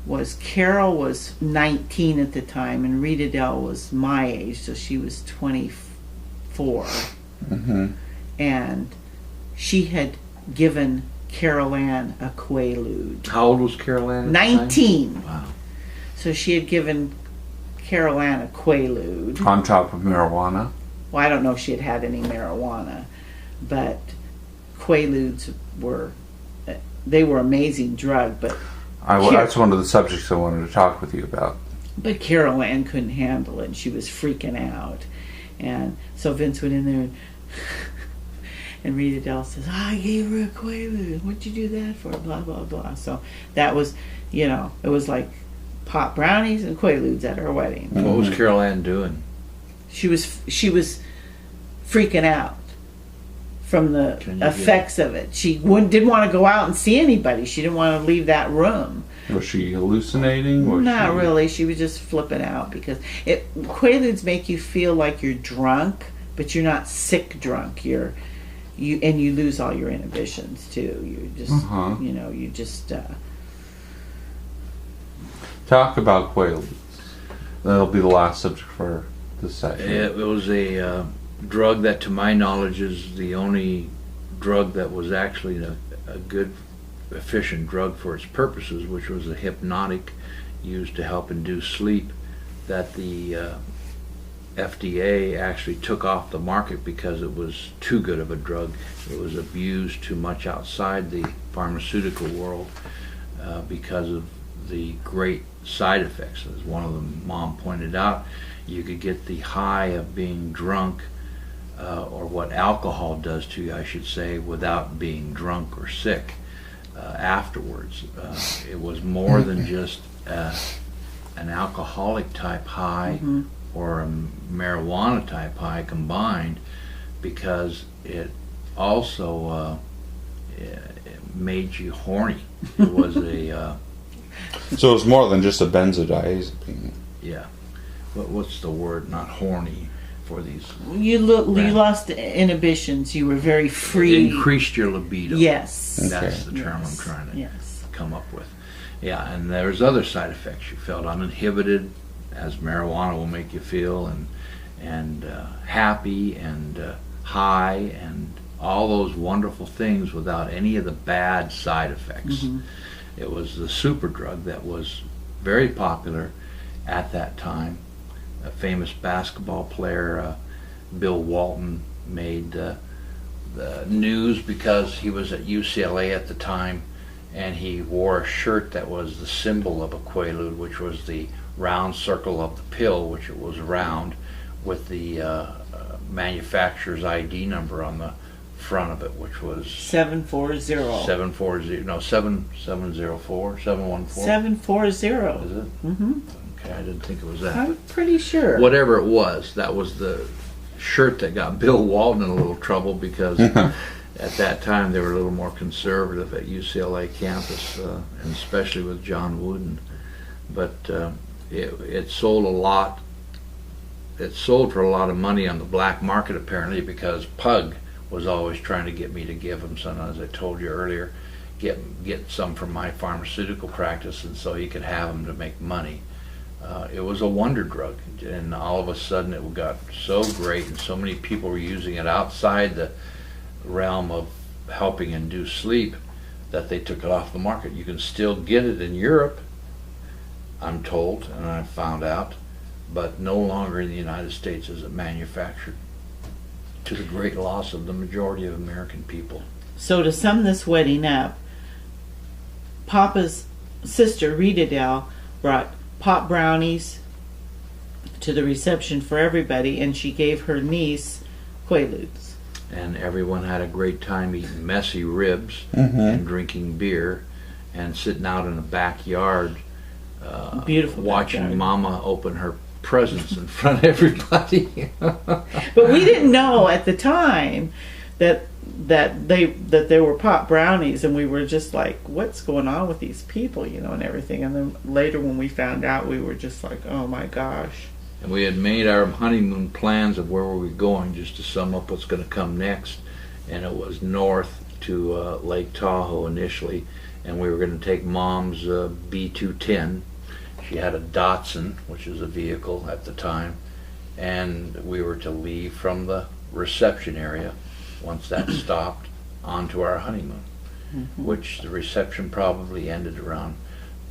was Carol was 19 at the time and Rita Dell was my age, so she was 24. Mm-hmm. And she had given Carol Ann a Quaalude. How old was Carol Ann at the time? 19. Wow. So she had given Carol Ann a Quaalude. On top of marijuana. Well, I don't know if she had had any marijuana, but Quaaludes were amazing drug, but That's one of the subjects I wanted to talk with you about. But Carol Ann couldn't handle it, and she was freaking out. And so Vince went in there, and Rita Dell says, I gave her a Quaalude. What'd you do that for? Blah, blah, blah. So that was, it was like pop brownies and Quaaludes at her wedding. What was Carol Ann doing? She was freaking out from the effects of it. She didn't want to go out and see anybody. She didn't want to leave that room. Was she hallucinating? Not really. She was just flipping out because Quaaludes make you feel like you're drunk, but you're not sick drunk. You lose all your inhibitions too. You just Talk about Quaaludes. That'll be the last subject for this session. It was a drug that, to my knowledge, is the only drug that was actually a good, efficient drug for its purposes, which was a hypnotic used to help induce sleep, that the FDA actually took off the market because it was too good of a drug. It was abused too much outside the pharmaceutical world because of the great side effects. As one of them, Mom pointed out, you could get the high of being drunk, or what alcohol does to you, I should say, without being drunk or sick afterwards. It was more than just an alcoholic type high or a marijuana type high combined, because it also it made you horny. It was a So it was more than just a benzodiazepine. yeah. What's the word? Not horny for these. you lost inhibitions. You were very free. It increased your libido. Yes. That's the term Yes. I'm trying to Yes. come up with. Yeah, and there's other side effects. You felt uninhibited, as marijuana will make you feel, and happy and high and all those wonderful things without any of the bad side effects. It was the super drug that was very popular at that time. A famous basketball player, Bill Walton, made the news because he was at UCLA at the time, and he wore a shirt that was the symbol of a Quaalude, which was the round circle of the pill, which it was round, with the manufacturer's ID number on the front of it, which was 740. 740, no, 7704, 714. 740. Is it? Mm-hmm. Okay, I didn't think it was that. I'm pretty sure. Whatever it was, that was the shirt that got Bill Walton in a little trouble, because at that time they were a little more conservative at UCLA campus, and especially with John Wooden. But it sold a lot. It sold for a lot of money on the black market, apparently, because Pug was always trying to get me to give him some, as I told you earlier, get some from my pharmaceutical practice, and so he could have them to make money. It was a wonder drug, and all of a sudden it got so great, and so many people were using it outside the realm of helping induce sleep, that they took it off the market. You can still get it in Europe, I'm told, and I found out, but no longer in the United States is it manufactured, to the great loss of the majority of American people. So to sum this wedding up, Papa's sister Rita Dell brought pop brownies to the reception for everybody, and she gave her niece Quaaludes. And everyone had a great time eating messy ribs and drinking beer and sitting out in a backyard Beautiful watching backyard. Mama open her presents in front of everybody. But we didn't know at the time that there were pot brownies, and we were just like, what's going on with these people, and everything. And then later when we found out, we were just like, oh my gosh. And we had made our honeymoon plans of where were we going, just to sum up what's going to come next. And it was north to Lake Tahoe initially, and we were going to take Mom's B210. She had a Datsun, which was a vehicle at the time, and we were to leave from the reception area once that stopped onto our honeymoon, which the reception probably ended around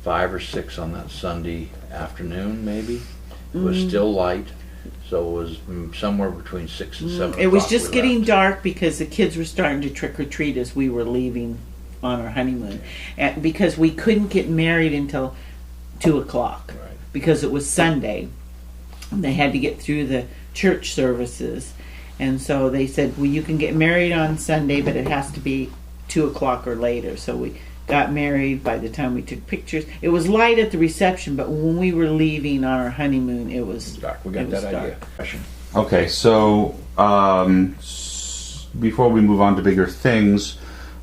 5 or 6 on that Sunday afternoon, maybe. It was still light, so it was somewhere between 6 and 7 It was o'clock just we getting left. dark because the kids were starting to trick or treat as we were leaving on our honeymoon, and because we couldn't get married until 2 o'clock, Right. because it was Sunday. They had to get through the church services, and so they said, well, you can get married on Sunday, but it has to be 2 o'clock or later. So we got married. By the time we took pictures, it was light at the reception, but when we were leaving on our honeymoon, it was Dark. We got it was that idea. Okay, so before we move on to bigger things,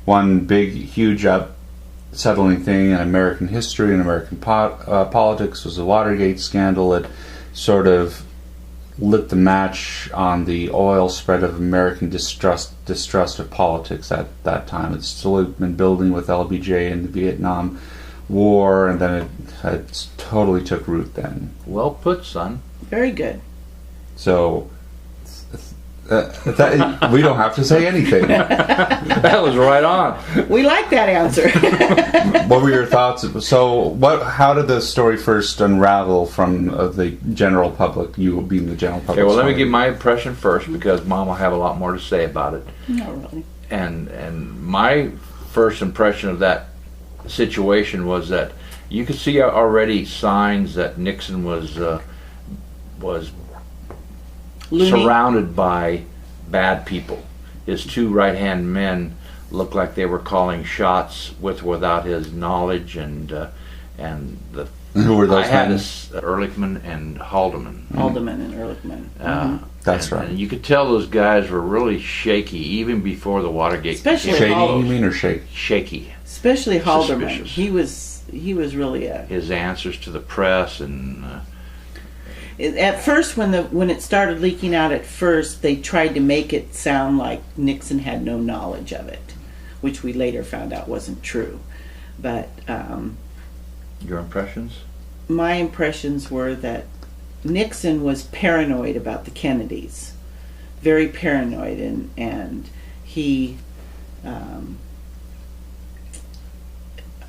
one big, huge upsettling thing in American history and American politics was the Watergate scandal. It sort of lit the match on the oil spread of American distrust of politics at that time. It's still been building with LBJ and the Vietnam War, and then it totally took root then. Well put, son. very good. So we don't have to say anything. That was right on. We like that answer. What were your thoughts? So, how did the story first unravel from the general public? You being the general public. Okay, well, let me story? give my impression first, because Mom will have a lot more to say about it. Not really. And my first impression of that situation was that you could see already signs that Nixon was Looney. surrounded by bad people. His 2 right-hand men looked like they were calling shots with or without his knowledge, and the Who were those I had men? Ehrlichman and Haldeman. Alderman and Ehrlichman. That's and, right. And you could tell those guys were really shaky even before the Watergate. Especially Shady, Hall- you mean, or shake? Shaky. Especially Halderman. Suspicious. He was really a. His answers to the press and At first, when it started leaking out, at first they tried to make it sound like Nixon had no knowledge of it, which we later found out wasn't true. But your impressions. my impressions were that Nixon was paranoid about the Kennedys, very paranoid, and he,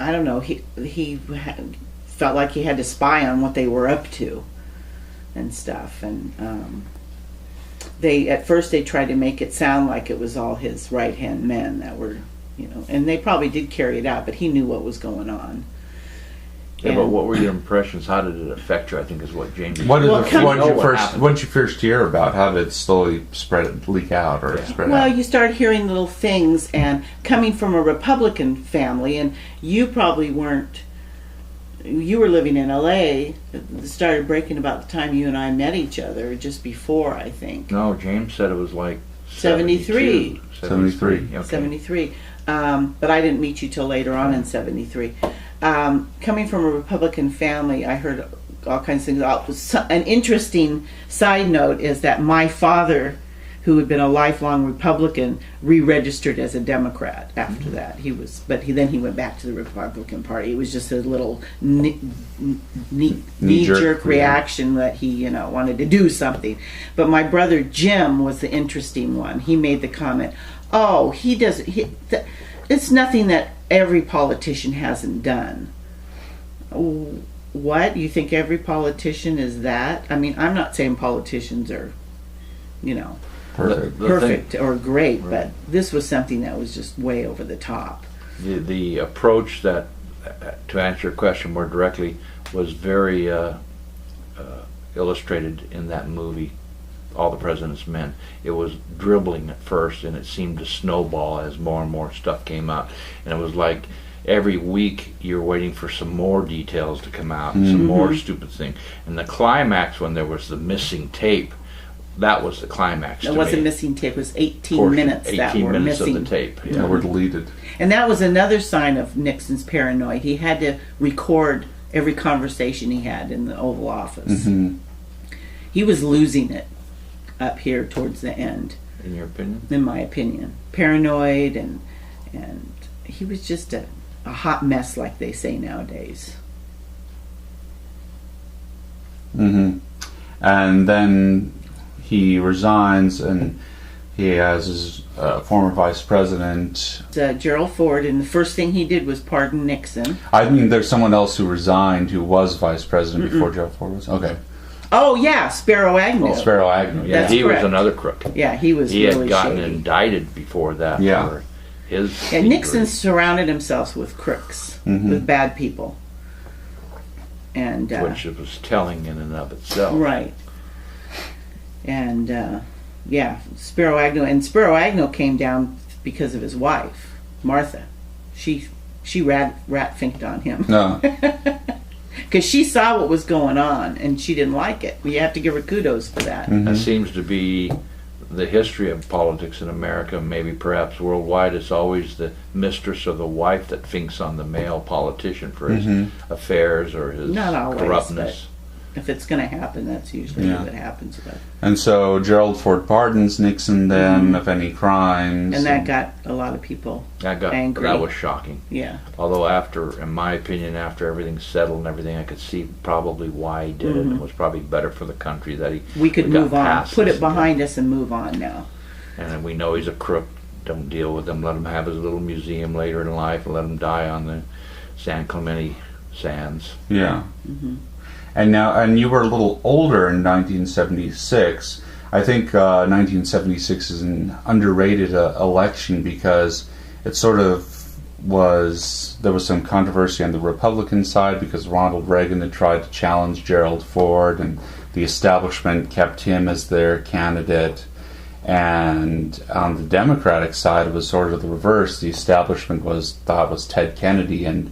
I don't know, he felt like he had to spy on what they were up to and stuff, and at first they tried to make it sound like it was all his right hand men that were, and they probably did carry it out, but he knew what was going on. Yeah, but And- what were your impressions? How did it affect you? I think is what James. What did Well, the, come- what did you What first? happened? What did you first hear about? How did it slowly leak out, or spread Well, out? you start hearing little things, and coming from a Republican family, and you probably weren't. You were living in LA. It started breaking about the time you and I met each other, just before, I think. No, James said it was like 73. 73. Okay. 73. But I didn't meet you till later on in 73. Coming from a Republican family, I heard all kinds of things. An interesting side note is that my father, who had been a lifelong Republican, re-registered as a Democrat after that. Then he went back to the Republican Party. It was just a little knee-jerk reaction that he, wanted to do something. But my brother Jim was the interesting one. He made the comment, "Oh, he does. It's nothing that every politician hasn't done." What? You think every politician is that? I mean, I'm not saying politicians are, Perfect. The perfect or great, but this was something that was just way over the top. The approach that, to answer your question more directly, was very illustrated in that movie, All the President's Men. It was dribbling at first, and it seemed to snowball as more and more stuff came out. And it was like every week you're waiting for some more details to come out, and some more stupid thing. And the climax, when there was the missing tape, that was the climax. It to wasn't me. missing tape. It was 18 Portion- minutes that 18 were minutes missing. of the tape. They were deleted. And that was another sign of Nixon's paranoid. He had to record every conversation he had in the Oval Office. He was losing it up here towards the end, In your opinion? in my opinion. Paranoid, and he was just a hot mess, like they say nowadays. And then he resigns, and he has his former vice president. Gerald Ford, and the first thing he did was pardon Nixon. I mean, there's someone else who resigned who was vice president before Gerald Ford was. Okay. Oh yeah, Spiro Agnew. Spiro Agnew. Yeah, That's he correct. was another crook. Yeah, he was He really had gotten shady. indicted before that Yeah. for his Yeah, thievery. Nixon surrounded himself with crooks, with bad people. And which it was telling in and of itself. right. And yeah, Spiro Agnew came down because of his wife, Martha. She rat finked on him No. because she saw what was going on and she didn't like it. You have to give her kudos for that. That seems to be the history of politics in America, maybe perhaps worldwide. It's always the mistress or the wife that thinks on the male politician for his affairs or his Not always, corruptness. If it's going to happen, that's usually Yeah. what happens. But, And so Gerald Ford pardons Nixon then of any crimes. and that got a lot of people angry. That was shocking. Yeah. Although after, in my opinion, after everything settled and everything, I could see probably why he did it. It was probably better for the country that We could got move on, past put this it behind us and move on now. And then we know he's a crook. Don't deal with him. Let him have his little museum later in life and let him die on the San Clemente sands. Yeah. And you were a little older in 1976. I think 1976 is an underrated election because it sort of there was some controversy on the Republican side because Ronald Reagan had tried to challenge Gerald Ford, and the establishment kept him as their candidate. And on the Democratic side, it was sort of the reverse. The establishment thought was Ted Kennedy, and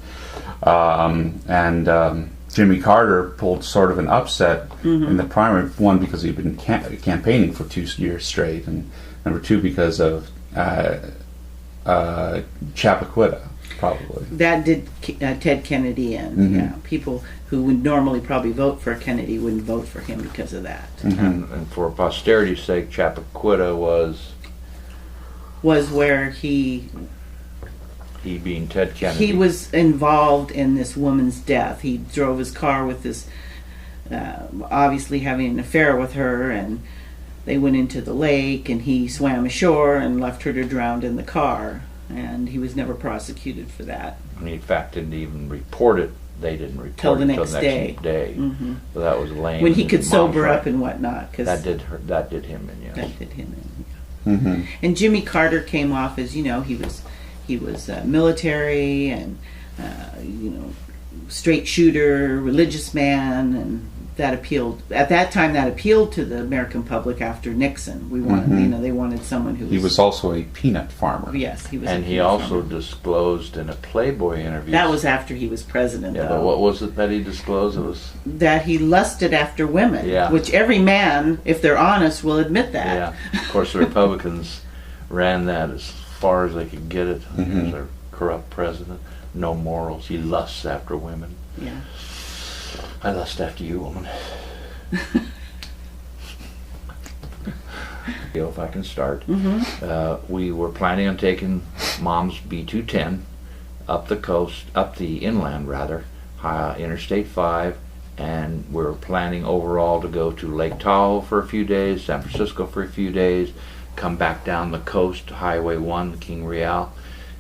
Jimmy Carter pulled sort of an upset in the primary. One, because he'd been campaigning for 2 years straight, and number two, because of Chappaquidda, probably. That did Ted Kennedy in. Yeah, people who would normally probably vote for Kennedy wouldn't vote for him because of that. And for posterity's sake, Chappaquidda was where he being Ted Kennedy. he was involved in this woman's death. He drove his car with this, obviously having an affair with her, and they went into the lake, and he swam ashore and left her to drown in the car, and he was never prosecuted for that. And he, in fact, didn't even report it. They didn't report Till the it next till day. So that was lame. When he And could his sober mom's up right. and whatnot, because That did him in, yes. that did him in. And Jimmy Carter came off as, he was military and straight shooter, religious man, and that appealed at that time. That appealed to the American public after Nixon. We wanted, they wanted someone who He was also a peanut farmer. yes, he was. And a he peanut also farmer. disclosed in a Playboy interview. That was after he was president. Yeah, though. but what was it that he disclosed? It was That he lusted after women. Yeah. Which every man, if they're honest, will admit that. yeah. Of course, the Republicans ran that as far as they could get it. He was a corrupt president. No morals. He lusts after women. Yeah. I lust after you, woman. If I can start, we were planning on taking Mom's B210 up the coast, up the inland rather, Interstate 5, and we're planning overall to go to Lake Tahoe for a few days, San Francisco for a few days, come back down the coast, Highway 1, King Real,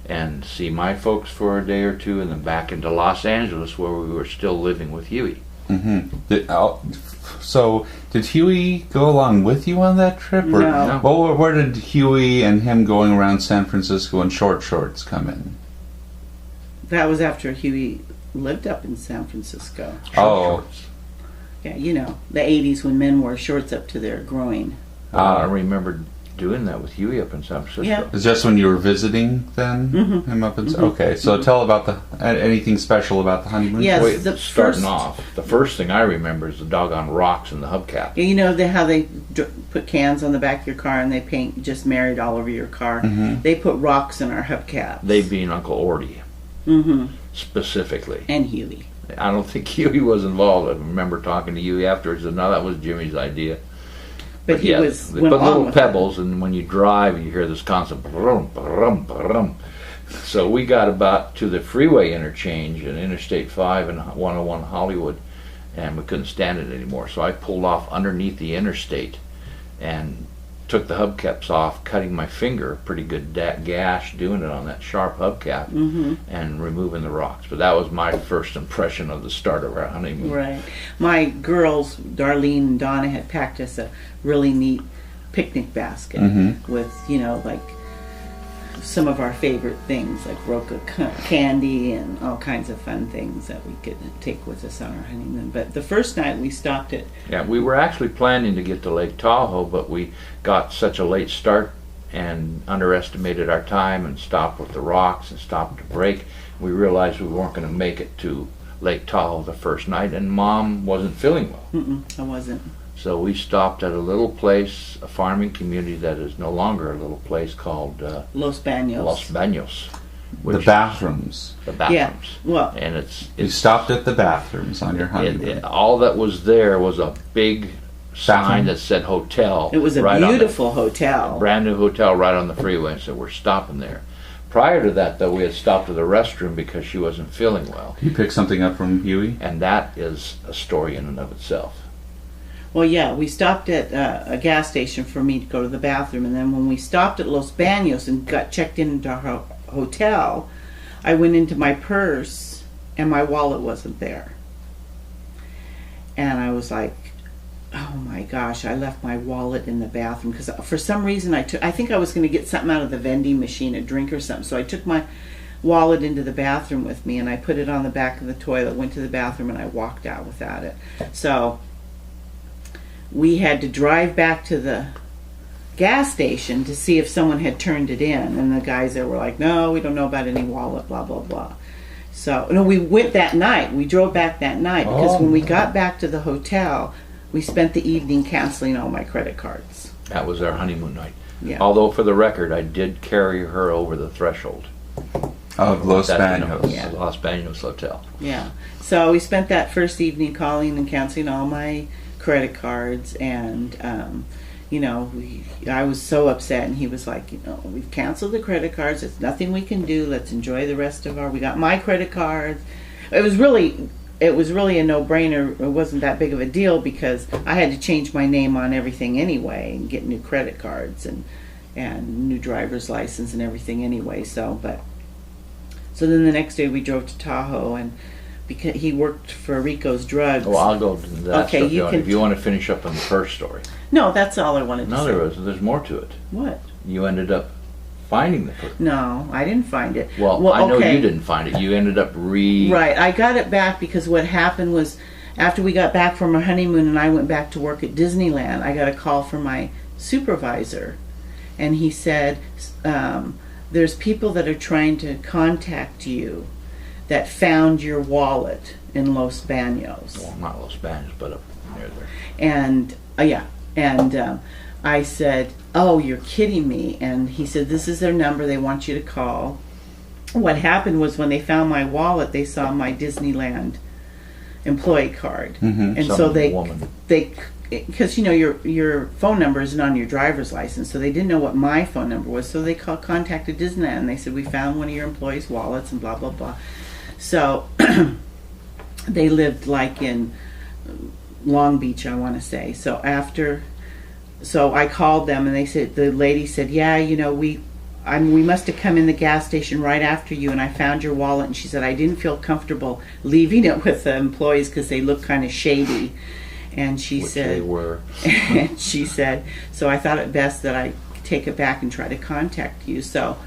and see my folks for a day or two, and then back into Los Angeles where we were still living with Huey. So, did Huey go along with you on that trip? Or, No. Where did Huey and him going around San Francisco in short shorts come in? That was after Huey lived up in San Francisco. Oh, Yeah, the 80s when men wore shorts up to their groin. I remember doing that with Huey up in San Francisco. Yeah. Is just when you were visiting then? Mm-hmm. Him up in, okay, so tell about anything special about the honeymoon? Yes. Wait, the starting first- off, the first thing I remember is the doggone rocks in the hubcap. You know how they put cans on the back of your car and they paint "Just Married" all over your car. They put rocks in our hubcaps. They being Uncle Orty, Mm-hmm. specifically. And Huey. I don't think Huey was involved. I remember talking to Huey afterwards, and no, that was Jimmy's idea. But he yeah, was they went put along little with pebbles, and when you drive, you hear this constant brum, brum, brum. So we got about to the freeway interchange in Interstate 5 and 101 Hollywood, and we couldn't stand it anymore. So I pulled off underneath the interstate and took the hubcaps off, cutting my finger, a pretty good gash doing it on that sharp hubcap, and removing the rocks. But that was my first impression of the start of our honeymoon. Right. My girls, Darlene and Donna, had packed us a really neat picnic basket with, you know, like some of our favorite things, like Roca candy and all kinds of fun things that we could take with us on our honeymoon. But the first night we stopped at Yeah, we were actually planning to get to Lake Tahoe, but we got such a late start and underestimated our time and stopped with the rocks and stopped to break. We realized we weren't going to make it to Lake Tahoe the first night, and Mom wasn't feeling well. I wasn't. So we stopped at a little place, a farming community that is no longer a little place, called Los Baños. Los Baños. The bathrooms. The Yeah. bathrooms. Well, And it's You stopped at the bathrooms on your honeymoon. all that was there was a big sign Bathroom. that said hotel. it was a right on the- beautiful hotel. brand new hotel right on the freeway, and so we're stopping there. Prior to that, though, we had stopped at the restroom because she wasn't feeling well, You picked something up from Huey? and that is a story in and of itself. Well, yeah, we stopped at a gas station for me to go to the bathroom, and then when we stopped at Los Baños and got checked into our hotel, I went into my purse and my wallet wasn't there. And I was like, oh my gosh, I left my wallet in the bathroom because for some reason I think I was going to get something out of the vending machine, a drink or something. So I took my wallet into the bathroom with me and I put it on the back of the toilet, went to the bathroom, and I walked out without it. So we had to drive back to the gas station to see if someone had turned it in, and the guys there were like, no, we don't know about any wallet, blah blah blah. So no, we went that night, we drove back that night because when we got back to the hotel, we spent the evening canceling all my credit cards. That was our honeymoon night. Yeah. Although, for the record, I did carry her over the threshold. Of Los That's the Baños. Yeah. Los Baños Hotel. Yeah. So we spent that first evening calling and canceling all my credit cards, and you know, I was so upset, and he was like, you know, we've canceled the credit cards. There's nothing we can do. Let's enjoy the rest of we got my credit cards. It was really a no-brainer. It wasn't that big of a deal because I had to change my name on everything anyway and get new credit cards and new driver's license and everything anyway. So then the next day we drove to Tahoe, and because he worked for Rico's Drugs. Well, I'll go to that Okay, stuff you can- if you want to finish up on the first story. No, that's all I wanted to No, say. there's more to it. What? You ended up finding the person. No, I didn't find it. Well, I know okay. you didn't find it. You ended up Right, I got it back because what happened was after we got back from our honeymoon and I went back to work at Disneyland, I got a call from my supervisor, and he said, there's people that are trying to contact you that found your wallet in Los Baños. Well, not Los Baños, but up near there. And I said, oh, you're kidding me. And he said, this is their number, they want you to call. What happened was when they found my wallet, they saw my Disneyland employee card. And so they because you know your phone number isn't on your driver's license, so they didn't know what my phone number was, so they contacted Disneyland and they said, we found one of your employees' wallets and blah blah blah. So they lived like in Long Beach, I want to say. So I called them, and the lady said, yeah, you know, we must have come in the gas station right after you, and I found your wallet. And she said, I didn't feel comfortable leaving it with the employees because they looked kind of shady. And she Which said, they were. and she said, so I thought it best that I take it back and try to contact you. So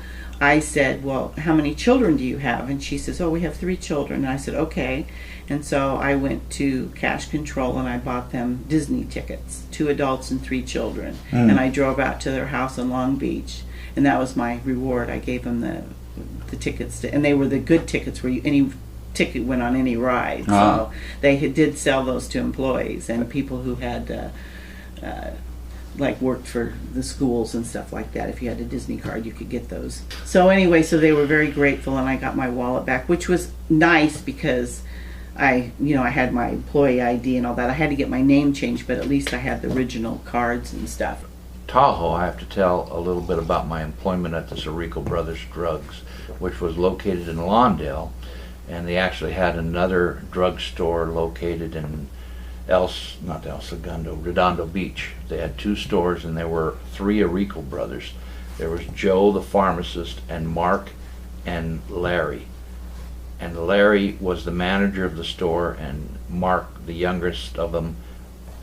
I said, well, how many children do you have? And she says, oh, we have 3 children. And I said, okay. And so I went to Cash Control and I bought them Disney tickets, 2 adults and 3 children. And I drove out to their house in Long Beach. And that was my reward. I gave them the tickets, and they were the good tickets where any ticket went on any ride. So they did sell those to employees and people who had like worked for the schools and stuff like that. If you had a Disney card, you could get those. So anyway, so they were very grateful, and I got my wallet back, which was nice because I had my employee ID and all that. I had to get my name changed, but at least I had the original cards and stuff. Tahoe, I have to tell a little bit about my employment at the Sirico Brothers Drugs, which was located in Lawndale, and they actually had another drugstore located in Redondo Beach. They had 2 stores, and there were 3 Arrico brothers. There was Joe, the pharmacist, and Mark and Larry. And Larry was the manager of the store, and Mark, the youngest of them,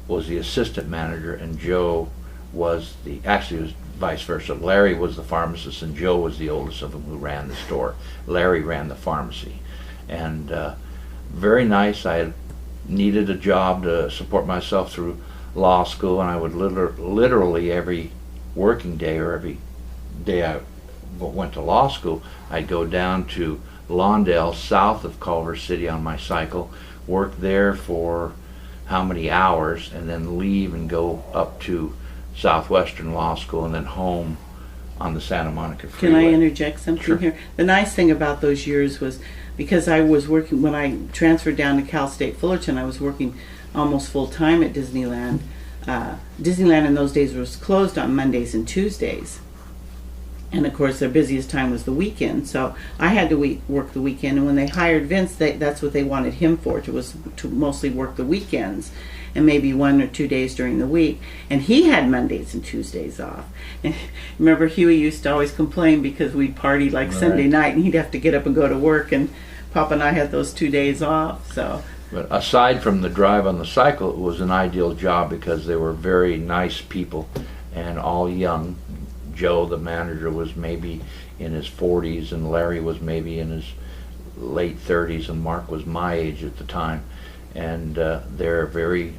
was the assistant manager, and Joe was actually it was vice versa. Larry was the pharmacist, and Joe was the oldest of them who ran the store. Larry ran the pharmacy. And very nice. I had needed a job to support myself through law school, and I would literally every working day or every day I went to law school, I'd go down to Lawndale, south of Culver City, on my cycle, work there for how many hours, and then leave and go up to Southwestern Law School and then home on the Santa Monica Freeway. Can I interject something Sure. here? The nice thing about those years was because I was working, when I transferred down to Cal State Fullerton, I was working almost full time at Disneyland. Disneyland in those days was closed on Mondays and Tuesdays. And of course their busiest time was the weekend, so I had to work the weekend. And when they hired Vince, that's what they wanted him for, to mostly work the weekends and maybe 1 or 2 days during the week. And he had Mondays and Tuesdays off. And remember, Huey used to always complain because we'd party like Sunday night, and he'd have to get up and go to work, and Papa and I had those 2 days off. So. But aside from the drive on the cycle, it was an ideal job because they were very nice people and all young. Joe, the manager, was maybe in his 40s, and Larry was maybe in his late 30s, and Mark was my age at the time. And they're very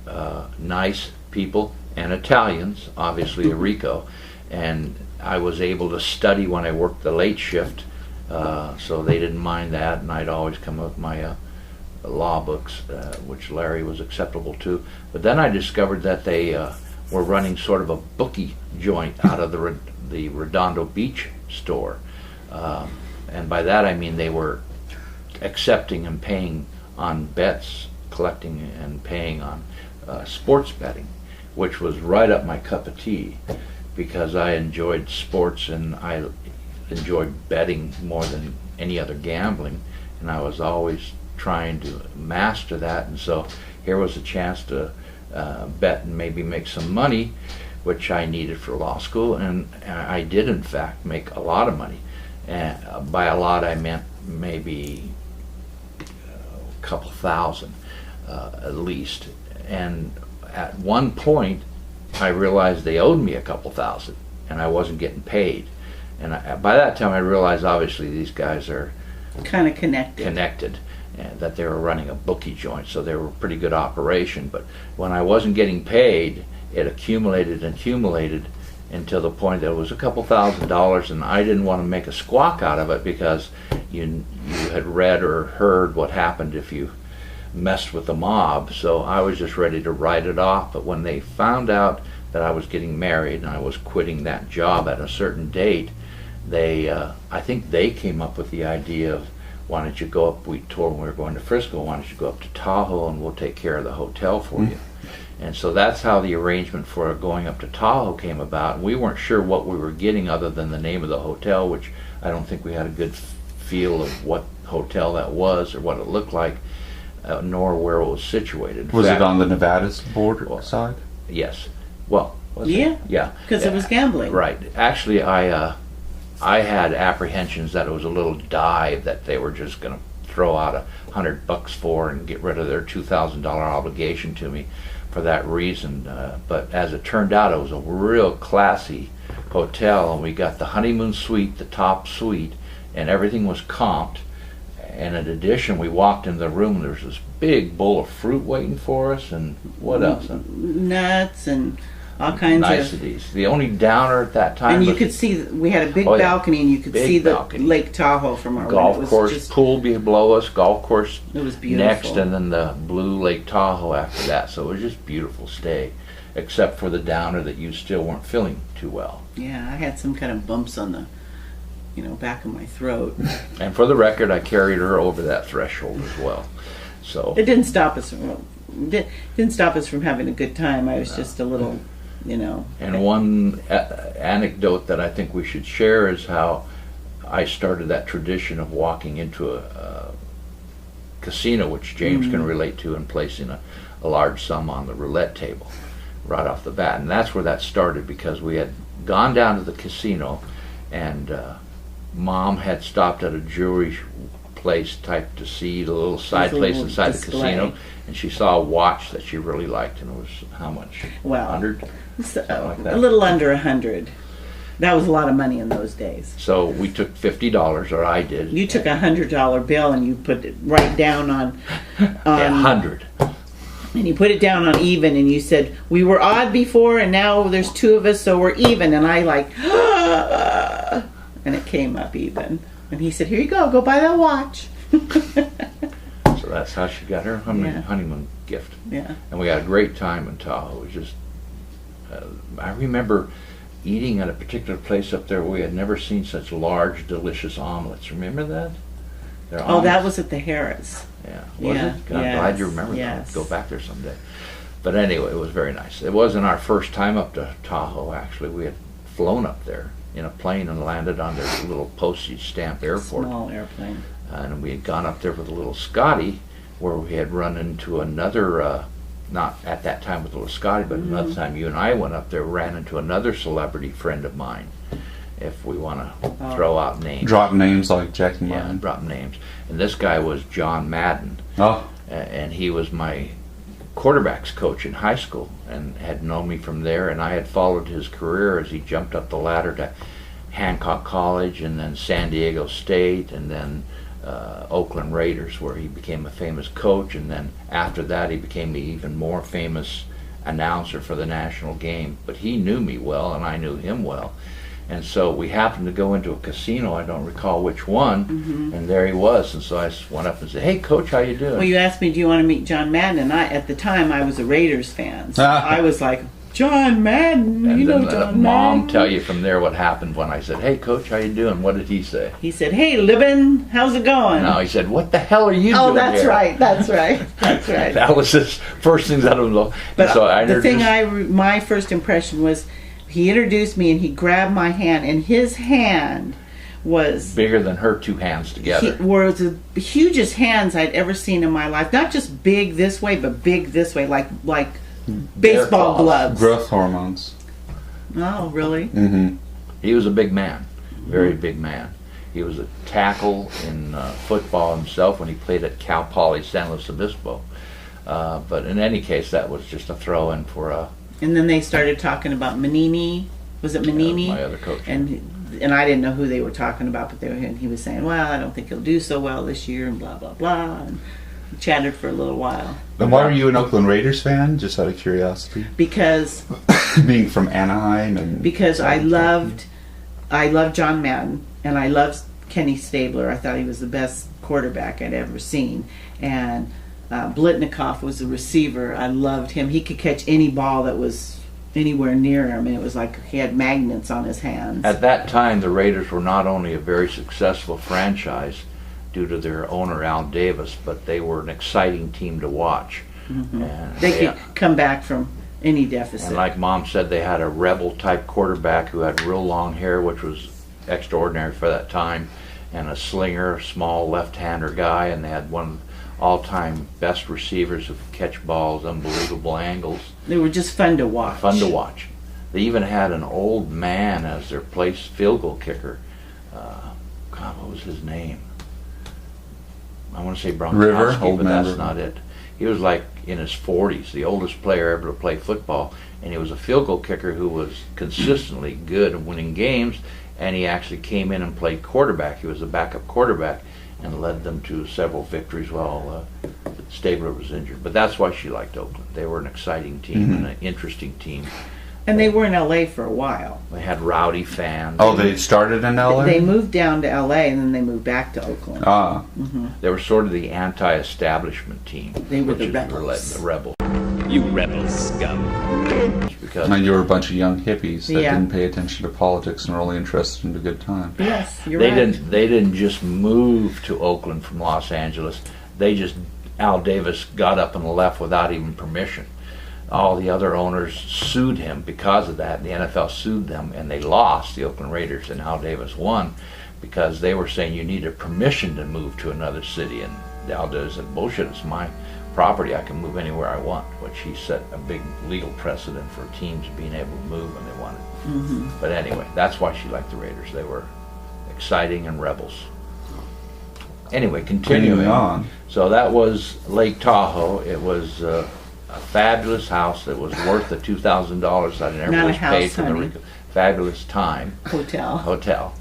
nice people, and Italians, obviously Arrico. And I was able to study when I worked the late shift, so they didn't mind that, and I'd always come up with my law books, which Larry was acceptable to. But then I discovered that they were running sort of a bookie joint out of the Redondo Beach store. And by that I mean they were accepting and paying on bets, collecting and paying on sports betting, which was right up my cup of tea because I enjoyed sports and I enjoyed betting more than any other gambling, and I was always trying to master that. And so here was a chance to bet and maybe make some money, which I needed for law school, and I did in fact make a lot of money. And by a lot I meant maybe a couple thousand at least. And at one point I realized they owed me a couple thousand and I wasn't getting paid. And by that time I realized obviously these guys are Kind of connected. And that they were running a bookie joint, so they were a pretty good operation. But when I wasn't getting paid, it accumulated and accumulated until the point that it was a couple $1,000s, and I didn't want to make a squawk out of it because you had read or heard what happened if you messed with the mob. So I was just ready to write it off. But when they found out that I was getting married and I was quitting that job at a certain date, I think they came up with the idea of, why don't you go up, we told them we were going to Frisco, why don't you go up to Tahoe and we'll take care of the hotel for you. And so that's how the arrangement for going up to Tahoe came about. We weren't sure what we were getting other than the name of the hotel, which I don't think we had a good feel of what hotel that was or what it looked like, nor where it was situated. Was it on the Nevada border side? Yes. Well, was Yeah. it? Yeah. Because it was gambling. Right. Actually, I had apprehensions that it was a little dive that they were just going to throw out $100 for and get rid of their $2,000 obligation to me for that reason. But as it turned out, it was a real classy hotel, and we got the honeymoon suite, the top suite, and everything was comped. And in addition, we walked into the room and there was this big bowl of fruit waiting for us, and what else? Nuts and all kinds of. Niceties. The only downer at that time And you was could see, we had a big Oh, yeah. balcony, and you could Big see the balcony. Lake Tahoe from our window. golf It was course, just- pool below us, golf course It was beautiful. next, and then the blue Lake Tahoe after that. So it was just beautiful stay, except for the downer that you still weren't feeling too well. Yeah, I had some kind of bumps on the, back of my throat. And for the record, I carried her over that threshold as well. So It didn't stop us from didn't stop us from having a good time. I was just a little, And one anecdote that I think we should share is how I started that tradition of walking into a casino, which James can relate to, and placing a large sum on the roulette table right off the bat. And that's where that started, because we had gone down to the casino, and Mom had stopped at a jewelry place type to see the little side There's a place little inside display. the casino, and she saw a watch that she really liked, and it was how much? Well, 100? like that. a little under 100. That was a lot of money in those days. So we took $50, or I did. You took $100 bill and you put it right down on, Yeah, 100. and you put it down on even, and you said, we were odd before and now there's two of us, so we're even. And I and it came up even. And he said, here you go buy that watch. So that's how she got her Yeah. honeymoon gift. Yeah. And we had a great time in Tahoe. It was just, I remember eating at a particular place up there where we had never seen such large, delicious omelets. Remember that? Their Oh, that omelets? was at the Harris. Yeah, was Yeah, it? God, I'm glad you yes, remember yes. that. Go back there someday. But anyway, it was very nice. It wasn't our first time up to Tahoe, actually. We had flown up there in a plane and landed on their little postage stamp airport. Small airplane. And we had gone up there with a little Scotty, where we had run into another, not at that time with little Scotty, but another time you and I went up there, ran into another celebrity friend of mine, if we want to throw out names. Drop names like Jackie Yeah, Martin. drop names. And this guy was John Madden, Oh, and he was my quarterbacks coach in high school and had known me from there, and I had followed his career as he jumped up the ladder to Hancock College and then San Diego State and then Oakland Raiders, where he became a famous coach, and then after that he became the even more famous announcer for the national game. But he knew me well and I knew him well, and so we happened to go into a casino, I don't recall which one, and there he was. And so I just went up and said, "Hey coach, how you doing?" Well, you asked me, do you want to meet John Madden? And at the time, I was a Raiders fan. So I was like, John Madden, and you then know let John Mom Madden. tell you from there what happened when I said, "Hey coach, how you doing?" What did he say? He said, hey, Libin, how's it going? No, he said, "What the hell are you doing Oh, that's here?" right, that's right, that's right. That was his first things out of the. But so I the thing introduced- my first impression was, he introduced me and he grabbed my hand, and his hand was bigger than her two hands together. was the hugest hands I'd ever seen in my life. Not just big this way, but big this way, like baseball claws. gloves. growth hormones. Oh, really? Mm-hmm. He was a big man, very big man. He was a tackle in football himself when he played at Cal Poly San Luis Obispo. But in any case, that was just a throw-in for And then they started talking about Manini. Was it Manini? my other coach. And I didn't know who they were talking about, but and he was saying, well, I don't think he'll do so well this year, and blah, blah, blah. And we chatted for a little while. And why were you an Oakland Raiders fan? Just out of curiosity. Because Being from Anaheim and I loved John Madden, and I loved Kenny Stabler. I thought he was the best quarterback I'd ever seen. And Blitnikoff was the receiver. I loved him. He could catch any ball that was anywhere near him, and it was like he had magnets on his hands. At that time, the Raiders were not only a very successful franchise due to their owner Al Davis, but they were an exciting team to watch. And They could come back from any deficit. And like Mom said, they had a rebel type quarterback who had real long hair, which was extraordinary for that time, and a slinger, a small left-hander guy, and they had one of the all-time best receivers who could catch balls, unbelievable angles, They were just fun to watch. fun to watch. They even had an old man as their place field goal kicker. God, what was his name? I want to say River, Bronkowski, old but man that's River. not it. He was like in his 40s, the oldest player ever to play football, and he was a field goal kicker who was consistently good at winning games, and he actually came in and played quarterback. He was a backup quarterback, and led them to several victories while Stabler was injured. But that's why she liked Oakland. They were an exciting team and an interesting team. And they were in LA for a while. They had rowdy fans. Oh, they started in LA? They moved down to LA and then they moved back to Oakland. Ah. They were sort of the anti-establishment team. They were which the is rebels. The rebels. You rebel scum. Because And you were a bunch of young hippies that Yeah. didn't pay attention to politics and were only interested in a good time. Yes, you're they right. didn't just move to Oakland from Los Angeles. Al Davis got up and left without even permission. All the other owners sued him because of that. The NFL sued them, and they lost, the Oakland Raiders, and Al Davis won because they were saying you needed permission to move to another city. And Al Davis said, bullshit, it's my property. I can move anywhere I want, which he set a big legal precedent for teams being able to move when they wanted. But anyway, that's why she liked the Raiders. They were exciting and rebels. Anyway, continuing on. So that was Lake Tahoe. It was a fabulous house that was worth the $2,000 that I never Not a was house, paid for honey. the fabulous time Hotel.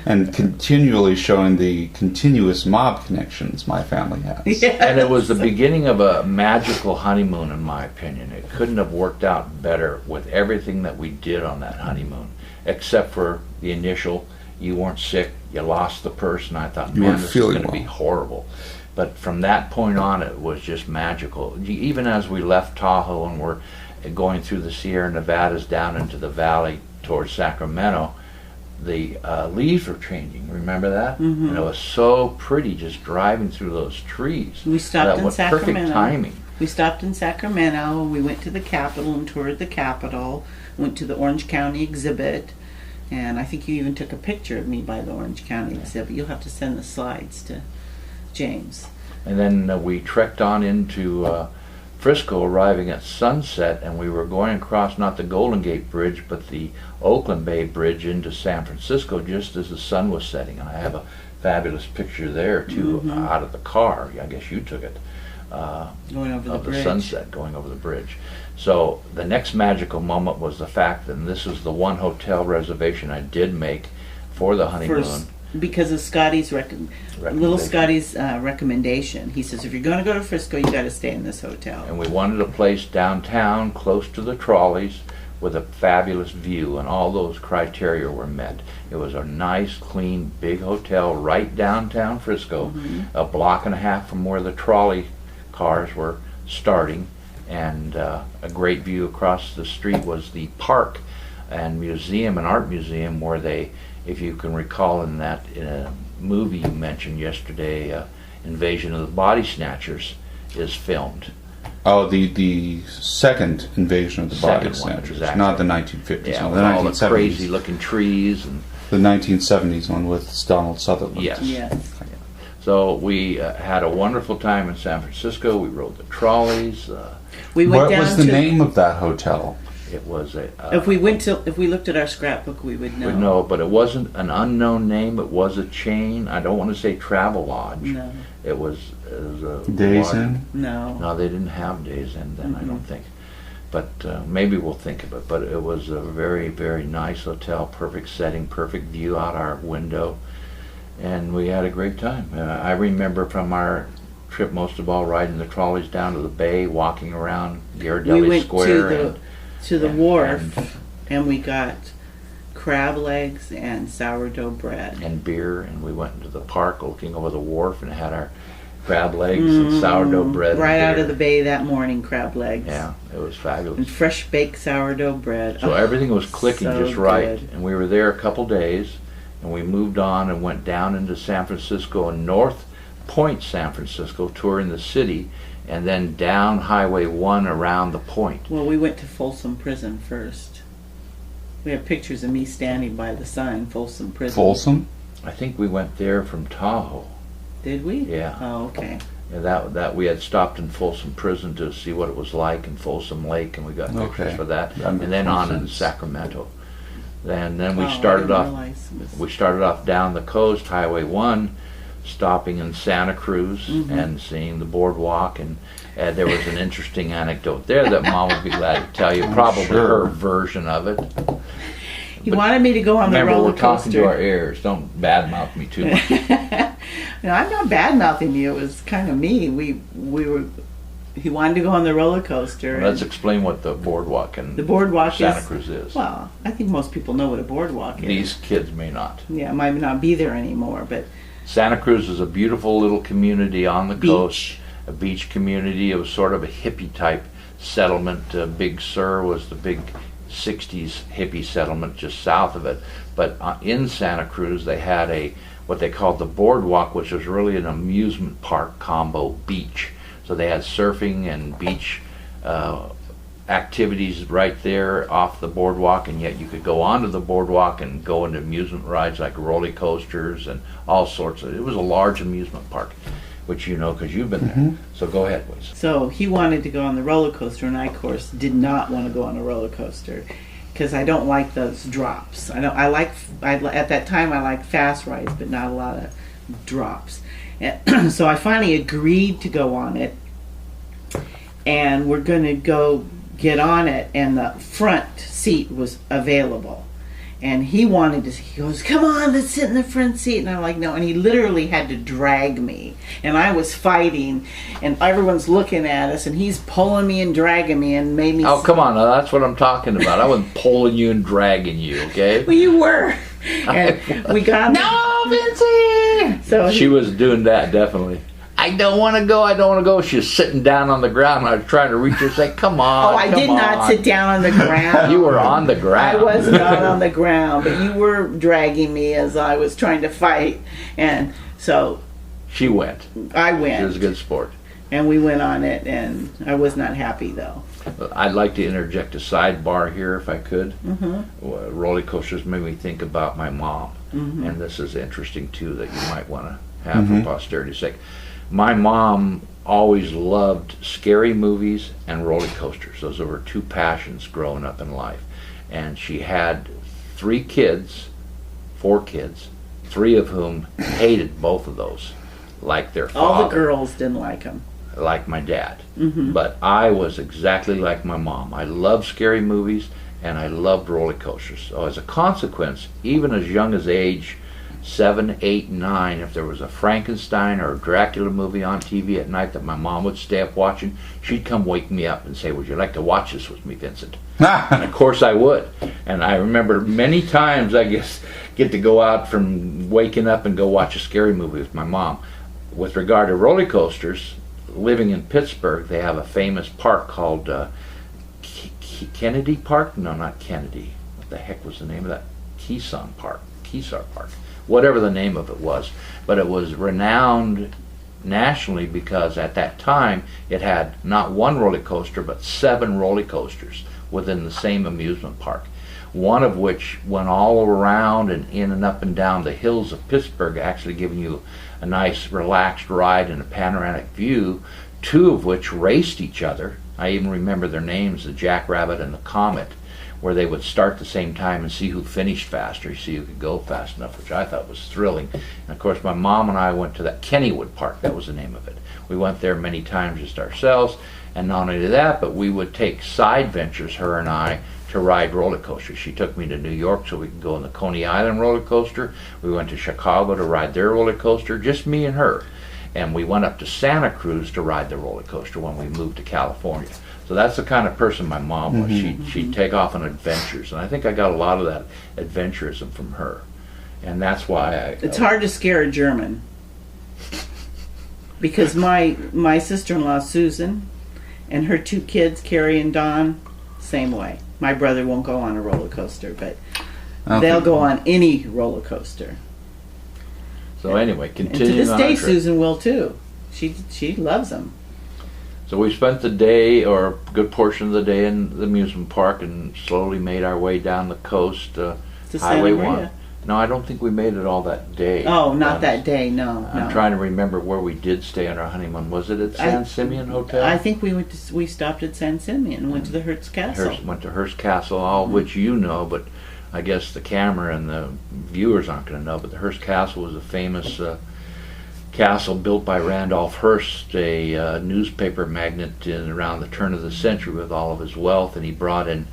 And continually showing the continuous mob connections my family has. Yes. And it was the beginning of a magical honeymoon, in my opinion. It couldn't have worked out better with everything that we did on that honeymoon, except for the initial, you weren't sick, you lost the purse, and I thought, You man, weren't this is feeling going to be well. horrible. But from that point on, it was just magical. Even as we left Tahoe and were going through the Sierra Nevadas down into the valley towards Sacramento, the leaves were changing. Remember that? And it was so pretty just driving through those trees. We stopped That in was Sacramento. perfect timing. We stopped in Sacramento. We went to the Capitol and toured the Capitol. Went to the Orange County exhibit. And I think you even took a picture of me by the Orange County exhibit. You'll have to send the slides to James. And then we trekked on into Frisco, arriving at sunset, and we were going across not the Golden Gate Bridge, but the Oakland Bay Bridge into San Francisco just as the sun was setting. And I have a fabulous picture there, too, out of the car. I guess you took it. Going over the Of the bridge. sunset going over the bridge. So the next magical moment was the fact that, and this is the one hotel reservation I did make for the honeymoon. First, because of Scotty's little Scotty's recommendation. He says, if you're going to go to Frisco, you got to stay in this hotel. And we wanted a place downtown close to the trolleys with a fabulous view, and all those criteria were met. It was a nice, clean, big hotel right downtown Frisco, a block and a half from where the trolley cars were starting, and a great view across the street was the park and museum and art museum where they, if you can recall in a movie you mentioned yesterday, Invasion of the Body Snatchers, is filmed. Oh, the second invasion of the Body Second one, Snatchers, exactly. not the 1950s Yeah, one, with the all the 1970s. crazy looking trees and The 1970s one with Donald Sutherland. yes. Yes. So we had a wonderful time in San Francisco. We rode the trolleys. We went What down was the to name of that hotel? It was a. if we looked at our scrapbook, we would know. No, but it wasn't an unknown name. It was a chain. I don't want to say Travel Lodge. No. It was a Days large- Inn? No. No, they didn't have Days Inn then. I don't think. But maybe we'll think of it. But it was a very, very nice hotel. Perfect setting, perfect view out our window, and we had a great time. I remember from our trip most of all riding the trolleys down to the bay, walking around Ghirardelli We went Square. to the and- wharf, and we got crab legs and sourdough bread. and beer, and we went into the park looking over the wharf and had our crab legs and sourdough bread. and Right out beer. of the bay that morning, crab legs. Yeah, it was And fabulous. fresh baked sourdough bread. So Oh, everything was clicking so just right. good. And we were there a couple days, and we moved on and went down into San Francisco and North Point, San Francisco, touring the city, and then down Highway 1 around the point. Well, we went to Folsom Prison first. We have pictures of me standing by the sign, Folsom Prison. Folsom? I think we went there from Tahoe. Did we? Yeah. Oh, okay. And that we had stopped in Folsom Prison to see what it was like in Folsom Lake, and we got pictures Okay. for that. That And makes then more on into sense. Sacramento. And then we Oh, I started didn't off. realize it was- We started off down the coast, Highway 1, stopping in Santa Cruz and seeing the boardwalk. And there was an interesting anecdote there that Mom would be glad to tell you. Probably sure. her version of it. He wanted me to go on the Remember, roller we're talking to our coaster. ears. Don't badmouth me too much. I'm not bad mouthing you. It was kind of me. We were. He wanted to go on the roller coaster. Let's explain what the boardwalk in the boardwalk Santa Cruz is. Well, I think most people know what a boardwalk is. These kids may not. Yeah, might not be there anymore, but Santa Cruz is a beautiful little community on the coast, beach. a beach community. It was sort of a hippie type settlement. Big Sur was the big 60s hippie settlement just south of it. But in Santa Cruz, they had what they called the boardwalk, which was really an amusement park combo beach. So they had surfing and beach activities right there off the boardwalk, and yet you could go onto the boardwalk and go into amusement rides like roller coasters and all sorts of. It was a large amusement park, which you know because you've been there. So go ahead, please. So he wanted to go on the roller coaster, and I, of course, did not want to go on a roller coaster because I don't like those drops. At that time I liked fast rides, but not a lot of drops. And so I finally agreed to go on it, and we're going to go get on it, and the front seat was available. And he goes, come on, let's sit in the front seat. And I'm like, no. And he literally had to drag me. And I was fighting, and everyone's looking at us, and he's pulling me and dragging me and made me... Oh, come on. Now, that's what I'm talking about. I wasn't pulling you and dragging you, okay? Well, you were. And we got... No, Vincey! So she was doing that, definitely. I don't want to go. She was sitting down on the ground, and I was trying to reach her and say, come on, I did not sit down on the ground. You were on the ground. I was not on the ground, but you were dragging me as I was trying to fight. And so... She went. I went. She was a good sport. And we went on it, and I was not happy, though. I'd like to interject a sidebar here, if I could. Roller coasters made me think about my mom. And this is interesting, too, that you might want to have for posterity's sake. My mom always loved scary movies and roller coasters. Those were her two passions growing up in life. And she had 4 kids, 3 of whom hated both of those, like their father. All the girls didn't like them. Like my dad. But I was exactly like my mom. I loved scary movies and I loved roller coasters. So as a consequence, even as young as age 7, 8, 9, if there was a Frankenstein or a Dracula movie on TV at night that my mom would stay up watching, she'd come wake me up and say, would you like to watch this with me, Vincent? And of course I would. And I remember many times I get to go out from waking up and go watch a scary movie with my mom. With regard to roller coasters, living in Pittsburgh, they have a famous park called Kennedy Park? No, not Kennedy. What the heck was the name of that? Keesar Park. Whatever the name of it was. But it was renowned nationally because at that time it had not one roller coaster but 7 roller coasters within the same amusement park. One of which went all around and in and up and down the hills of Pittsburgh, actually giving you a nice relaxed ride and a panoramic view. 2 of which raced each other. I even remember their names, the Jackrabbit and the Comet, where they would start the same time and see who finished faster, see who could go fast enough, which I thought was thrilling. And of course my mom and I went to that Kennywood Park, that was the name of it. We went there many times just ourselves, and not only that, but we would take side ventures, her and I, to ride roller coasters. She took me to New York so we could go on the Coney Island roller coaster. We went to Chicago to ride their roller coaster, just me and her. And we went up to Santa Cruz to ride the roller coaster when we moved to California. So that's the kind of person my mom was. She'd take off on adventures, and I think I got a lot of that adventurism from her. And that's why It's hard to scare a German. Because my sister-in-law, Susan, and her 2 kids, Carrie and Don, same way. My brother won't go on a roller coaster, but they'll go on any roller coaster. So anyway, And to continuing this on day, our trip. Susan will too. She loves them. So we spent the day, or a good portion of the day, in the amusement park and slowly made our way down the coast, To Highway Santa 1. Maria. No, I don't think we made it all that day. Oh, not that day. No. I'm trying to remember where we did stay on our honeymoon. Was it at San Simeon Hotel? I think we stopped at San Simeon and went to the Hearst Castle. Went to Hearst Castle, all of which you know, but I guess the camera and the viewers aren't going to know. But the Hearst Castle was a famous castle built by Randolph Hearst, a newspaper magnate around the turn of the century with all of his wealth, and he brought in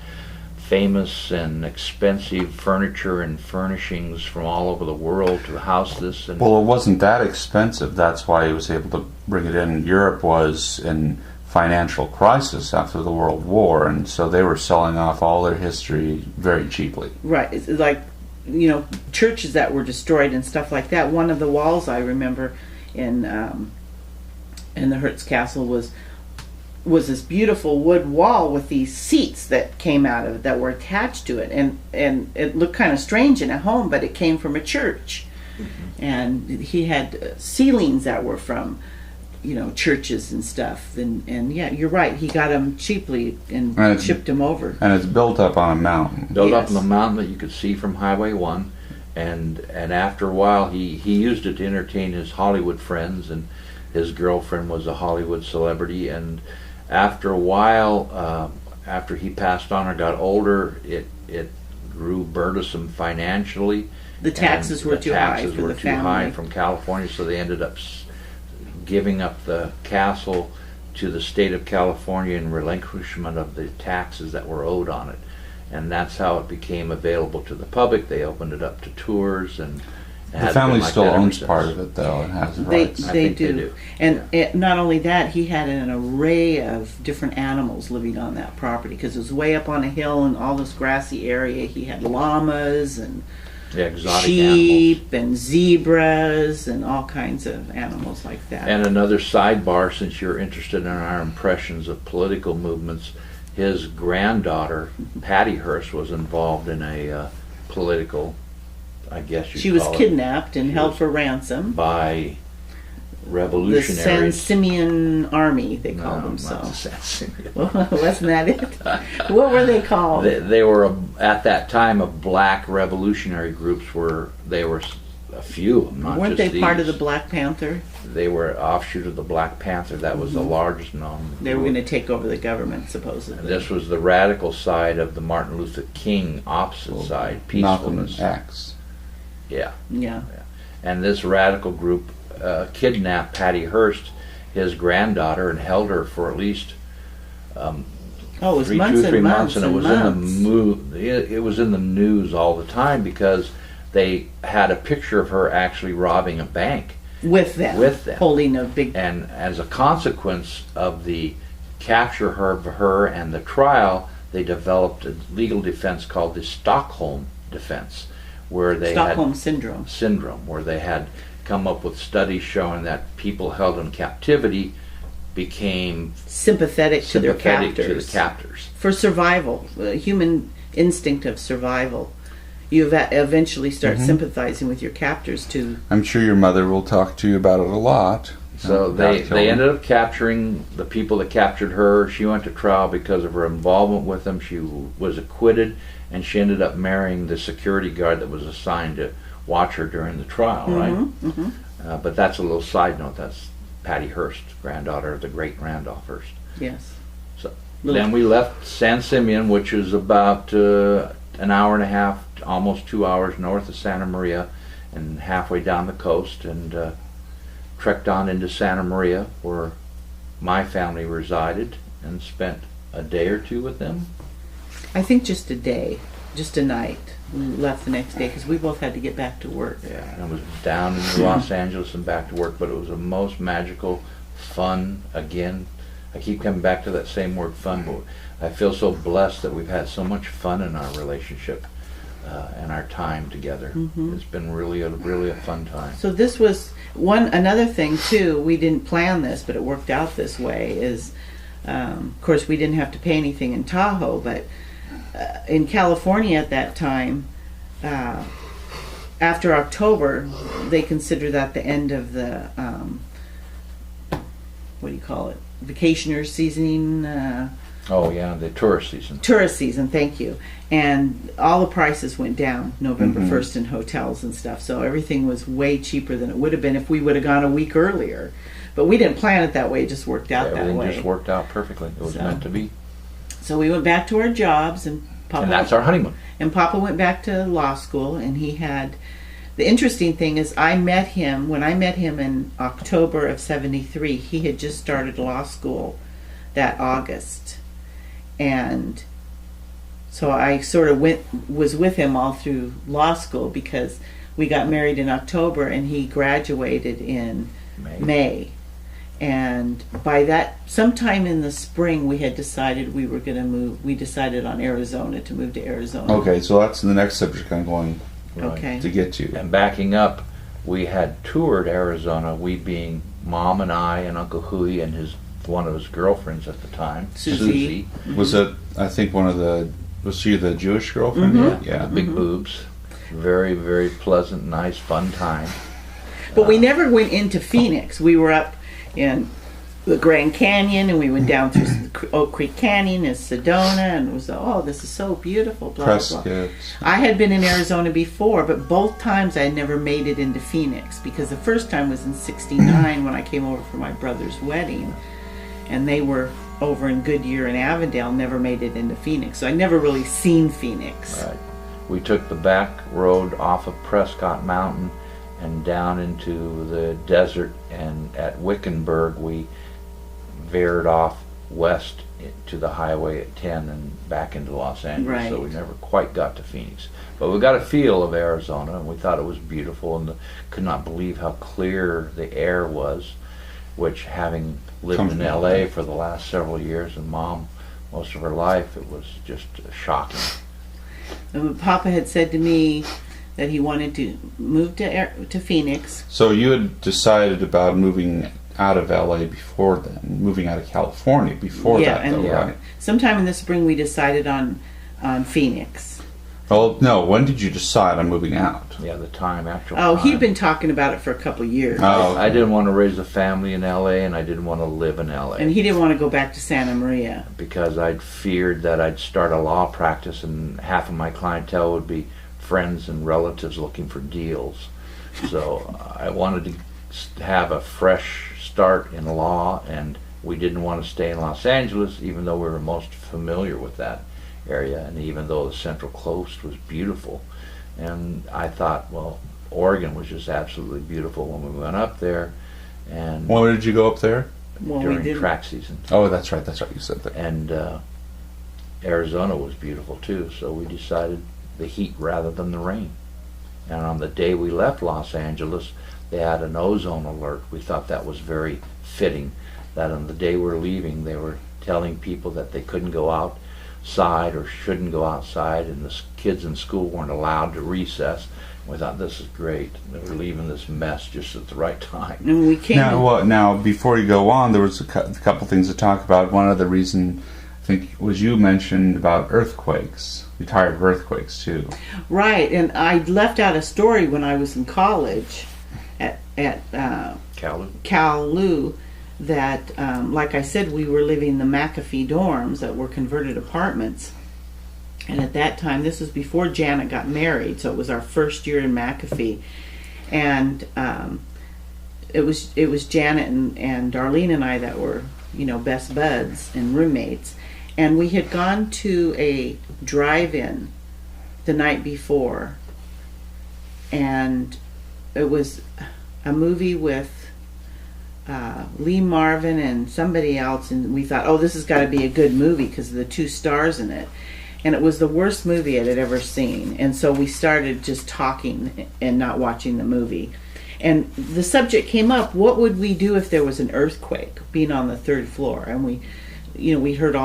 famous and expensive furniture and furnishings from all over the world to house this. And Well, it wasn't that expensive. That's why he was able to bring it in. Europe was in financial crisis after the World War, and so they were selling off all their history very cheaply. Right. It's like, you know, churches that were destroyed and stuff like that. One of the walls I remember in the Hertz Castle was this beautiful wood wall with these seats that came out of it that were attached to it, and it looked kind of strange in a home, but it came from a church. And he had ceilings that were from, you know, churches and stuff, and yeah, you're right, he got them cheaply and Right. shipped them over. And it's built up on a mountain. built up Yes. on the mountain that you could see from Highway 1. And after a while, he used it to entertain his Hollywood friends, and his girlfriend was a Hollywood celebrity. And after a while, after he passed on or got older, it grew burdensome financially. The taxes And were the too high taxes for were the too high family. from California, so they ended up giving up the castle to the state of California in relinquishment of the taxes that were owed on it. And that's how it became available to the public. They opened it up to tours, and it The has family been like still that ever owns since. part of it, though, and has the They, rights. I they think they do. do. And not only that, he had an array of different animals living on that property because it was way up on a hill and all this grassy area. He had llamas and Yeah, exotic animals. sheep and zebras and all kinds of animals like that. And another sidebar, since you're interested in our impressions of political movements, his granddaughter, Patty Hearst, was involved in a political, I guess you'd she was call it, kidnapped and She held was- for ransom. by The revolutionaries. San Simeon Army, they No, called not the themselves. San Simeon. Wasn't that it? What were they called? They were at that time of black revolutionary groups. They were a few of them, not Weren't just they part of these. the Black Panther? They were offshoot of the Black Panther. That was the largest known. They were group. going to take over the government, supposedly. This was the radical side of the Martin Luther King opposite side, Malcolm peacefulness. X. Yeah, Yeah. and this radical group kidnapped Patty Hearst, his granddaughter, and held her for at least Oh, it was 3 months and 3 months months, and it was it was in the news all the time because they had a picture of her actually robbing a bank. with them. With them. Holding a big. And as a consequence of the capture of her and the trial, they developed a legal defense called the Stockholm defense, where they Stockholm syndrome. where they had come up with studies showing that people held in captivity became Sympathetic to their sympathetic captors. to the captors. For survival, the human instinct of survival. You eventually start sympathizing with your captors to. I'm sure your mother will talk to you about it a lot. So they ended up capturing the people that captured her. She went to trial because of her involvement with them. She was acquitted, and she ended up marrying the security guard that was assigned to watch her during the trial, right? But that's a little side note. That's Patty Hearst, granddaughter of the great Randolph Hearst. Yes. So Little- then we left San Simeon, which is about an hour and a half, almost 2 hours north of Santa Maria, and halfway down the coast, and trekked on into Santa Maria, where my family resided, and spent a day or two with them. I think just a day, just a night. We left the next day because we both had to get back to work. Yeah, I was down in Los Angeles and back to work, but it was a most magical, fun. Again, I keep coming back to that same word, fun. But I feel so blessed that we've had so much fun in our relationship and our time together. It's been really a fun time. So this was another thing too. We didn't plan this, but it worked out this way. Is of course we didn't have to pay anything in Tahoe, but in California at that time, after October, they consider that the end of the what do you call it? Vacationers seasoning. Oh yeah, the tourist season. Tourist season, thank you. And all the prices went down November 1st in hotels and stuff. So everything was way cheaper than it would have been if we would have gone a week earlier. But we didn't plan it that way, it just worked out that Everything way. just worked out perfectly. It was So- meant to be. So we went back to our jobs and Papa And that's our honeymoon. went back to law school, and he had the interesting thing is when I met him in October of 73, he had just started law school that August. And So I sort of was with him all through law school because we got married in October and he graduated in May. And by that, sometime in the spring, we had decided we were going to move. We decided on Arizona, to move to Arizona. Okay, so that's the next subject I'm going Okay. to get to. And backing up, we had toured Arizona, we being Mom and I and Uncle Huey and one of his girlfriends at the time, Susie. Was it, I think was she the Jewish girlfriend? Mm-hmm. Yeah. Big boobs. Very, very pleasant, nice, fun time. But we never went into Phoenix. We were up in the Grand Canyon, and we went down through Oak Creek Canyon and Sedona, and it was, this is so beautiful, blah, blah, blah. Prescott. I had been in Arizona before, but both times I had never made it into Phoenix, because the first time was in '69 when I came over for my brother's wedding, and they were over in Goodyear and Avondale, never made it into Phoenix. So I'd never really seen Phoenix. Right. We took the back road off of Prescott Mountain and down into the desert, and at Wickenburg we veered off west to the highway at 10 and back into Los Angeles. Right. So we never quite got to Phoenix. But we got a feel of Arizona, and we thought it was beautiful, and could not believe how clear the air was, which, having lived in LA for the last several years and Mom most of her life, it was just shocking. And Papa had said to me that he wanted to move to Phoenix. So you had decided about moving out of LA before then, moving out of California before that, though, right? Sometime in the spring we decided on Phoenix. Well, no, when did you decide on moving out? Yeah, the actual Oh, time. he'd been talking about it for a couple of years. Oh, I didn't want to raise a family in LA, and I didn't want to live in LA. And he didn't want to go back to Santa Maria. Because I'd feared that I'd start a law practice and half of my clientele would be friends and relatives looking for deals. So I wanted to have a fresh start in law, and we didn't want to stay in Los Angeles, even though we were most familiar with that area, and even though the Central Coast was beautiful. And I thought, well, Oregon was just absolutely beautiful when we went up there. And when did you go up there? Well, we during didn't. track season. Oh, that's right, you said that. And Arizona was beautiful too, so we decided the heat rather than the rain. And on the day we left Los Angeles, they had an ozone alert. We thought that was very fitting, that on the day we're leaving, they were telling people that they couldn't go outside or shouldn't go outside, and the kids in school weren't allowed to recess. We thought, this is great. They were leaving this mess just at the right time. And we came. Now, before you go on, there was a couple things to talk about. One of the reason, I think, was you mentioned about earthquakes. You tired of earthquakes too. Right, and I left out a story when I was in college at Cal-Lu that, like I said, we were living in the McAfee dorms that were converted apartments. And at that time, this was before Janet got married, so it was our first year in McAfee. And it was Janet and Darlene and I that were, best buds and roommates. And we had gone to a drive-in the night before, and it was a movie with Lee Marvin and somebody else, and we thought, this has got to be a good movie because of the two stars in it. And it was the worst movie I had ever seen, and so we started just talking and not watching the movie. And the subject came up, what would we do if there was an earthquake, being on the third floor? And we heard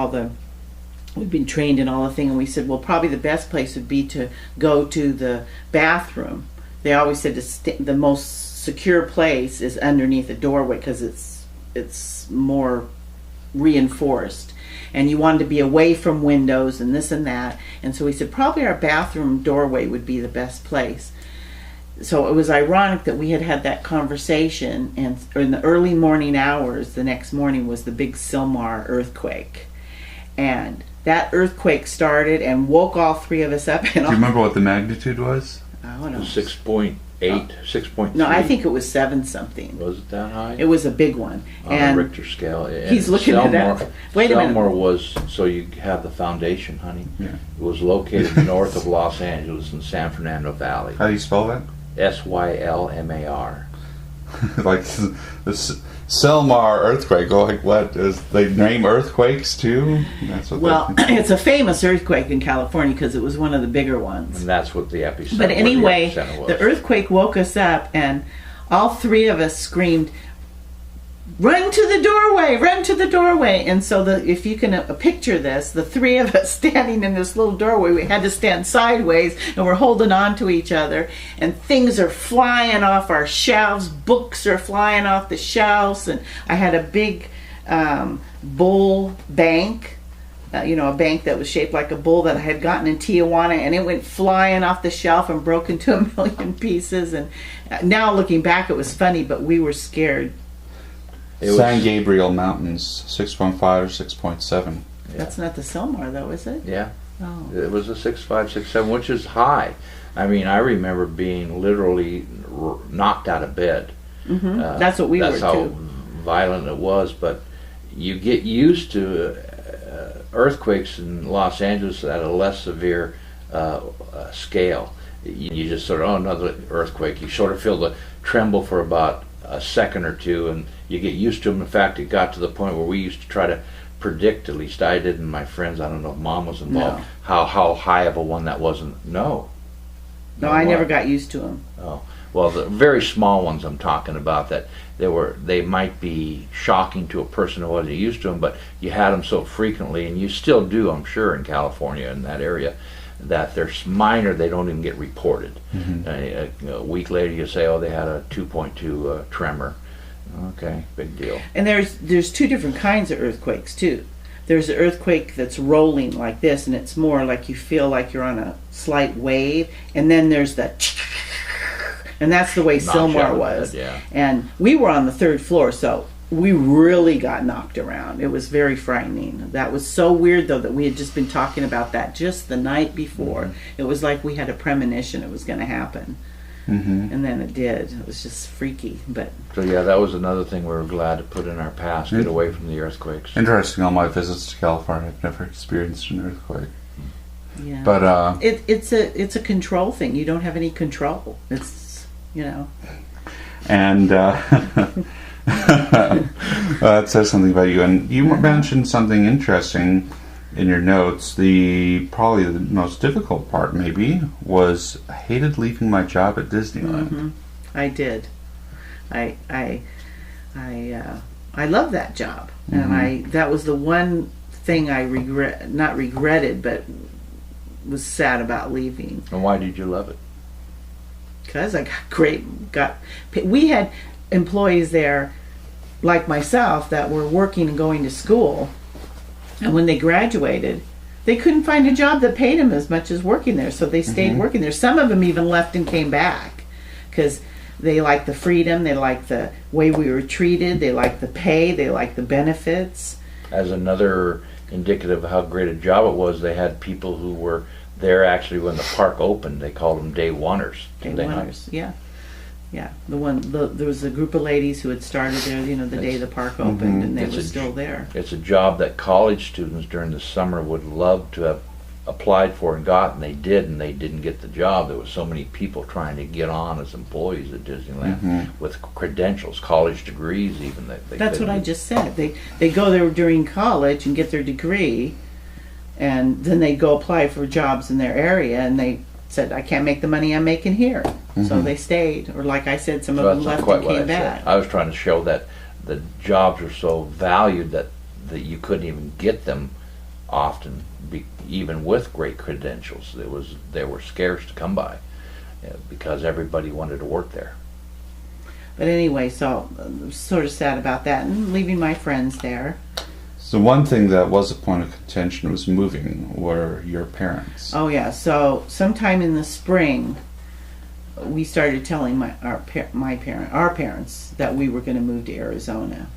we'd been trained in all the thing, and we said, well, probably the best place would be to go to the bathroom. They always said the most secure place is underneath a doorway because it's more reinforced, and you wanted to be away from windows and this and that. And so we said probably our bathroom doorway would be the best place. So it was ironic that we had that conversation, and in the early morning hours the next morning was the big Sylmar earthquake, and that earthquake started and woke all three of us up. And Do you remember what the magnitude was? I don't know. 6.8, 6.3. No, I think it was 7 something. Was it that high? It was a big one. On And a Richter scale. And he's looking it up. Wait a minute. Sylmar was, so you have the foundation, honey. Yeah. It was located north of Los Angeles in San Fernando Valley. How do you spell that? Sylmar. Like the Selmar earthquake. Like what? They name earthquakes too? That's what Well, it's a famous earthquake in California because it was one of the bigger ones. And that's what the epicenter. But anyway, where the epicenter was. the earthquake woke us up, and all three of us screamed, "Run to the doorway! Run to the doorway!" And so, if you can picture this, the three of us standing in this little doorway, we had to stand sideways, and we're holding on to each other, and things are flying off our shelves, books are flying off the shelves, and I had a big bull bank. A bank that was shaped like a bull that I had gotten in Tijuana, and it went flying off the shelf and broke into a million pieces. And now looking back, it was funny, but we were scared. San Gabriel Mountains, 6.5 or 6.7. That's not the Selmar, though, is it? Yeah. Oh. It was a 6.5, 6.7, which is high. I mean, I remember being literally knocked out of bed. Mm-hmm. That's what we were, That's how too. violent it was. But you get used to earthquakes in Los Angeles at a less severe scale. You just sort of, another earthquake. You sort of feel the tremble for about a second or two, and you get used to them. In fact, it got to the point where we used to try to predict, at least I did and my friends, I don't know if Mom was involved, No. how high of a one that wasn't. No, I what? never got used to them. Oh, well, the very small ones I'm talking about, that they might be shocking to a person who wasn't used to them, but you had them so frequently, and you still do, I'm sure, in California, in that area, that they're minor, they don't even get reported. Mm-hmm. A week later you say, oh, they had a 2.2 tremor. Okay, big deal. And there's two different kinds of earthquakes, too. There's an earthquake that's rolling like this, and it's more like you feel like you're on a slight wave, and then there's that, and that's the way Knocked you out Selmar of was. bed, yeah. And we were on the third floor, so we really got knocked around. It was very frightening. That was so weird, though, that we had just been talking about that just the night before. Mm-hmm. It was like we had a premonition it was going to happen. Mm-hmm. And then it did. It was just freaky. But So yeah, that was another thing we were glad to put in our past, get away from the earthquakes. Interesting. All my visits to California, I've never experienced an earthquake. yeah, But it's a control thing. You don't have any control. It's and that says something about you. And you mentioned something interesting in your notes. Probably the most difficult part, maybe, was I hated leaving my job at Disneyland. I did. I love that job, and that was the one thing I not regretted, but was sad about leaving. And why did you love it? Because I we had employees there like myself that were working and going to school, and when they graduated they couldn't find a job that paid them as much as working there, so they stayed working there. Some of them even left and came back because they liked the freedom, they liked the way we were treated, they liked the pay, they liked the benefits. As another indicative of how great a job it was, they had people who were there actually when the park opened. They called them day oneers. Day oneers, yeah. There was a group of ladies who had started there, the day the park opened, and they were still there. It's a job that college students during the summer would love to have applied for and got, and they did, and they didn't get the job. There was so many people trying to get on as employees at Disneyland with credentials, college degrees even. That's what I just said. They go there during college and get their degree, and then they go apply for jobs in their area, and they said, I can't make the money I'm making here. So they stayed. Or like I said, some of them left and came back. I was trying to show that the jobs are so valued that you couldn't even get them often, even with great credentials. They were scarce to come by because everybody wanted to work there. But anyway, so I'm sort of sad about that, and leaving my friends there. So one thing that was a point of contention was moving. Were your parents? Oh yeah. So sometime in the spring, we started telling our parents that we were going to move to Arizona,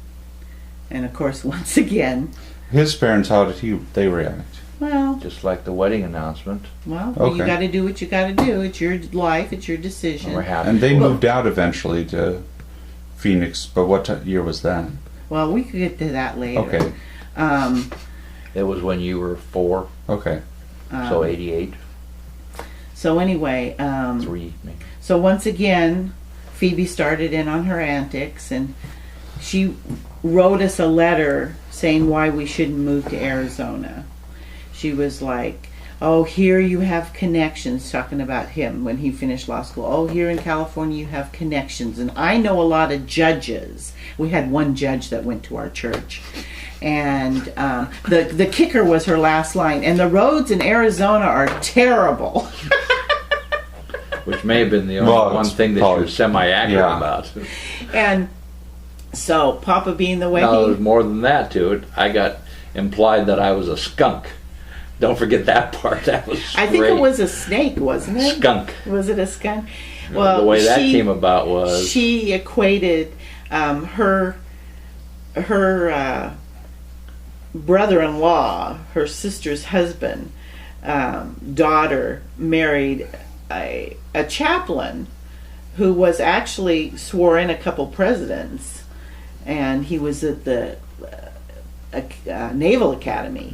and of course, once again, His parents, how did they react? well, Just like the wedding announcement. Okay. you got to do what you got to do. It's your life. It's your decision. And we're happy. And they for moved out eventually to Phoenix, but what year was that? Well, we could get to that later. Okay. It was when you were 4, Okay. so 88, So anyway, 3 maybe. so once again, Phoebe started in on her antics, and she wrote us a letter saying why we shouldn't move to Arizona. She was like, oh, here you have connections, talking about him when he finished law school. Oh, here in California you have connections. And I know a lot of judges. We had one judge that went to our church. And the kicker was her last line. And the roads in Arizona are terrible. Which may have been the only one thing that she was semi-accurate about. And so, Papa being the way No, there was more than that to it. I got implied that I was a skunk. Don't forget that part. That was I think it was a snake, wasn't it? Skunk. Was it a skunk? Well, the way that came about was she equated her brother-in-law, her sister's husband, daughter, married a chaplain who was actually swore in a couple presidents, and he was at the Naval Academy,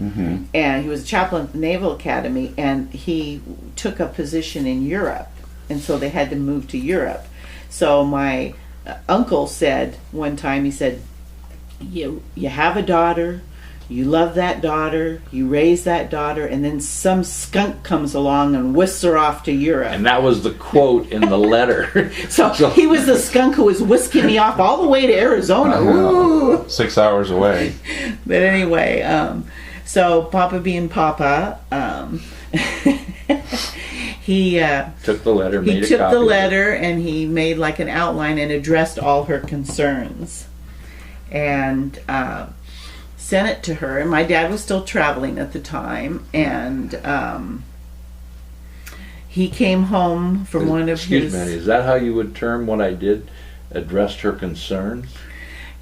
and he was a chaplain at the Naval Academy, and he took a position in Europe, and so they had to move to Europe. So my uncle said one time, he said, you have a daughter, you love that daughter, you raise that daughter, and then some skunk comes along and whisks her off to Europe. And that was the quote in the letter. So he was the skunk who was whisking me off all the way to Arizona. Ooh. 6 hours away. But anyway, so Papa being Papa, he took the letter, he took the letter, and he made like an outline and addressed all her concerns, and sent it to her. And my dad was still traveling at the time, and he came home from one of his... Excuse me, is that how you would term what I did? Addressed her concerns?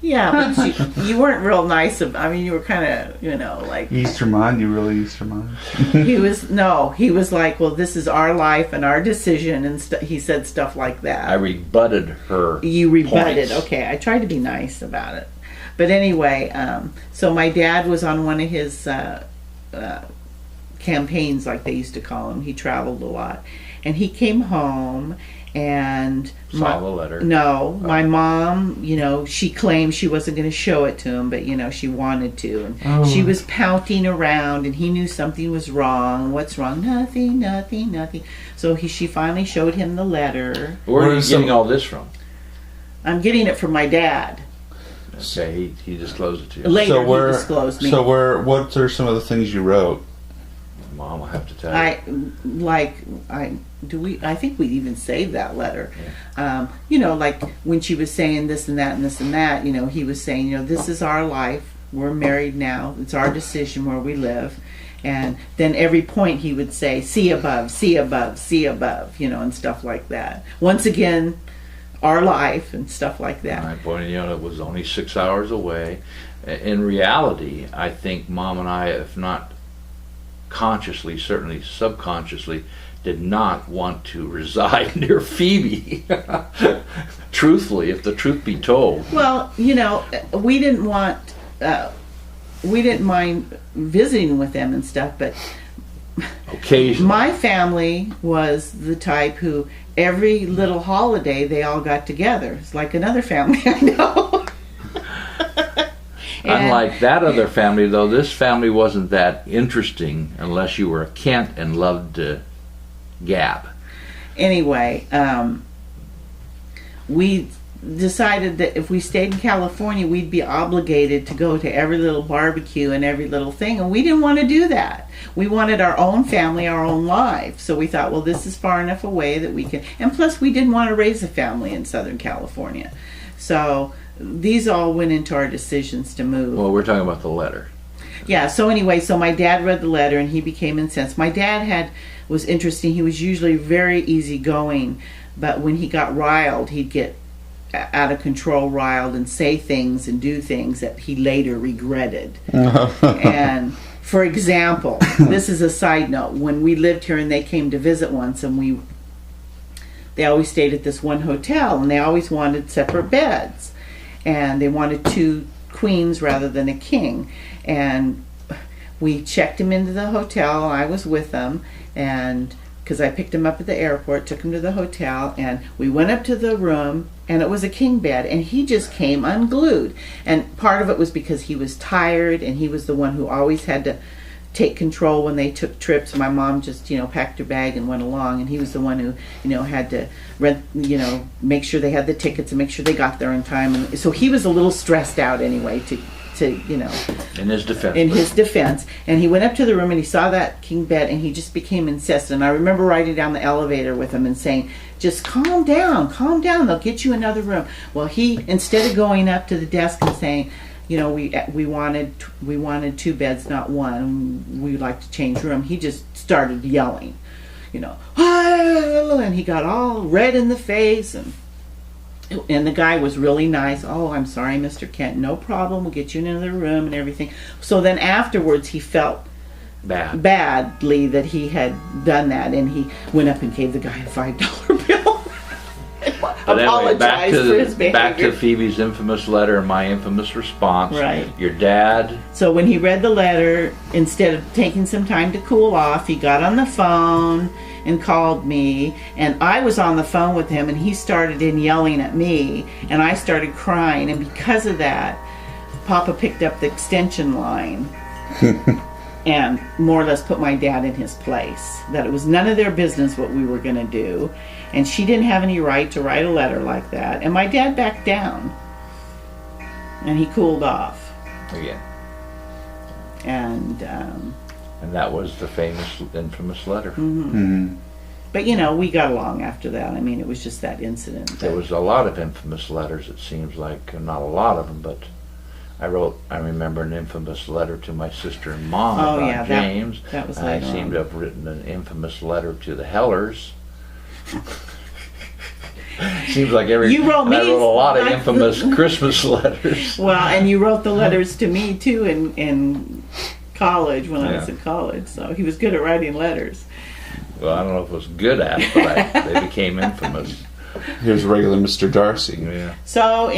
Yeah, but you weren't real nice. I mean, you were kind of, like... Eastermond? You really Eastermond? He was like, well, this is our life and our decision, and he said stuff like that. I rebutted her You rebutted. points. Okay, I tried to be nice about it. But anyway, so my dad was on one of his campaigns, like they used to call them. He traveled a lot. And he came home and... Saw the letter. No, my mom, she claimed she wasn't going to show it to him, but, she wanted to. And she was pouting around, and he knew something was wrong. What's wrong? Nothing, nothing, nothing. So she finally showed him the letter. Where are you getting all this from? I'm getting it from my dad. Okay, he disclosed it to you. Later, he disclosed me. So what are some of the things you wrote? Mom, I'll have to tell you. I think we even saved that letter. Yeah. Like when she was saying this and that and this and that, he was saying, this is our life. We're married now. It's our decision where we live. And then every point he would say, see above, see above, see above, and stuff like that. Once again, our life and stuff like that. I pointed out it was only 6 hours away. In reality, I think Mom and I, if not consciously, certainly subconsciously, did not want to reside near Phoebe. Truthfully, if the truth be told. Well, we didn't mind visiting with them and stuff, but occasionally. My family was the type who every little holiday they all got together. It's like another family I know. Unlike that other family, though, this family wasn't that interesting unless you were a Kent and loved to gab. Anyway, we decided that if we stayed in California, we'd be obligated to go to every little barbecue and every little thing, and we didn't want to do that. We wanted our own family, our own life. So we thought, well, this is far enough away that we can, and plus we didn't want to raise a family in Southern California. So these all went into our decisions to move. Well, we're talking about the letter. Yeah, so anyway, so my dad read the letter and he became incensed. My dad was interesting. He was usually very easygoing, but when he got riled, he'd get out of control riled and say things and do things that he later regretted. And for example, this is a side note, when we lived here and they came to visit once, and they always stayed at this one hotel, and they always wanted separate beds, and they wanted 2 queens rather than a king. And we checked him into the hotel. I was with them, and because I picked him up at the airport, took him to the hotel, and we went up to the room, and it was a king bed, and he just came unglued. And part of it was because he was tired, and he was the one who always had to take control when they took trips. My mom just, packed her bag and went along, and he was the one who, had to rent, make sure they had the tickets and make sure they got there in time. And so he was a little stressed out anyway to in his defense. And he went up to the room and he saw that king bed, and he just became incensed. And I remember riding down the elevator with him and saying, just calm down, they'll get you another room. Well, he, instead of going up to the desk and saying, we wanted 2 beds, not one, we'd like to change room, he just started yelling, and he got all red in the face, and the guy was really nice. Oh, I'm sorry, Mr. Kent, no problem, we'll get you in another room and everything. So then afterwards he felt badly that he had done that, and he went up and gave the guy a $5 bill. But anyway, back for his behavior. Back to Phoebe's infamous letter and my infamous response. Right. Your dad. So when he read the letter, instead of taking some time to cool off, he got on the phone and called me, and I was on the phone with him, and he started yelling at me, and I started crying, and because of that, Papa picked up the extension line and more or less put my dad in his place. That it was none of their business what we were going to do, and she didn't have any right to write a letter like that. And my dad backed down, and he cooled off. Again. And that was the famous, infamous letter. But we got along after that. I mean, it was just that incident. There was a lot of infamous letters, it seems like. Not a lot of them, but I remember an infamous letter to my sister and mom about James. That was I later seem on. to have written an infamous letter to the Hellers. Seems like I wrote a lot of infamous Christmas letters. Well, and you wrote the letters to me too in college when I was in college. So he was good at writing letters. Well, I don't know if it was good at, but they became infamous. Here's regular Mr. Darcy. Yeah. So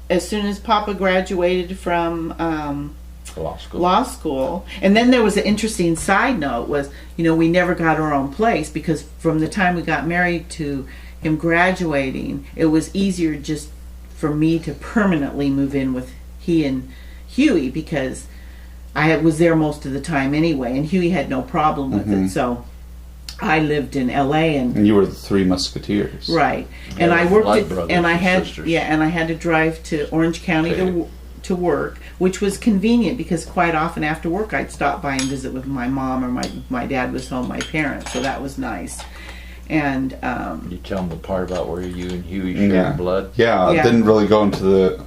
as soon as Papa graduated from law school, and then there was an interesting side note was, we never got our own place, because from the time we got married to him graduating, it was easier just for me to permanently move in with he and Huey, because I was there most of the time anyway, and Huey had no problem with it. So I lived in L.A. and you were the 3 Musketeers, right? And I worked and I had sisters. and I had to drive to Orange County to work, which was convenient because quite often after work I'd stop by and visit with my mom, or my dad was home, my parents, so that was nice. And you tell them the part about where you and Huey shared blood. Yeah, it didn't really go into the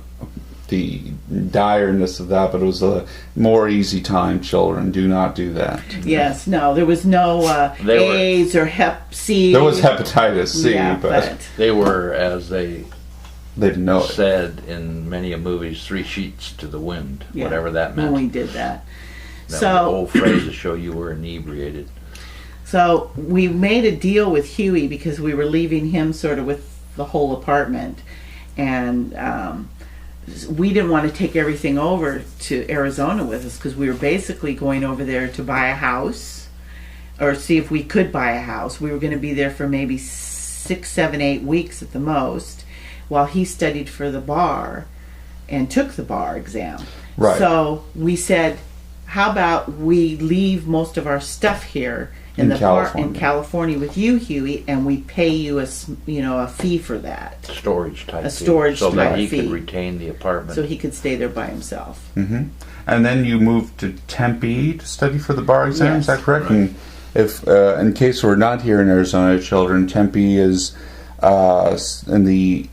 direness of that, but it was a more easy time. Children, do not do that. Yes, no, there was no AIDS or Hep C. There was hepatitis C, but they were, as they didn't know it. Said in many movies, 3 sheets to the wind, whatever that meant. When we did that. That was an old phrase to show you were inebriated. So we made a deal with Huey because we were leaving him sort of with the whole apartment, and we didn't want to take everything over to Arizona with us, because we were basically going over there to buy a house, or see if we could buy a house. We were going to be there for maybe 6, 7, 8 weeks at the most, while he studied for the bar and took the bar exam. Right. So we said, how about we leave most of our stuff here in California with you, Huey, and we pay you a fee for that. Storage type. A storage fee. So that he fee. could retain the apartment. So he could stay there by himself. Mm-hmm. And then you moved to Tempe to study for the bar exam. Yes. Is that correct? Right. And if, in case we're not here in Arizona, children, Tempe is in the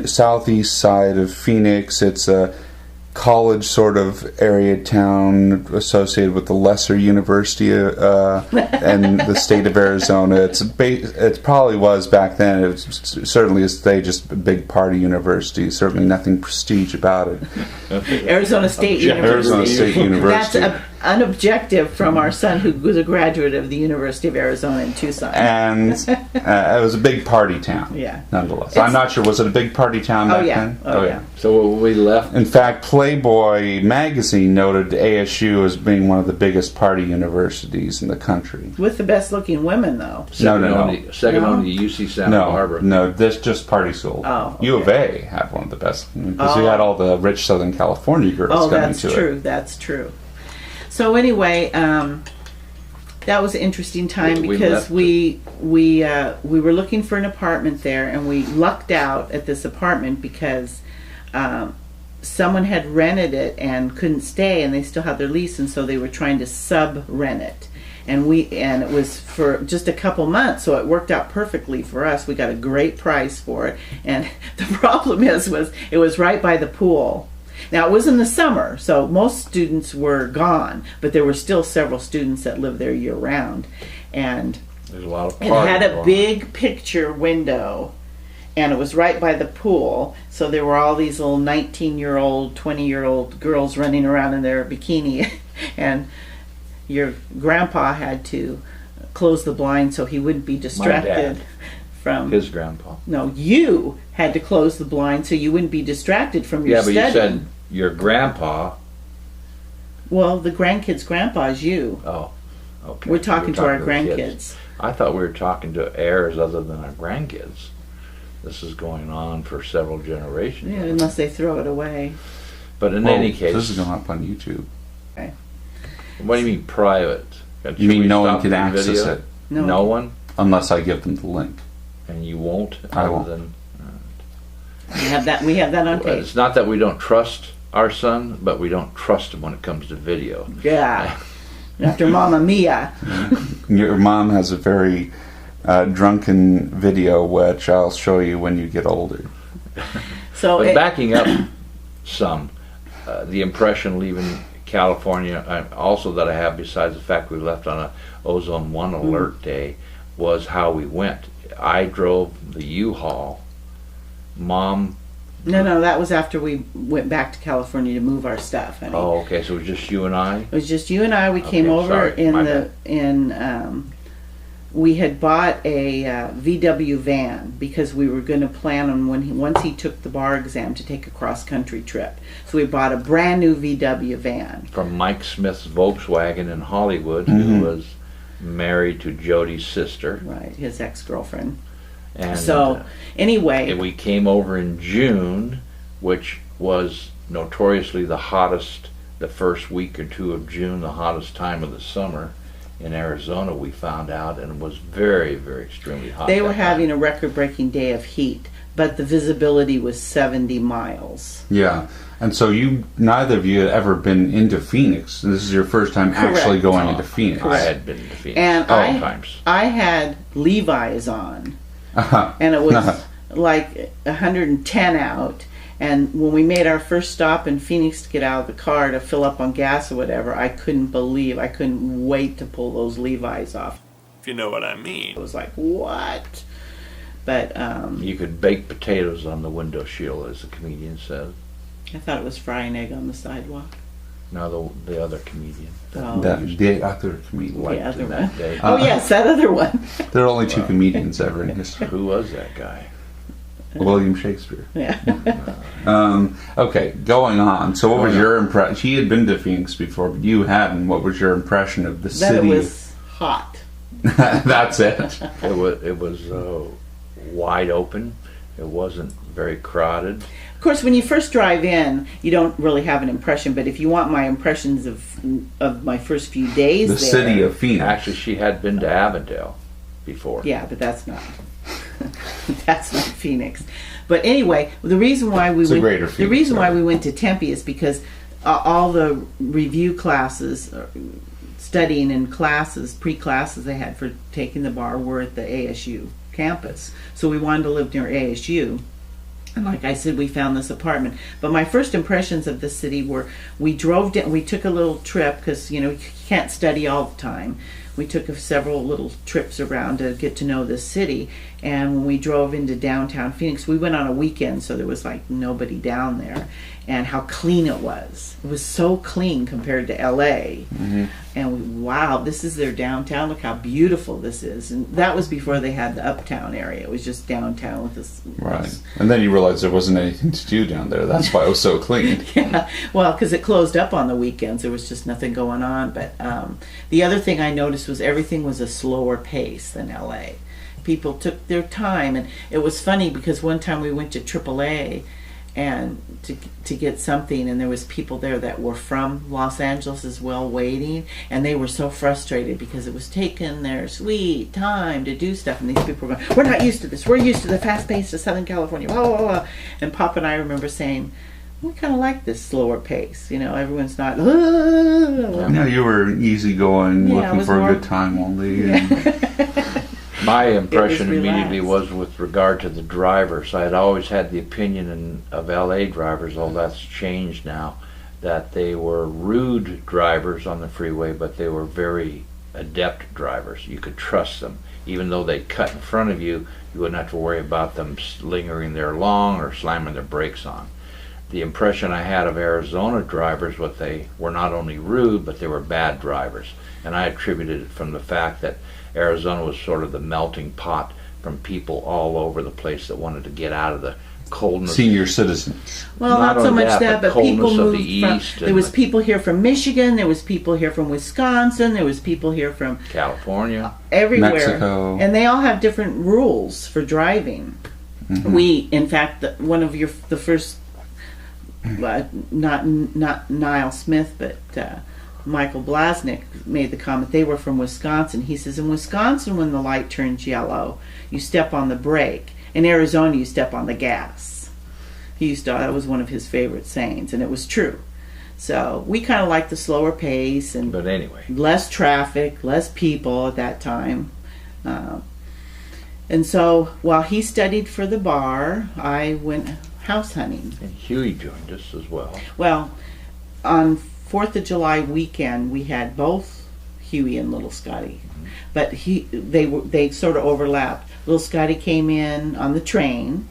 southeast side of Phoenix. It's a college sort of area town associated with the lesser university in the state of Arizona. It probably was back then. It certainly is today just a big party university. Certainly nothing prestige about it. Arizona State University. Arizona State University. unobjective from our son, who was a graduate of the University of Arizona in Tucson. And it was a big party town. Yeah. Nonetheless, I'm not sure. Was it a big party town back then? Oh yeah. So when we left, In fact, Playboy magazine noted ASU as being one of the biggest party universities in the country. With the best looking women, though. second no. only to UC Santa No, Barbara. no, this just party school. Oh, U of A had one of the best because you Oh. had all the rich Southern California girls Oh, coming that's to true. it. That's true. So anyway, that was an interesting time We because left we were looking for an apartment there, and we lucked out at this apartment because someone had rented it and couldn't stay, and they still had their lease, and so they were trying to sub-rent it. And it was for just a couple months, so it worked out perfectly for us. We got a great price for it, and the problem was it was right by the pool. Now, it was in the summer, so most students were gone, but there were still several students that lived there year-round. And There's a lot of it partying had going a on. big picture window, and it was right by the pool, so there were all these little 19-year-old, 20-year-old girls running around in their bikini, and your grandpa had to close the blind so he wouldn't be distracted from... His grandpa. No, you had to close the blind so you wouldn't be distracted from your Yeah, but studying. you said your grandpa. Well, the grandkids' grandpa is you. Oh, okay. We're talking to our the grandkids. kids. I thought we were talking to heirs other than our grandkids. This is going on for several generations. Yeah, unless they throw it away. But in Well, any case, this is going up on YouTube. what do you mean private? You Should mean we no one stop can the access video? it No one? unless I give them the link. And you won't? I other won't. than- We have that on Well, tape. it's not that we don't trust our son, but we don't trust him when it comes to video. Yeah. After Mamma Mia. Your mom has a very drunken video, which I'll show you when you get older. So But it- backing up some, the impression leaving California, also that I have, besides the fact we left on a Ozone 1 alert day, was how we went. I drove the U-Haul. Mom, No, that was after we went back to California to move our stuff. Honey. oh, okay, so it was just you and I? It was just you and I. We came Okay, over sorry, my we had bought a VW van because we were going to plan on once he took the bar exam to take a cross country trip. So we bought a brand new VW van. From Mike Smith's Volkswagen in Hollywood, who was married to Jody's sister. Right, his ex-girlfriend. And So anyway, and we came over in June, which was notoriously the hottest, the first week or two of June, the hottest time of the summer in Arizona, we found out, and it was very, very extremely hot. they that were having time. a record-breaking day of heat, but the visibility was 70 miles. Yeah. And so neither of you had ever been into Phoenix. This is your first time actually Correct. going into Phoenix. I had been to Phoenix And several times. I had Levi's on. Uh-huh. And it was like 110 out. And when we made our first stop in Phoenix to get out of the car to fill up on gas or whatever, I couldn't wait to pull those Levi's off. If you know what I mean. It was like, what? But You could bake potatoes on the window shield, as the comedian said. I thought it was frying egg on the sidewalk. No, the other comedian. Oh, The other comedian. Liked other in that one. day. Oh, yes, that other one. There are only two comedians ever in history. Who was that guy? William Shakespeare. Yeah. Okay, going on. So what was your impression? He had been to Phoenix before, but you hadn't. What was your impression of the That city? it was hot. That's it. It was wide open. It wasn't very crowded. Of course, when you first drive in, you don't really have an impression. But if you want my impressions of my first few days The there, city of Phoenix. Actually, she had been to Avondale before. yeah, but that's not that's not Phoenix. But anyway, the reason why we It's a went greater the Phoenix, reason why sorry. we went to Tempe is because all the review classes, studying in classes, pre-classes they had for taking the bar were at the ASU campus. So we wanted to live near ASU. And like I said, we found this apartment. But my first impressions of the city were, we drove down, we took a little trip because, you can't study all the time. we took several little trips around to get to know this city. And when we drove into downtown Phoenix, we went on a weekend, so there was like nobody down there. And how clean it was. It was so clean compared to LA. And wow, this is their downtown. Look how beautiful this is. And that was before they had the uptown area. It was just downtown with this. Right. And then you realized there wasn't anything to do down there. That's why it was so clean. Yeah, well, because it closed up on the weekends. There was just nothing going on. But the other thing I noticed was everything was a slower pace than LA. People took their time. And it was funny because one time we went to AAA and to get something, and there was people there that were from Los Angeles as well waiting, and they were so frustrated because it was taking their sweet time to do stuff, and these people were going, we're not used to this, we're used to the fast pace of Southern California, blah, blah, blah. And Pop and I remember saying, we kind of like this slower pace, everyone's not No, you were easygoing, Yeah, I looking was for more- a good time only. And My impression relaxed. immediately was with regard to the drivers. I had always had the opinion of LA drivers, although that's changed now, that they were rude drivers on the freeway, but they were very adept drivers. You could trust them. Even though they cut in front of you, you wouldn't have to worry about them lingering there long or slamming their brakes on. The impression I had of Arizona drivers was they were not only rude, but they were bad drivers. And I attributed it from the fact that Arizona was sort of the melting pot from people all over the place that wanted to get out of the coldness. senior citizens. Well, Not not so only much that, that, but but people coldness of moved the from. East There and was the- people here from Michigan. There was people here from Wisconsin. There was people here from California. everywhere, Mexico. and they all have different rules for driving. We, in fact, one of the first, not Niall Smith, but Michael Blasnick made the comment. They were from Wisconsin. He says, in Wisconsin, when the light turns yellow, you step on the brake. In Arizona, you step on the gas. That was one of his favorite sayings, and it was true. So we kind of like the slower pace and But anyway, less traffic, less people at that time. And so while he studied for the bar, I went house hunting. and Huey joined us as well. Well, on 4th of July weekend, we had both Huey and Little Scotty. But they sort of overlapped. Little Scotty came in on the train,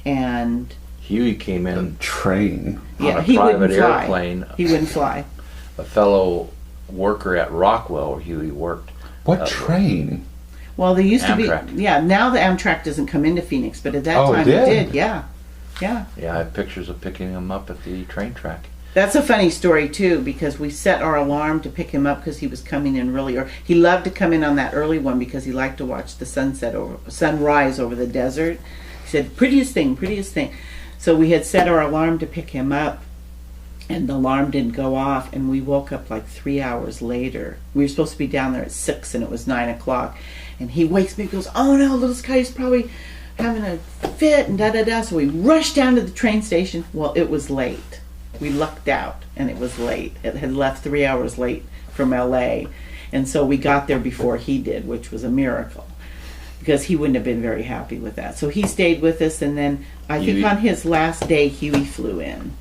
and Huey came in Train. on a he private wouldn't fly. airplane. He wouldn't fly. A fellow worker at Rockwell, where Huey worked. What train? Well, they used Amtrak. to be. Yeah, now the Amtrak doesn't come into Phoenix, but at that Oh, it time it did? did. Yeah. Yeah, I have pictures of picking him up at the train track. That's a funny story too, because we set our alarm to pick him up because he was coming in really early. He loved to come in on that early one because he liked to watch the sunrise over the desert. He said, prettiest thing, prettiest thing. So we had set our alarm to pick him up, and the alarm didn't go off, and we woke up like 3 hours later. We were supposed to be down there at 6, and it was 9 o'clock. And he wakes me and goes, oh no, little Scotty's probably having a fit, and da-da-da. So we rushed down to the train station. Well, it was late. We lucked out, and it was late. It had left 3 hours late from LA, and so we got there before he did, which was a miracle, because he wouldn't have been very happy with that. So he stayed with us, and then I think Huey- on his last day, Huey flew in.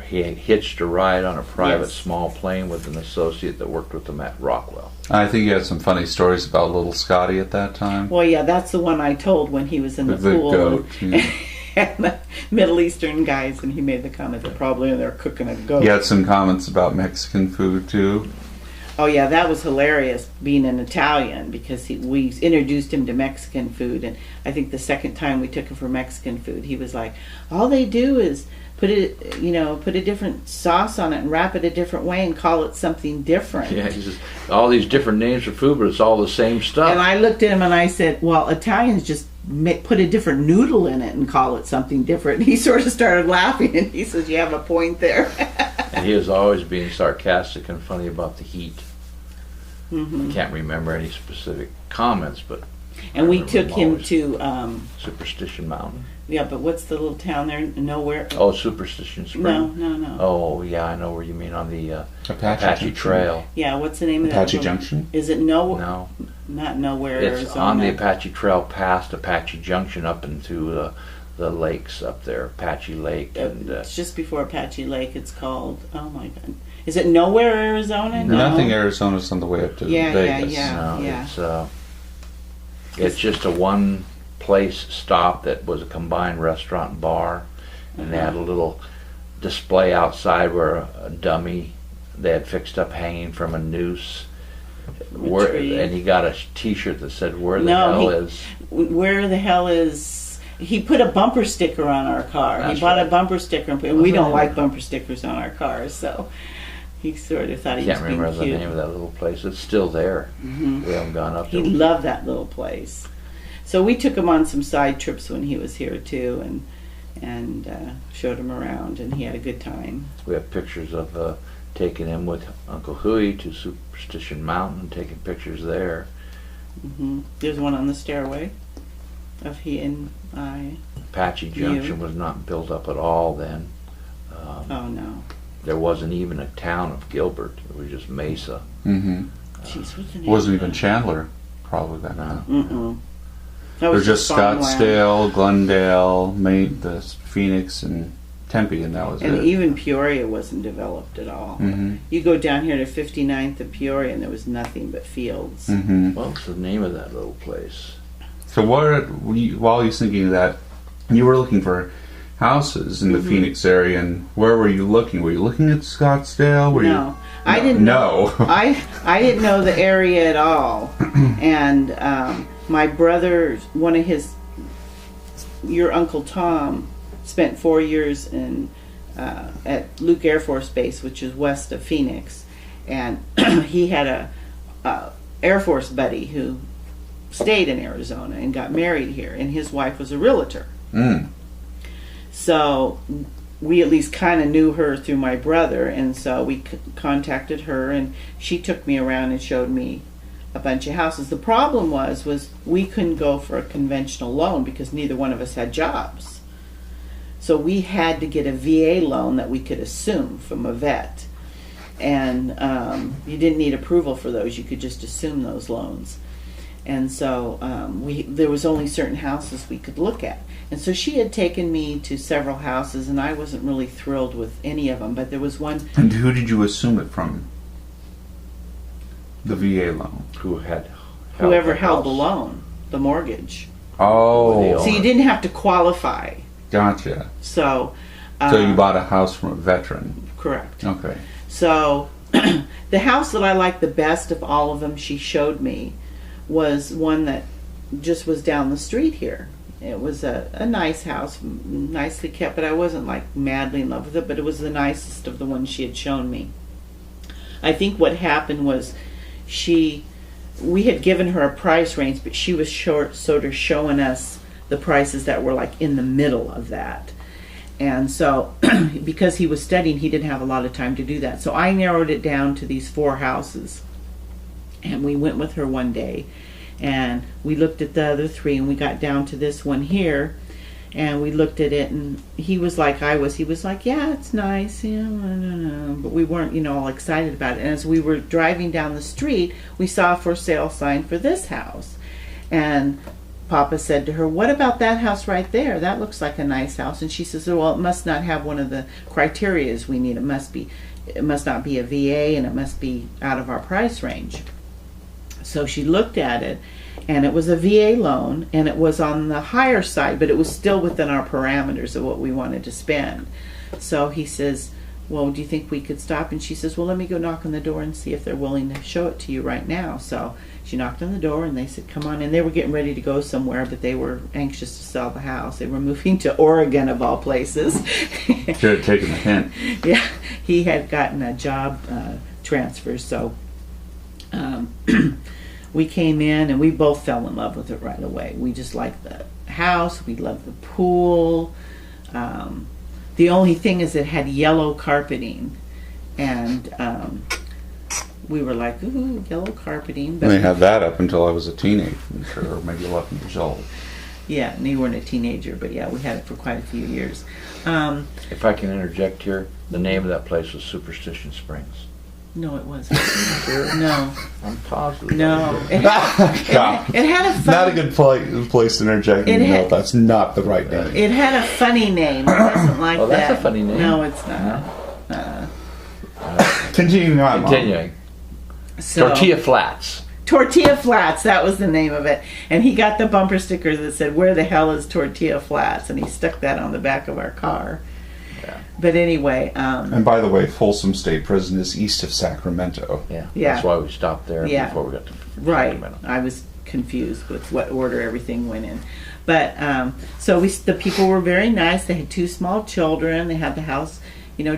He hitched a ride on a private Yes. small plane with an associate that worked with him at Rockwell. I think you had some funny stories about little Scotty at that time. Well, yeah, that's the one I told when he was in the pool. goat. Yeah. And the Middle Eastern guys, and he made the comment they're probably in there cooking a goat. You had some comments about Mexican food too. Oh yeah, that was hilarious being an Italian, because we introduced him to Mexican food, and I think the second time we took him for Mexican food, he was like, all they do is put a different sauce on it and wrap it a different way and call it something different. Yeah, he says, all these different names for food, but it's all the same stuff. And I looked at him and I said, well, Italians just put a different noodle in it and call it something different. And he sort of started laughing, and he says, you have a point there. And he was always being sarcastic and funny about the heat. Mm-hmm. I can't remember any specific comments, but And I we remember took him him always. to, Superstition Mountain. yeah, but what's the little town there? Nowhere. Oh, Superstition Spring. No. Oh, yeah, I know where you mean, on the Apache Apache Trail. Yeah, what's the name of that? Apache little- Junction. Is it No, not Nowhere, it's Arizona? on the Apache Trail past Apache Junction up into the lakes up there, Apache Lake. And It's just before Apache Lake. It's called, oh my God. Is it Nowhere, Arizona? No. Nothing Arizona's on the way up to Vegas. Yeah. No, it's just a one place stop that was a combined restaurant and bar, and they had a little display outside where a dummy they had fixed up hanging from a noose. And he got a T-shirt that said "Where the hell is?" Where the hell is? He put a bumper sticker on our car. That's he bought right. a bumper sticker, and we don't like bumper stickers on our cars, so he sort of thought he was Can't being remember the cute. name of that little place. It's still there. We haven't gone up He there. loved that little place. So we took him on some side trips when he was here too, and showed him around, and he had a good time. We have pictures of taking him with Uncle Huey to Superstition Mountain, taking pictures there. There's one on the stairway of he and I. Apache Junction was not built up at all then. Oh no. There wasn't even a town of Gilbert. It was just Mesa. Mm-hmm. Jeez, what's the name? Wasn't of even that? Chandler, probably back then. Mm-mm. That It was was just farmland. Scottsdale, Glendale, the Phoenix, and Tempe, and that was And it. even Peoria wasn't developed at all. Mm-hmm. You go down here to 59th of Peoria, and there was nothing but fields. Mm-hmm. What's the name of that little place? So while you're thinking of that, you were looking for houses in the Phoenix area, and where were you looking? Were you looking at Scottsdale? Were No, you? I didn't know. No. I didn't know the area at all. And my brother, your Uncle Tom, spent 4 years at Luke Air Force Base, which is west of Phoenix, and he had a Air Force buddy who stayed in Arizona and got married here, and his wife was a realtor. Mm. So we at least kind of knew her through my brother, and so we contacted her, and she took me around and showed me a bunch of houses. The problem was we couldn't go for a conventional loan because neither one of us had jobs. So we had to get a VA loan that we could assume from a vet, and you didn't need approval for those. You could just assume those loans. And so there was only certain houses we could look at. And so she had taken me to several houses, and I wasn't really thrilled with any of them. But there was one. And who did you assume it from? The VA loan. Whoever held the loan, the mortgage. Oh, So you didn't have to qualify. gotcha. So. So you bought a house from a veteran. Correct. Okay. So the house that I liked the best of all of them, she showed me, was one that just was down the street here. It was a nice house, nicely kept, but I wasn't like madly in love with it, but it was the nicest of the ones she had shown me. I think what happened was we had given her a price range, but she was sort of showing us the prices that were like in the middle of that. And so because he was studying, he didn't have a lot of time to do that. So I narrowed it down to these 4 houses. And we went with her one day, and we looked at the other 3, and we got down to this one here, and we looked at it, and he was like I was. He was like, yeah, it's nice, yeah, no. But we weren't, all excited about it. And as we were driving down the street, we saw a for sale sign for this house. And Papa said to her, what about that house right there? That looks like a nice house. And she says, well, it must not have one of the criterias we need. It must not be a VA, and it must be out of our price range. So she looked at it, and it was a VA loan, and it was on the higher side, but it was still within our parameters of what we wanted to spend. So he says, well, do you think we could stop? And she says, well, let me go knock on the door and see if they're willing to show it to you right now. So she knocked on the door, and they said, come on. And they were getting ready to go somewhere, but they were anxious to sell the house. They were moving to Oregon, of all places. Should have taken the hint. Yeah, he had gotten a job transfer, so we came in, and we both fell in love with it right away. We just liked the house. We loved the pool. The only thing is it had yellow carpeting, and we were like, ooh, yellow carpeting. But They had that up until I was a teenager, or maybe 11 years old. yeah, and you weren't a teenager, but yeah, we had it for quite a few years. If I can interject here, the name of that place was Superstition Springs. No, it wasn't. No. I'm positive. No. It God. had a fun, Not a good place to interject. It had- No, that's not the right name. It had a funny name. It wasn't like Oh, that. that's a funny name. No, it's not. Continuing on. Mom. Continuing. So, Tortilla Flats. Tortilla Flats, that was the name of it. And he got the bumper sticker that said, "Where the hell is Tortilla Flats?" And he stuck that on the back of our car. Yeah. But anyway, And by the way, Folsom State Prison is east of Sacramento. Yeah. Yeah. That's why we stopped there Yeah. before we got to right, Sacramento. I was confused with what order everything went in. But so the people were very nice. They had 2 small children. They had the house,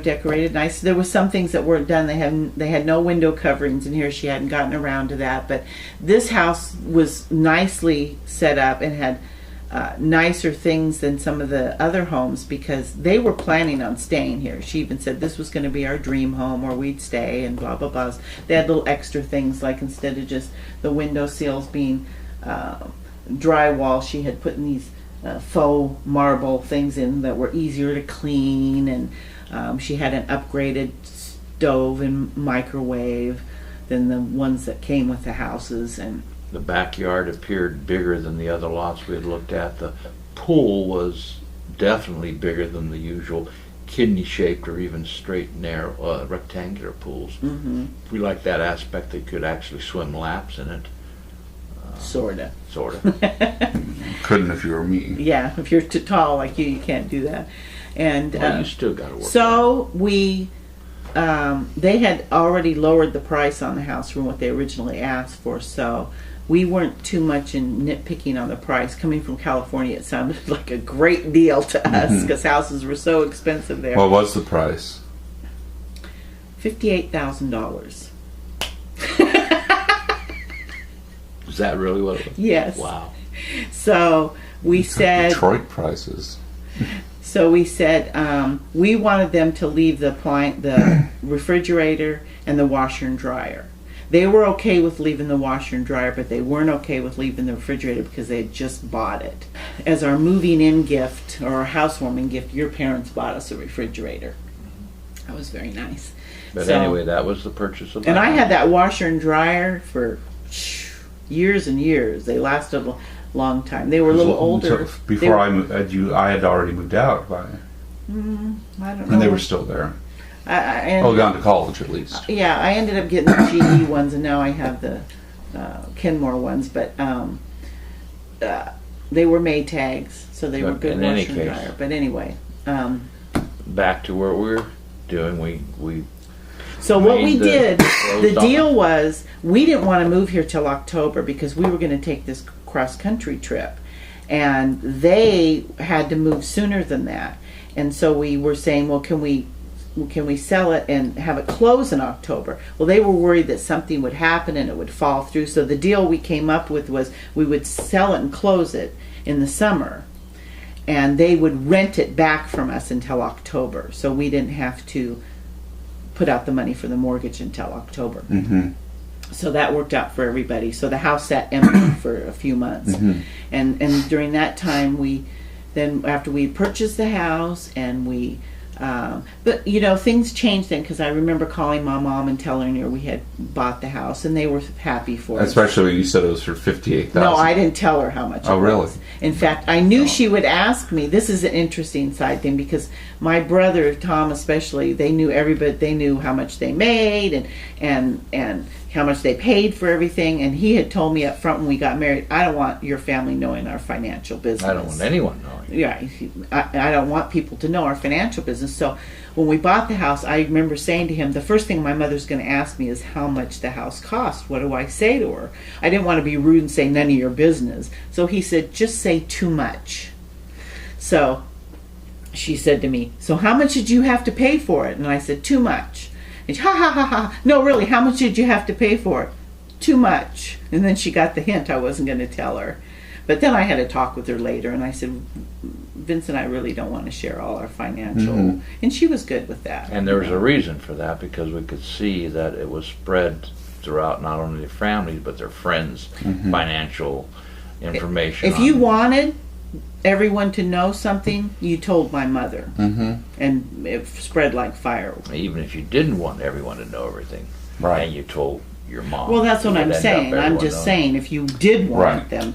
decorated nice. There were some things that weren't done. They had no window coverings in here. She hadn't gotten around to that. But this house was nicely set up and had nicer things than some of the other homes because they were planning on staying here. She even said this was going to be our dream home where we'd stay and blah, blah, blah. They had little extra things like instead of just the window sills being drywall, she had put in these faux marble things in that were easier to clean, and she had an upgraded stove and microwave than the ones that came with the houses. And The backyard appeared bigger than the other lots we had looked at. The pool was definitely bigger than the usual kidney-shaped or even straight, narrow, rectangular pools. Mm-hmm. We liked that aspect. They could actually swim laps in it. sorta. Sort of. Couldn't if you were me. Yeah, if you're too tall like you can't do that. And Well, you still got to work. so we, they had already lowered the price on the house from what they originally asked for. So we weren't too much in nitpicking on the price. Coming from California, it sounded like a great deal to us because houses were so expensive there. What was the price? $58,000. Is that really what it was? Yes. Wow. So we said. Detroit prices. So we said we wanted them to leave the refrigerator and the washer and dryer. They were okay with leaving the washer and dryer, but they weren't okay with leaving the refrigerator because they had just bought it. As our moving in gift or our housewarming gift, your parents bought us a refrigerator. That was very nice. But So- anyway, that was the purchase of that. And I had that washer and dryer for years and years. They lasted a long time. They were a little older. Before I had already moved out, I don't know. and they were still there. I Gone to college at least. Yeah, I ended up getting the GE ones, and now I have the Kenmore ones. But they were Maytags, so they were But good in any washer and case- dryer. But anyway, Back to what we were doing. We so what we made the did, the closed off. deal was we didn't want to move here till October because we were going to take this cross country trip, and they had to move sooner than that. And so we were saying, well, can we sell it and have it close in October? Well, they were worried that something would happen and it would fall through. So the deal we came up with was we would sell it and close it in the summer, and they would rent it back from us until October. So we didn't have to put out the money for the mortgage until October. Mm-hmm. So that worked out for everybody. So the house sat empty for a few months. And during that time, after we purchased the house and we, but things changed then because I remember calling my mom and telling her we had bought the house and they were happy for us. Especially when you said it was for $58,000. No, I didn't tell her how much. Oh, it really? was. In fact, I knew she would ask me. This is an interesting side thing because my brother Tom, especially, they knew everybody. They knew how much they made and how much they paid for everything. And he had told me up front when we got married, I don't want your family knowing our financial business. I don't want anyone knowing. Yeah, I don't want people to know our financial business. So when we bought the house, I remember saying to him, the first thing my mother's going to ask me is how much the house cost. What do I say to her? I didn't want to be rude and say none of your business. So he said, just say too much. So she said to me, so how much did you have to pay for it? And I said, too much. And she, ha ha ha ha. No, really, how much did you have to pay for it? Too much. And then she got the hint I wasn't going to tell her. But then I had a talk with her later, and I said, Vince and I really don't want to share all our financial. And she was good with that. And there was a reason for that because we could see that it was spread throughout not only their families but their friends' financial information. If you wanted everyone to know something, you told my mother. And it spread like fire. Even if you didn't want everyone to know everything, Right. and you told your mom. Well, that's what you'd I'm end up saying. I'm everyone just knowing. saying if you did want Right. them to